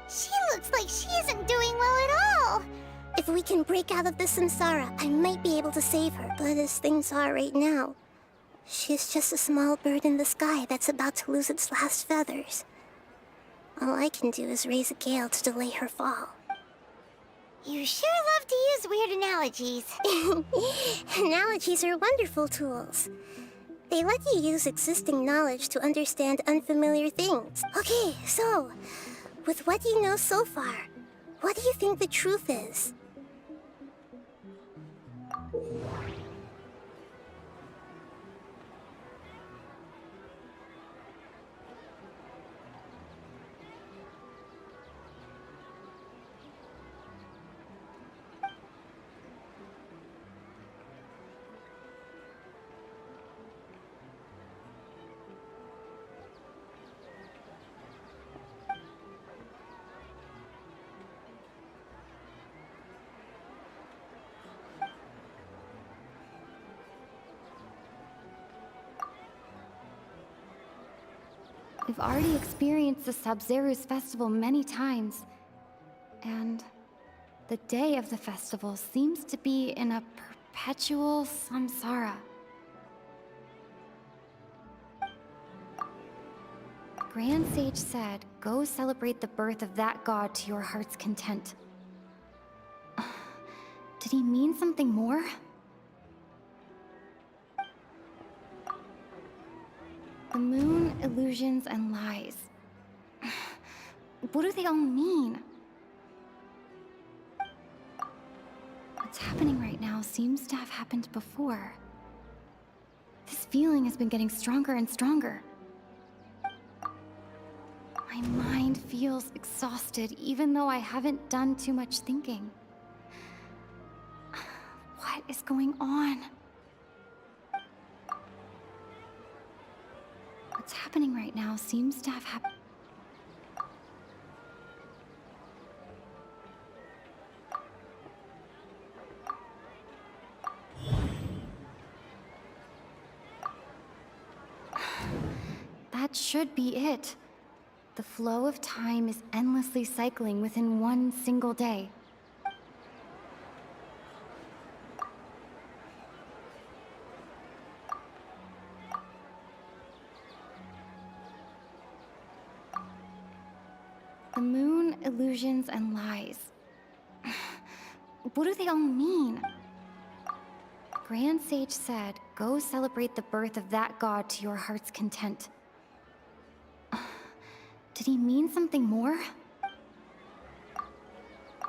She looks like she isn't doing well at all. If we can break out of the samsara, I might be able to save her. But as things are right now, she's just a small bird in the sky that's about to lose its last feathers. All I can do is raise a gale to delay her fall. You sure love to use weird analogies. Analogies are wonderful tools. They let you use existing knowledge to understand unfamiliar things. Okay, so, with what you know so far, what do you think the truth is? We've already experienced the Sub-Zeru's festival many times, and the day of the festival seems to be in a perpetual samsara. Grand Sage said, go celebrate the birth of that god to your heart's content. Did he mean something more? The moon, illusions, and lies. What do they all mean? What's happening right now seems to have happened before. This feeling has been getting stronger and stronger. My mind feels exhausted, even though I haven't done too much thinking. What is going on? What's happening right now seems to have happened. That should be it. The flow of time is endlessly cycling within one single day. The moon, illusions, and lies. What do they all mean? Grand Sage said, go celebrate the birth of that god to your heart's content. Did he mean something more?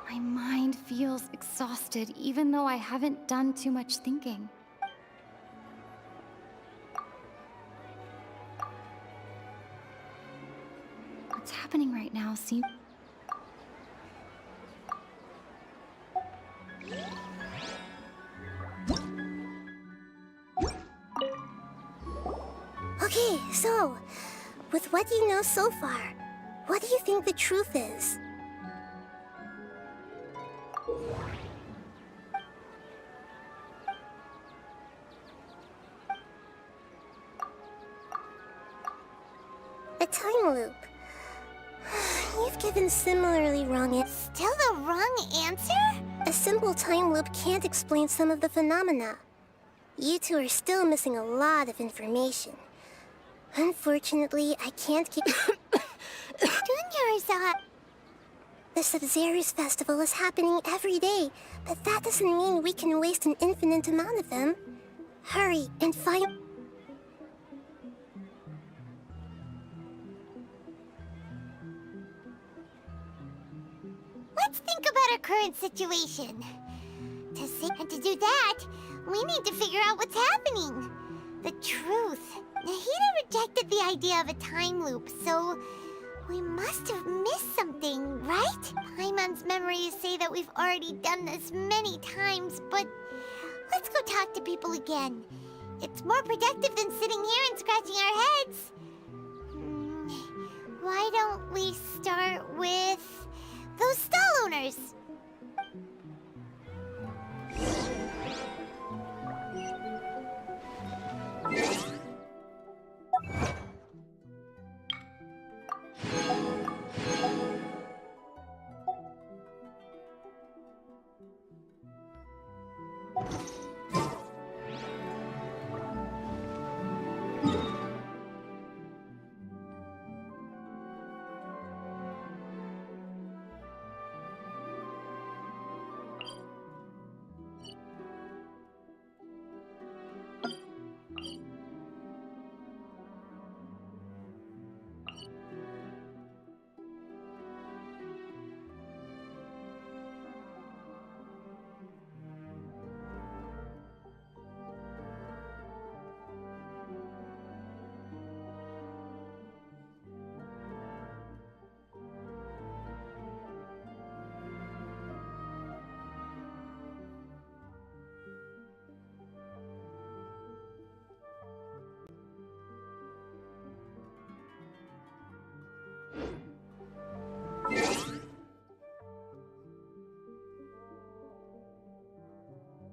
My mind feels exhausted, even though I haven't done too much thinking. What's happening right now seems... Okay, so, with what you know so far, what do you think the truth is? A time loop. You've given similarly wrong Still the wrong answer? A simple time loop can't explain some of the phenomena. You two are still missing a lot of information. Unfortunately, I can't keep... Junior's, The Sub-Zeru's festival is happening every day, but that doesn't mean we can waste an infinite amount of them. Hurry and find... Let's think about our current situation. To do that, we need to figure out what's happening. The truth. Nahida rejected the idea of a time loop, so we must have missed something, right? Paimon's memories say that we've already done this many times, but let's go talk to people again. It's more productive than sitting here and scratching our heads. Why don't we start with those stall owners?